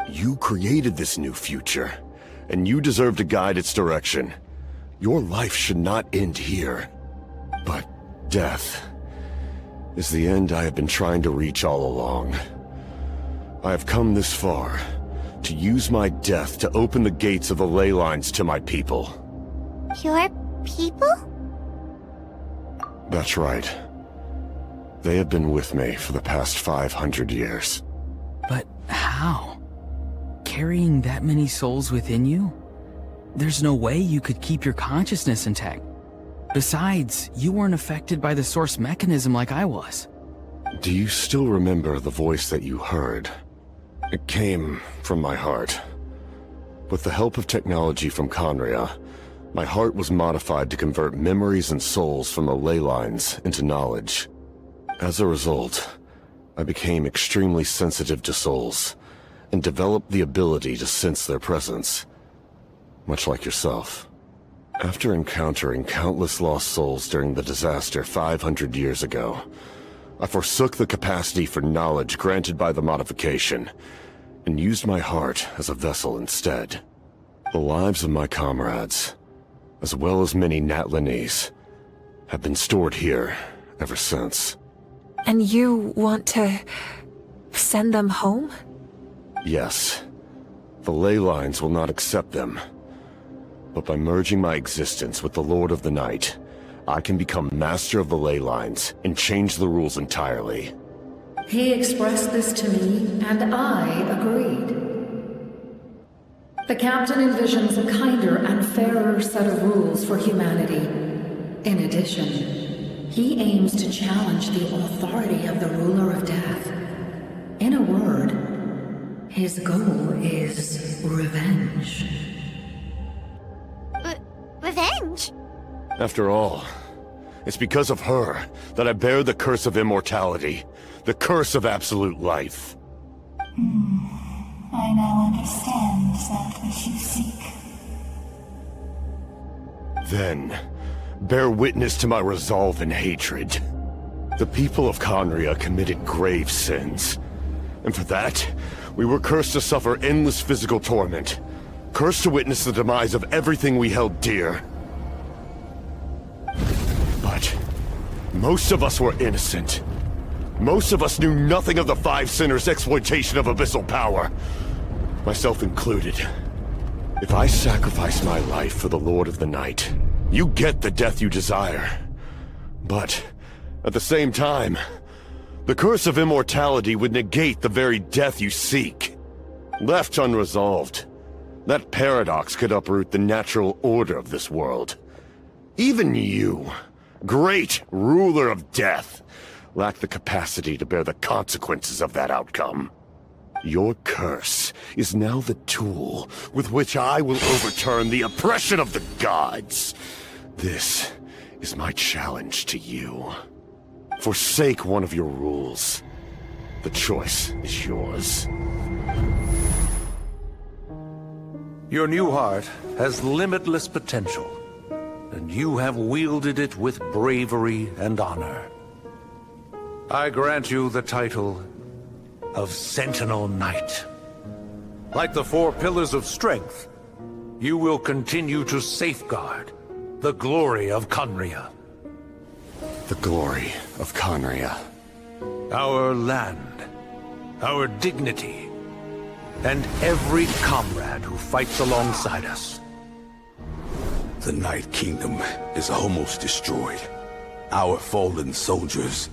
You created this new future, and you deserve to guide its direction. Your life should not end here. But death is the end I have been trying to reach all along. I have come this far to use my death to open the gates of the ley lines to my people. Your people? That's right. They have been with me for the past 500 years. But how? Carrying that many souls within you? There's no way you could keep your consciousness intact. Besides, you weren't affected by the source mechanism like I was. Do you still remember the voice that you heard? It came from my heart. With the help of technology from Conria, my heart was modified to convert memories and souls from the ley lines into knowledge. As a result, I became extremely sensitive to souls, and developed the ability to sense their presence. Much like yourself. After encountering countless lost souls during the disaster 500 years ago, I forsook the capacity for knowledge granted by the modification, and used my heart as a vessel instead. The lives of my comrades, as well as many Natlanese, have been stored here ever since. And you want to send them home? Yes. The ley lines will not accept them. But by merging my existence with the Lord of the Night, I can become master of the ley lines and change the rules entirely. He expressed this to me, and I agreed. The captain envisions a kinder and fairer set of rules for humanity. In addition, he aims to challenge the authority of the ruler of death. In a word, his goal is revenge. Revenge? After all, it's because of her that I bear the curse of immortality, the curse of absolute life. I now understand that which you seek. Then, bear witness to my resolve and hatred. The people of Conria committed grave sins, and for that, we were cursed to suffer endless physical torment, cursed to witness the demise of everything we held dear. But most of us were innocent. Most of us knew nothing of the Five Sinners' exploitation of abyssal power, myself included. If I sacrifice my life for the Lord of the Night, you get the death you desire. But at the same time, the curse of immortality would negate the very death you seek. Left unresolved, that paradox could uproot the natural order of this world. Even you, great ruler of death, lack the capacity to bear the consequences of that outcome. Your curse is now the tool with which I will overturn the oppression of the gods. This is my challenge to you. Forsake one of your rules. The choice is yours. Your new heart has limitless potential, and you have wielded it with bravery and honor. I grant you the title of Sentinel Knight. Like the four pillars of strength, you will continue to safeguard the glory of Conria. The glory of Conria. Our land, our dignity, and every comrade who fights alongside us. The Night Kingdom is almost destroyed. Our fallen soldiers,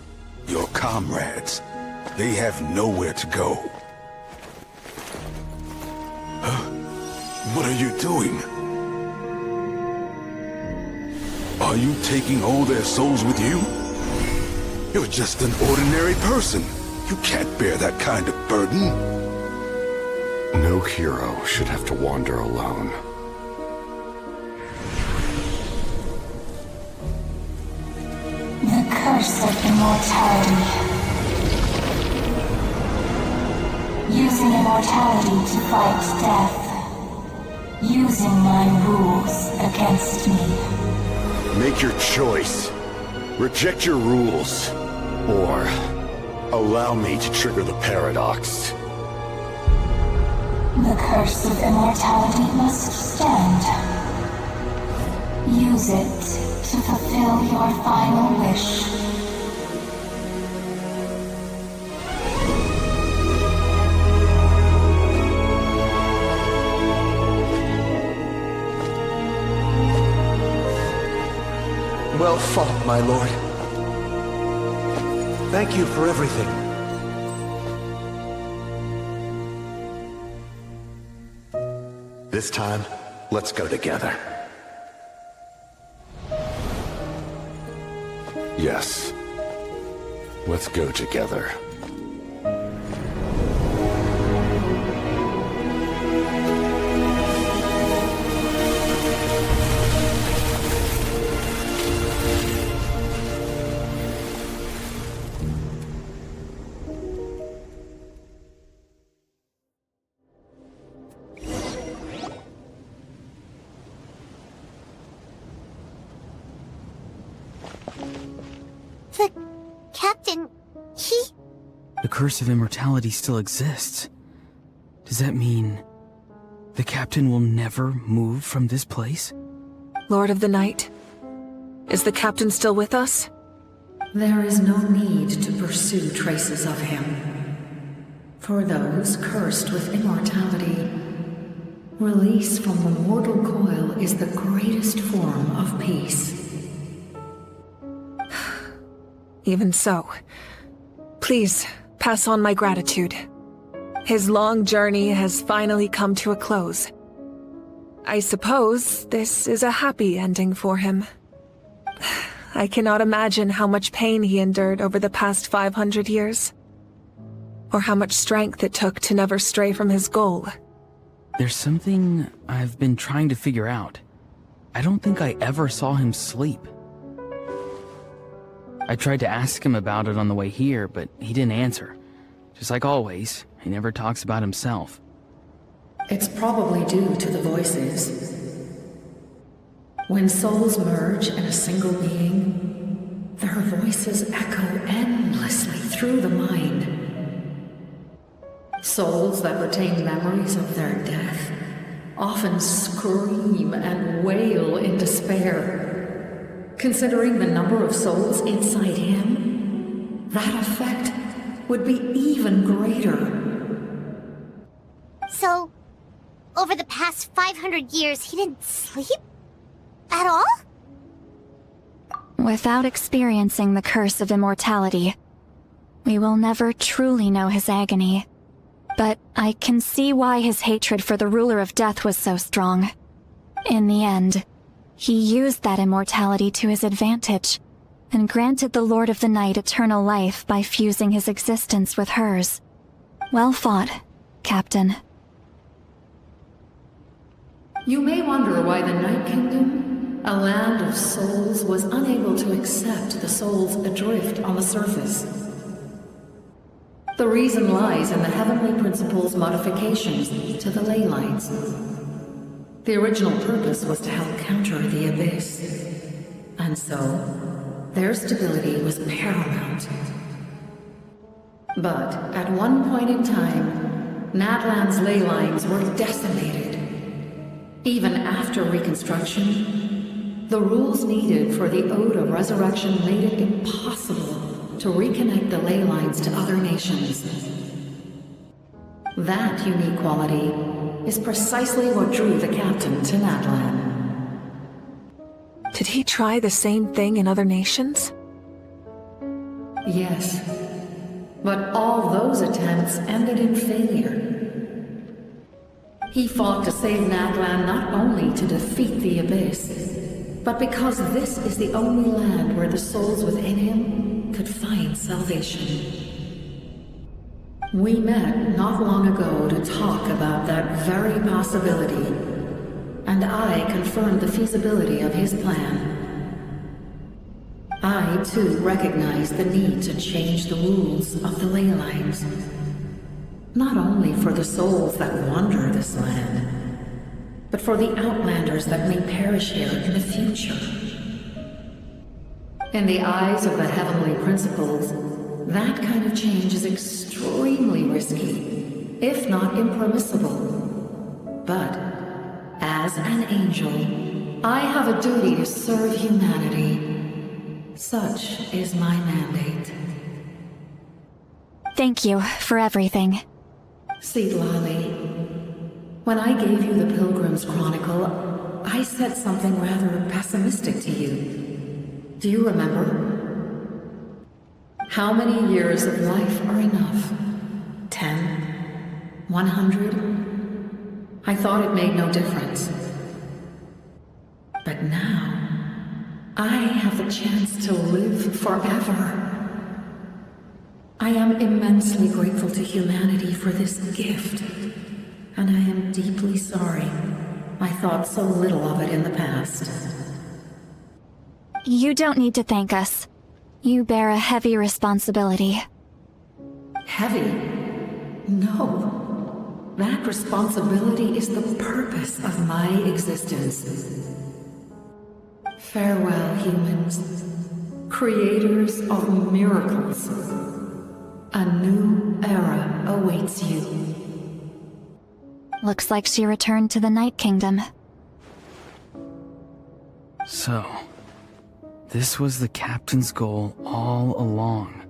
your comrades, they have nowhere to go. What are you doing? Are you taking all their souls with you? You're just an ordinary person. You can't bear that kind of burden. No hero should have to wander alone. The curse of immortality. Using immortality to fight death. Using my rules against me. Make your choice. Reject your rules. Or allow me to trigger the paradox. The curse of immortality must stand. Use it to fulfill your final wish. Well fought, my lord. Thank you for everything. This time, let's go together. Yes. Let's go together. The captain, he... The curse of immortality still exists. Does that mean the captain will never move from this place? Lord of the Night, is the captain still with us? There is no need to pursue traces of him. For those cursed with immortality, release from the mortal coil is the greatest form of peace. Even so, please pass on my gratitude. His long journey has finally come to a close. I suppose this is a happy ending for him. I cannot imagine how much pain he endured over the past 500 years, or how much strength it took to never stray from his goal. There's something I've been trying to figure out. I don't think I ever saw him sleep. I tried to ask him about it on the way here, but he didn't answer. Just like always, he never talks about himself. It's probably due to the voices. When souls merge in a single being, their voices echo endlessly through the mind. Souls that retain memories of their death often scream and wail in despair. Considering the number of souls inside him, that effect would be even greater. So, over the past 500 years, he didn't sleep? At all? Without experiencing the curse of immortality, we will never truly know his agony. But I can see why his hatred for the ruler of death was so strong. In the end, he used that immortality to his advantage, and granted the Lord of the Night eternal life by fusing his existence with hers. Well fought, Captain. You may wonder why the Night Kingdom, a land of souls, was unable to accept the souls adrift on the surface. The reason lies in the Heavenly Principle's modifications to the ley lines. The original purpose was to help counter the Abyss, and so their stability was paramount. But at one point in time, Natlan's ley lines were decimated. Even after reconstruction, the rules needed for the Ode of Resurrection made it impossible to reconnect the ley lines to other nations. That unique quality is precisely what drew the captain to Natlan. Did he try the same thing in other nations? Yes. But all those attempts ended in failure. He fought to save Natlan not only to defeat the Abyss, but because this is the only land where the souls within him could find salvation. We met not long ago to talk about that very possibility, and I confirmed the feasibility of his plan. I, too, recognize the need to change the rules of the ley lines. Not only for the souls that wander this land, but for the outlanders that may perish here in the future. In the eyes of the heavenly principles, that kind of change is extremely risky, if not impermissible. But, as an angel, I have a duty to serve humanity. Such is my mandate. Thank you for everything. Seedlali, when I gave you the Pilgrim's Chronicle, I said something rather pessimistic to you. Do you remember? How many years of life are enough? 10? 100? I thought it made no difference. But now, I have the chance to live forever. I am immensely grateful to humanity for this gift, and I am deeply sorry I thought so little of it in the past. You don't need to thank us. You bear a heavy responsibility. Heavy? No. That responsibility is the purpose of my existence. Farewell, humans. Creators of miracles. A new era awaits you. Looks like she returned to the Night Kingdom. So, this was the captain's goal all along.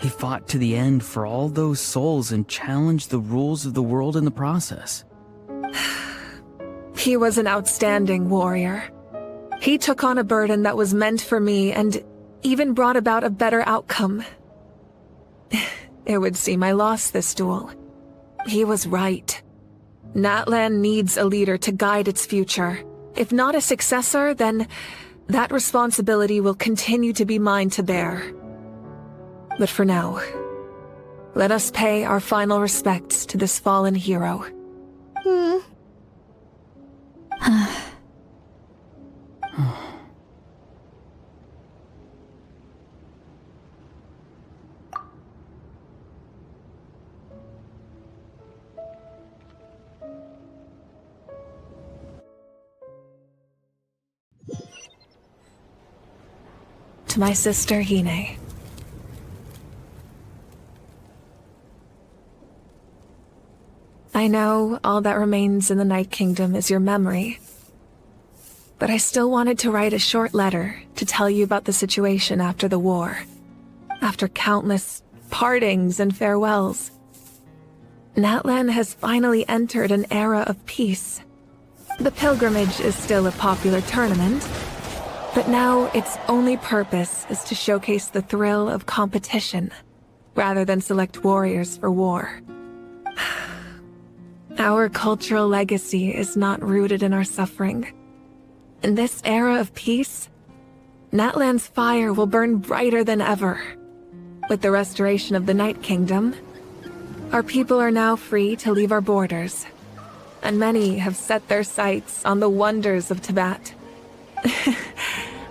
He fought to the end for all those souls and challenged the rules of the world in the process. He was an outstanding warrior. He took on a burden that was meant for me and even brought about a better outcome. It would seem I lost this duel. He was right. Natlan needs a leader to guide its future. If not a successor, then that responsibility will continue to be mine to bear. But for now, let us pay our final respects to this fallen hero. To my sister, Hine. I know all that remains in the Night Kingdom is your memory, but I still wanted to write a short letter to tell you about the situation after the war. After countless partings and farewells, Natlan has finally entered an era of peace. The pilgrimage is still a popular tournament, but now its only purpose is to showcase the thrill of competition, rather than select warriors for war. Our cultural legacy is not rooted in our suffering. In this era of peace, Natlan's fire will burn brighter than ever. With the restoration of the Night Kingdom, our people are now free to leave our borders, and many have set their sights on the wonders of Tibet.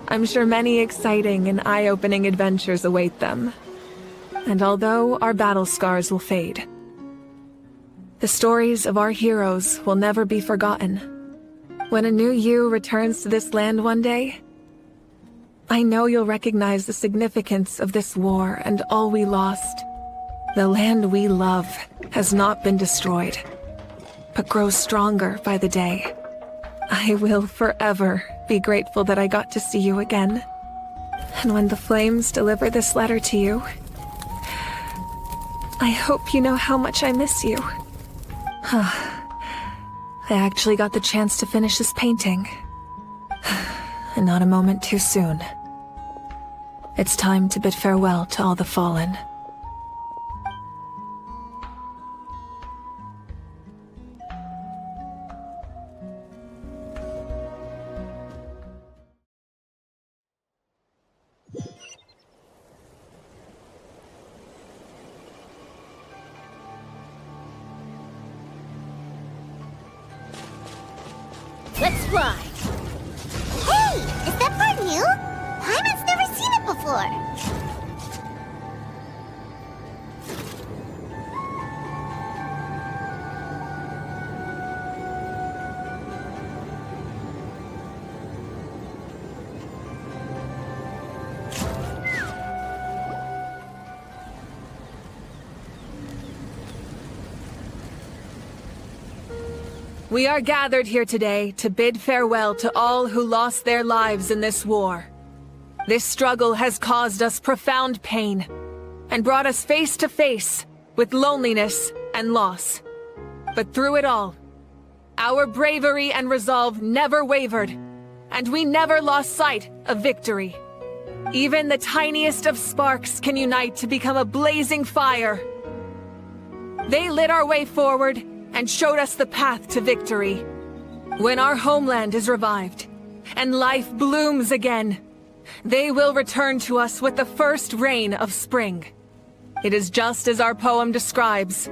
I'm sure many exciting and eye-opening adventures await them. And although our battle scars will fade, the stories of our heroes will never be forgotten. When a new you returns to this land one day, I know you'll recognize the significance of this war and all we lost. The land we love has not been destroyed, but grows stronger by the day. I will forever be grateful that I got to see you again. And when the flames deliver this letter to you, I hope you know how much I miss you. I actually got the chance to finish this painting. And not a moment too soon. It's time to bid farewell to all the fallen. Let's fly. Hey, is that part new? Hyman's never seen it before. We are gathered here today to bid farewell to all who lost their lives in this war. This struggle has caused us profound pain and brought us face to face with loneliness and loss. But through it all, our bravery and resolve never wavered, and we never lost sight of victory. Even the tiniest of sparks can unite to become a blazing fire. They lit our way forward and showed us the path to victory. When our homeland is revived and life blooms again, they will return to us with the first rain of spring. It is just as our poem describes.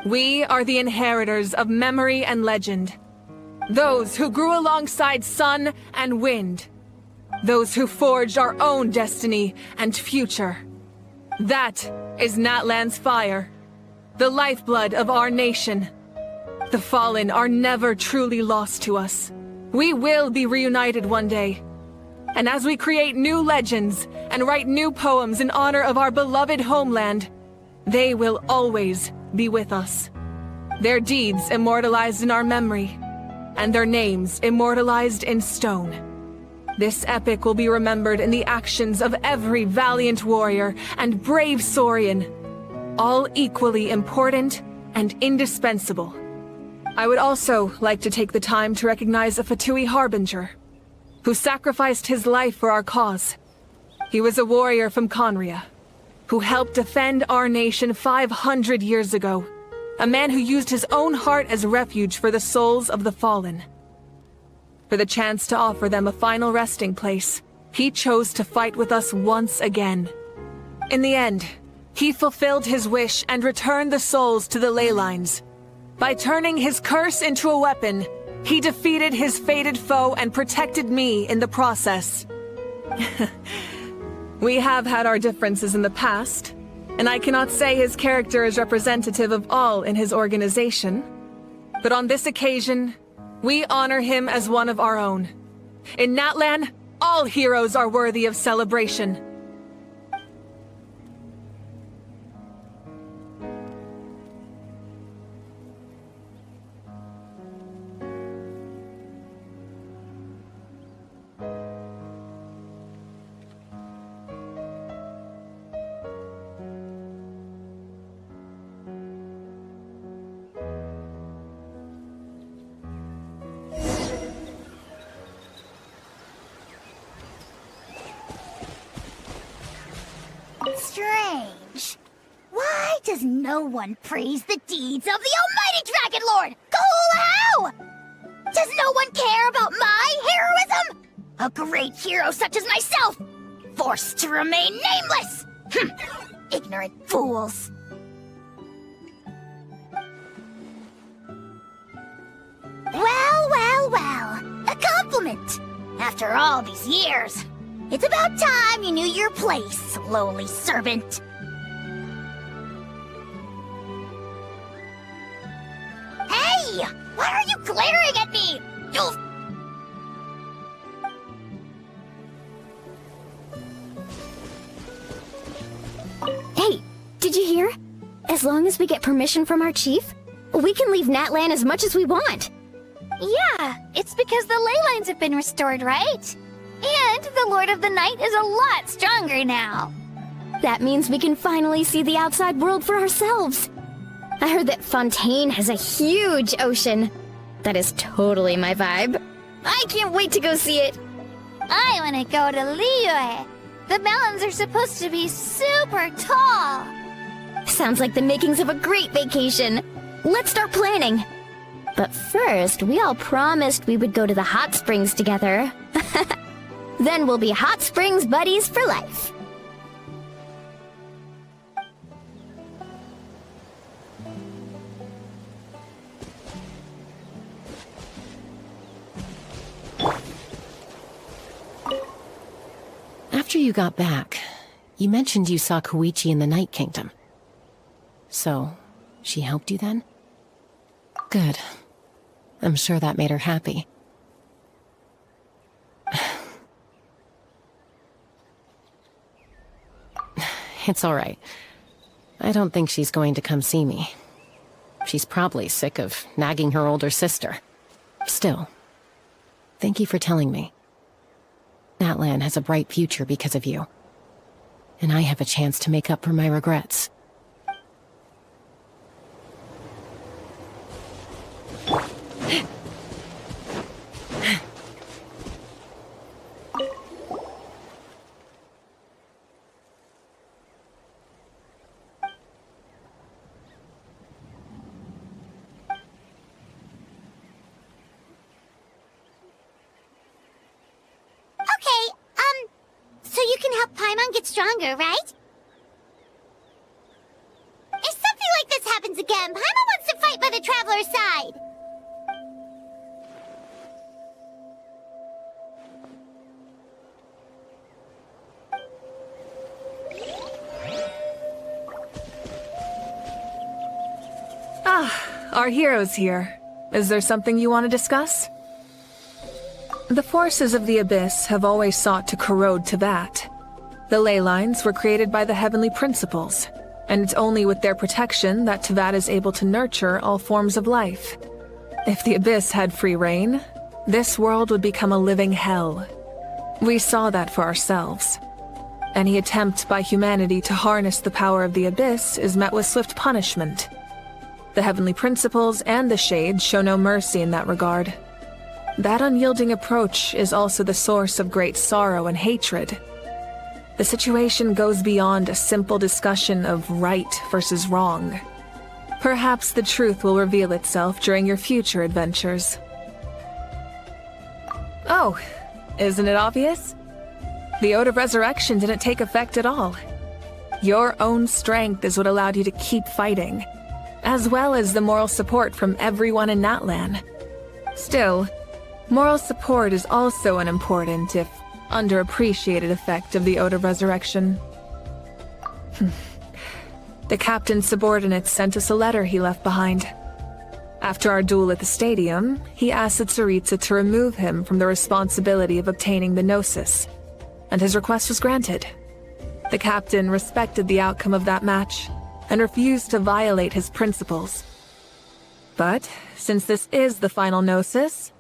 We are the inheritors of memory and legend. Those who grew alongside sun and wind. Those who forged our own destiny and future. That is Natlan's fire, the lifeblood of our nation. The fallen are never truly lost to us. We will be reunited one day. And as we create new legends and write new poems in honor of our beloved homeland, they will always be with us. Their deeds immortalized in our memory, and their names immortalized in stone. This epic will be remembered in the actions of every valiant warrior and brave Saurian, all equally important and indispensable. I would also like to take the time to recognize a Fatui Harbinger, who sacrificed his life for our cause. He was a warrior from Conria, who helped defend our nation 500 years ago. A man who used his own heart as refuge for the souls of the fallen. For the chance to offer them a final resting place, he chose to fight with us once again. In the end, he fulfilled his wish and returned the souls to the ley lines. By turning his curse into a weapon, he defeated his fated foe and protected me in the process. We have had our differences in the past, and I cannot say his character is representative of all in his organization. But on this occasion, we honor him as one of our own. In Natlan, all heroes are worthy of celebration. Strange. Why does no one praise the deeds of the Almighty Dragon Lord? How? Does no one care about my heroism? A great hero such as myself, forced to remain nameless. Ignorant fools. Well. A compliment. After all these years. It's about time you knew your place, lowly servant. Hey! Why are you glaring at me? You'll... Hey, did you hear? As long as we get permission from our chief, we can leave Natlan as much as we want. Yeah, it's because the ley lines have been restored, right? And the Lord of the Night is a lot stronger now. That means we can finally see the outside world for ourselves. I heard that Fontaine has a huge ocean. That is totally my vibe. I can't wait to go see it. I want to go to Liyue. The mountains are supposed to be super tall. Sounds like the makings of a great vacation. Let's start planning. But first, we all promised we would go to the hot springs together. Then we'll be hot springs buddies for life. After you got back, you mentioned you saw Koichi in the Night Kingdom. So, she helped you then? Good. I'm sure that made her happy. It's all right. I don't think she's going to come see me. She's probably sick of nagging her older sister. Still, thank you for telling me. Natlan has a bright future because of you. And I have a chance to make up for my regrets. So you can help Paimon get stronger, right? If something like this happens again, Paimon wants to fight by the Traveler's side. Our hero's here. Is there something you want to discuss? The forces of the Abyss have always sought to corrode Teyvat. The ley lines were created by the Heavenly Principles, and it's only with their protection that Teyvat is able to nurture all forms of life. If the Abyss had free reign, this world would become a living hell. We saw that for ourselves. Any attempt by humanity to harness the power of the Abyss is met with swift punishment. The Heavenly Principles and the Shades show no mercy in that regard. That unyielding approach is also the source of great sorrow and hatred. The situation goes beyond a simple discussion of right versus wrong. Perhaps the truth will reveal itself during your future adventures. Oh, isn't it obvious? The Ode of Resurrection didn't take effect at all. Your own strength is what allowed you to keep fighting, as well as the moral support from everyone in Natlan. Still, moral support is also an important, if underappreciated, effect of the Ode of Resurrection. The captain's subordinates sent us a letter he left behind. After our duel at the stadium, he asked the Tsaritsa to remove him from the responsibility of obtaining the Gnosis, and his request was granted. The captain respected the outcome of that match, and refused to violate his principles. But, since this is the final Gnosis,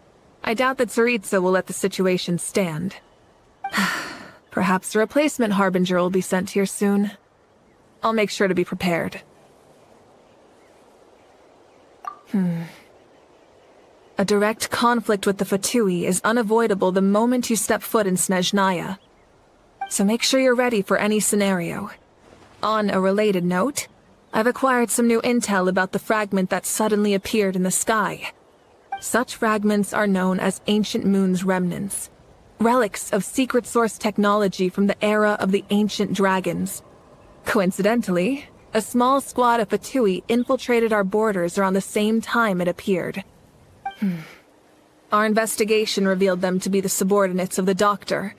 I doubt that Tsaritsa will let the situation stand. Perhaps a replacement Harbinger will be sent here soon. I'll make sure to be prepared. A direct conflict with the Fatui is unavoidable the moment you step foot in Snezhnaya. So make sure you're ready for any scenario. On a related note, I've acquired some new intel about the fragment that suddenly appeared in the sky. Such fragments are known as Ancient Moon's remnants, relics of secret source technology from the era of the ancient dragons. Coincidentally, a small squad of Fatui infiltrated our borders around the same time it appeared. Our investigation revealed them to be the subordinates of the Doctor.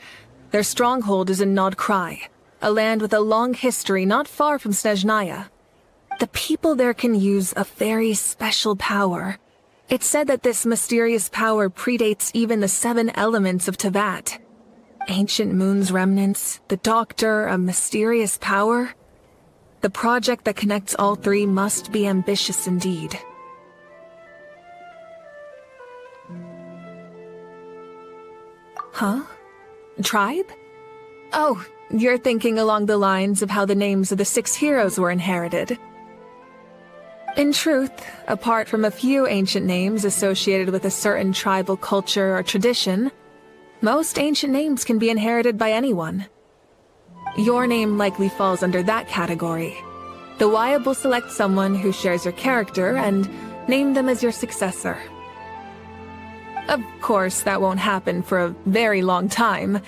Their stronghold is in Nod Krai, a land with a long history not far from Snezhnaya. The people there can use a very special power. It's said that this mysterious power predates even the 7 elements of Teyvat. Ancient Moon's remnants, the Doctor, a mysterious power. The project that connects all three must be ambitious indeed. Huh? Tribe? Oh, you're thinking along the lines of how the names of the 6 heroes were inherited. In truth, apart from a few ancient names associated with a certain tribal culture or tradition, most ancient names can be inherited by anyone. Your name likely falls under that category. The Wyab will select someone who shares your character and name them as your successor. Of course, that won't happen for a very long time.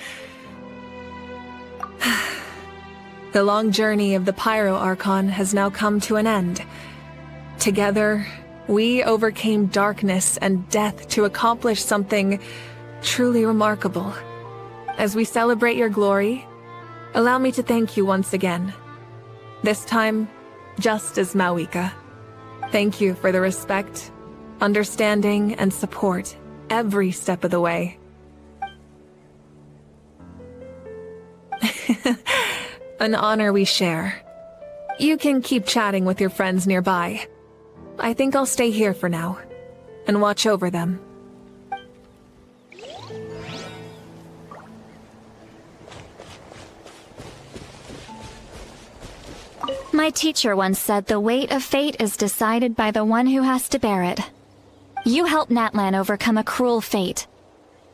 The long journey of the Pyro Archon has now come to an end. Together, we overcame darkness and death to accomplish something truly remarkable. As we celebrate your glory, allow me to thank you once again. This time, just as Mawika. Thank you for the respect, understanding, and support every step of the way. An honor we share. You can keep chatting with your friends nearby. I think I'll stay here for now and watch over them. My teacher once said the weight of fate is decided by the one who has to bear it. You helped Natlan overcome a cruel fate.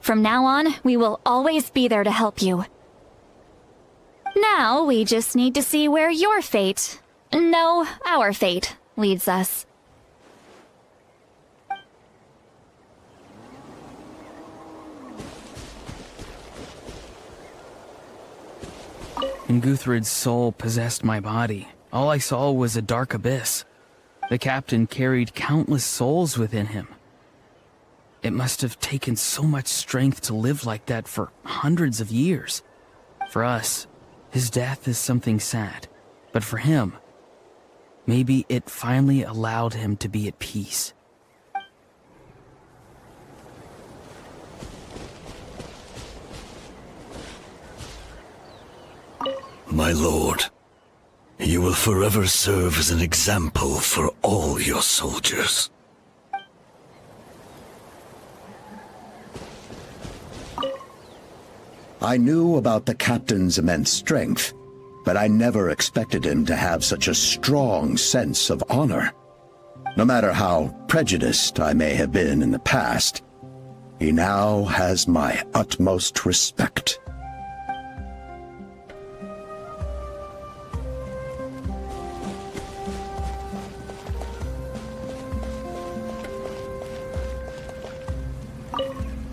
From now on, we will always be there to help you. Now, we just need to see where your fate, no, our fate, leads us. When Guthred's soul possessed my body, all I saw was a dark abyss. The captain carried countless souls within him. It must have taken so much strength to live like that for hundreds of years. For us, his death is something sad, but for him, maybe it finally allowed him to be at peace. My lord, you will forever serve as an example for all your soldiers. I knew about the captain's immense strength, but I never expected him to have such a strong sense of honor. No matter how prejudiced I may have been in the past, he now has my utmost respect.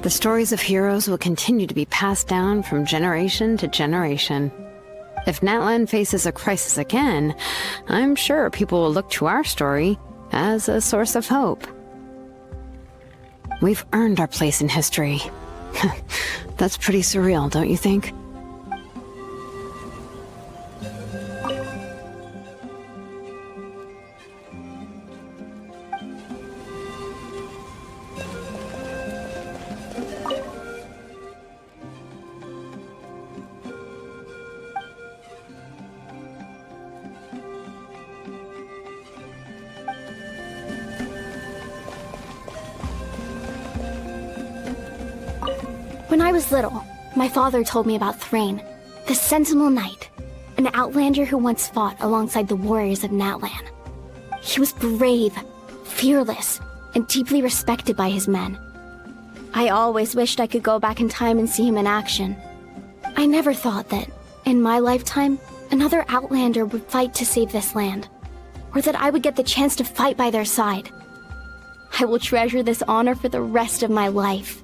The stories of heroes will continue to be passed down from generation to generation. If Natlan faces a crisis again, I'm sure people will look to our story as a source of hope. We've earned our place in history. That's pretty surreal, don't you think? When I was little, my father told me about Thrain, the Sentinel Knight, an outlander who once fought alongside the warriors of Natlan. He was brave, fearless, and deeply respected by his men. I always wished I could go back in time and see him in action. I never thought that, in my lifetime, another outlander would fight to save this land, or that I would get the chance to fight by their side. I will treasure this honor for the rest of my life.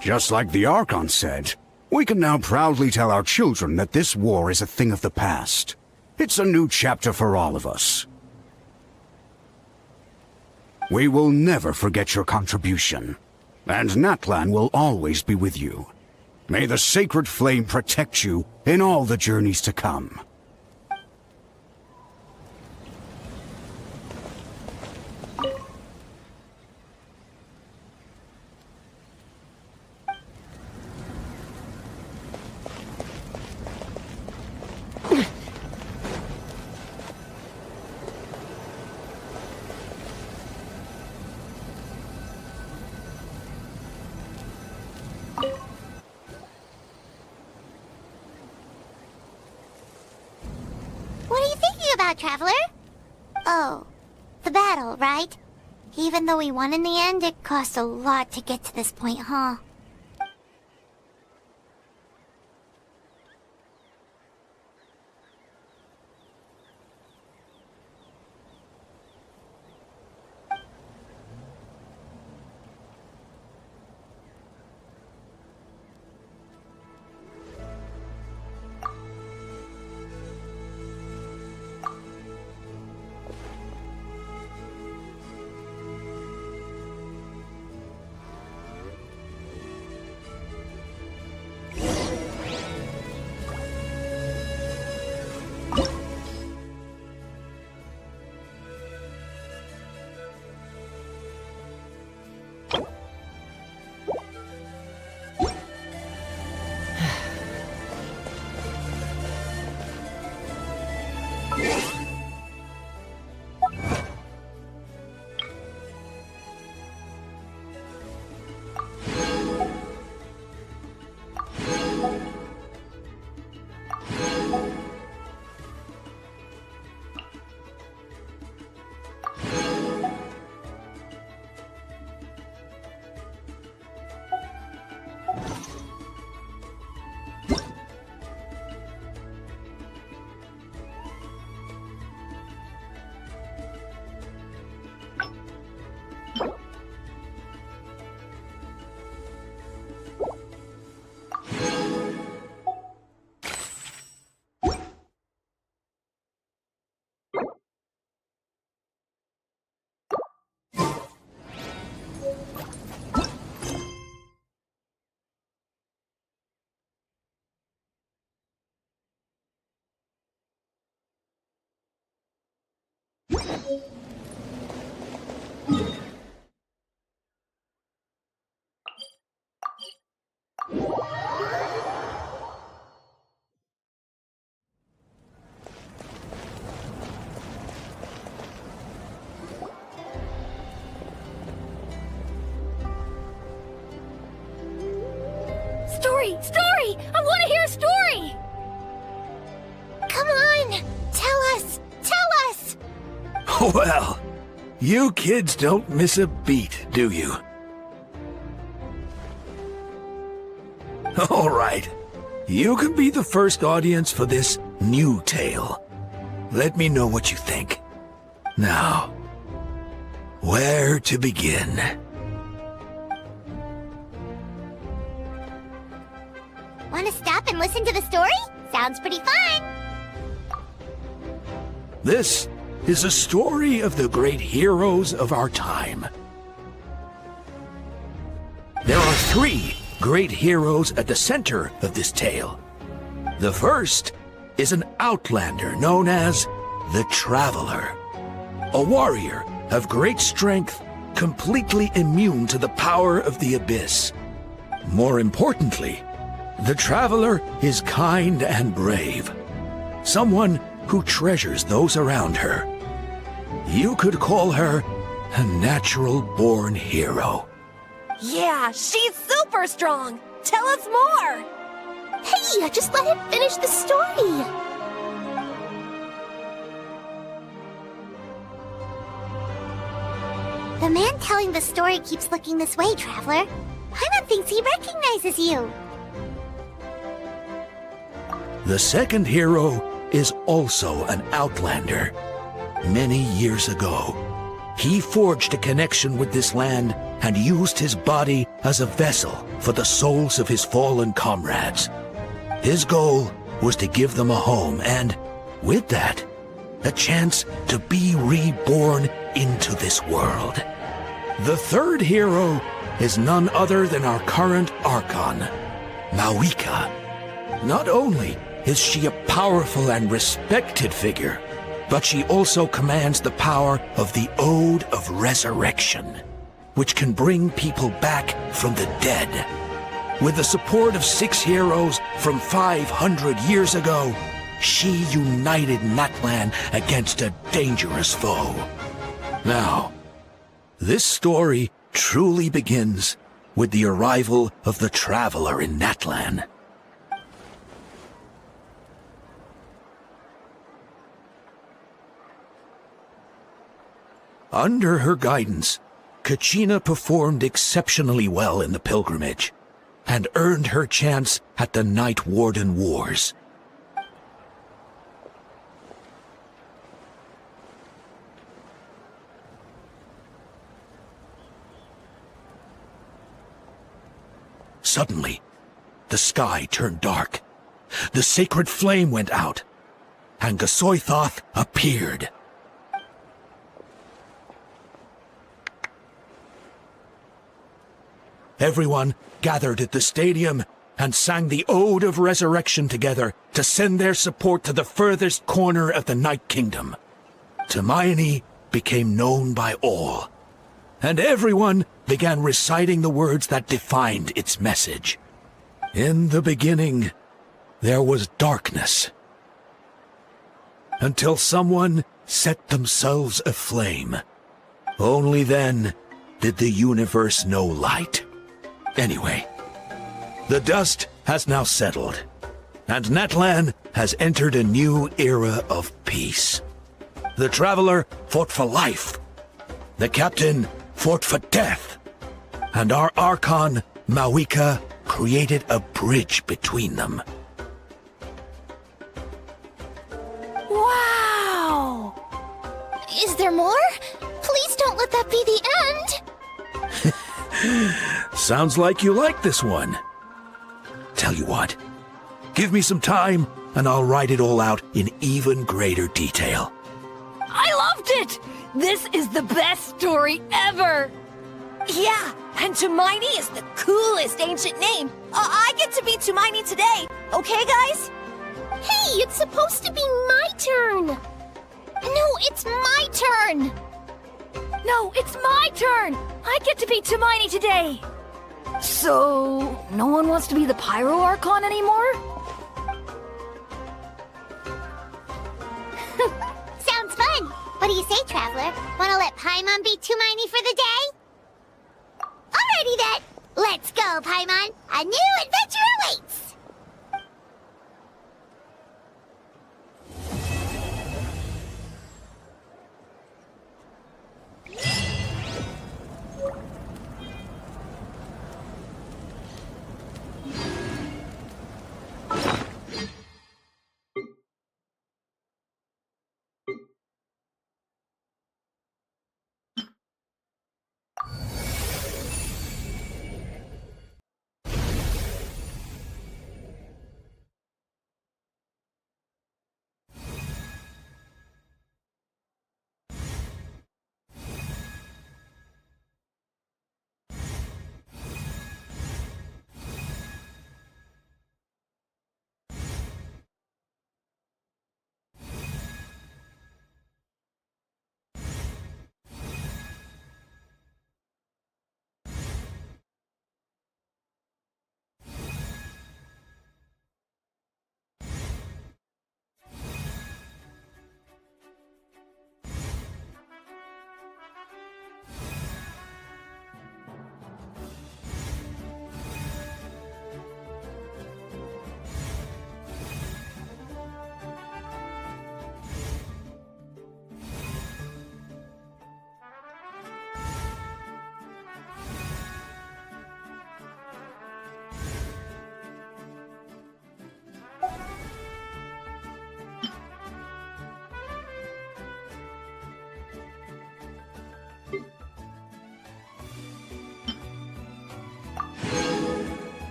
Just like the Archon said, we can now proudly tell our children that this war is a thing of the past. It's a new chapter for all of us. We will never forget your contribution, and Natlan will always be with you. May the sacred flame protect you in all the journeys to come. What are you thinking about, Traveler? Oh, the battle, right? Even though we won in the end, it cost a lot to get to this point, huh? Story! I want to hear a story! Come on! Tell us! Tell us! Well, you kids don't miss a beat, do you? All right. You can be the first audience for this new tale. Let me know what you think. Now, where to begin? Want to stop and listen to the story? Sounds pretty fun! This is a story of the great heroes of our time. There are 3 great heroes at the center of this tale. The first is an outlander known as the Traveler, a warrior of great strength, completely immune to the power of the Abyss. More importantly, the Traveler is kind and brave, someone who treasures those around her. You could call her a natural-born hero. Yeah, she's super strong! Tell us more! Hey, just let him finish the story! The man telling the story keeps looking this way, Traveler. Paimon thinks he recognizes you. The second hero is also an outlander. Many years ago, he forged a connection with this land and used his body as a vessel for the souls of his fallen comrades. His goal was to give them a home and, with that, a chance to be reborn into this world. The third hero is none other than our current Archon, Mawika. Not only is she a powerful and respected figure, but she also commands the power of the Ode of Resurrection, which can bring people back from the dead. With the support of 6 heroes from 500 years ago, she united Natlan against a dangerous foe. Now, this story truly begins with the arrival of the Traveler in Natlan. Under her guidance, Kachina performed exceptionally well in the pilgrimage and earned her chance at the Night Warden Wars. Suddenly, the sky turned dark. The sacred flame went out, and Gasoithoth appeared. Everyone gathered at the stadium and sang the Ode of Resurrection together to send their support to the furthest corner of the Night Kingdom. Hermione became known by all, and everyone began reciting the words that defined its message. In the beginning, there was darkness, until someone set themselves aflame. Only then did the universe know light. Anyway, the dust has now settled, and Natlan has entered a new era of peace. The Traveler fought for life, the Captain fought for death, and our Archon, Mawika, created a bridge between them. Wow! Is there more? Please don't let that be the end! Sounds like you like this one. Tell you what, give me some time and I'll write it all out in even greater detail. I loved it! This is the best story ever! Yeah, and Hermione is the coolest ancient name. I get to be Hermione today, okay guys? Hey, it's supposed to be my turn! No, it's my turn! No, it's my turn! I get to be Hermione today! So, no one wants to be the Pyro Archon anymore? Sounds fun! What do you say, Traveler? Wanna let Paimon be Hermione for the day? Alrighty then! Let's go, Paimon! A new adventure awaits!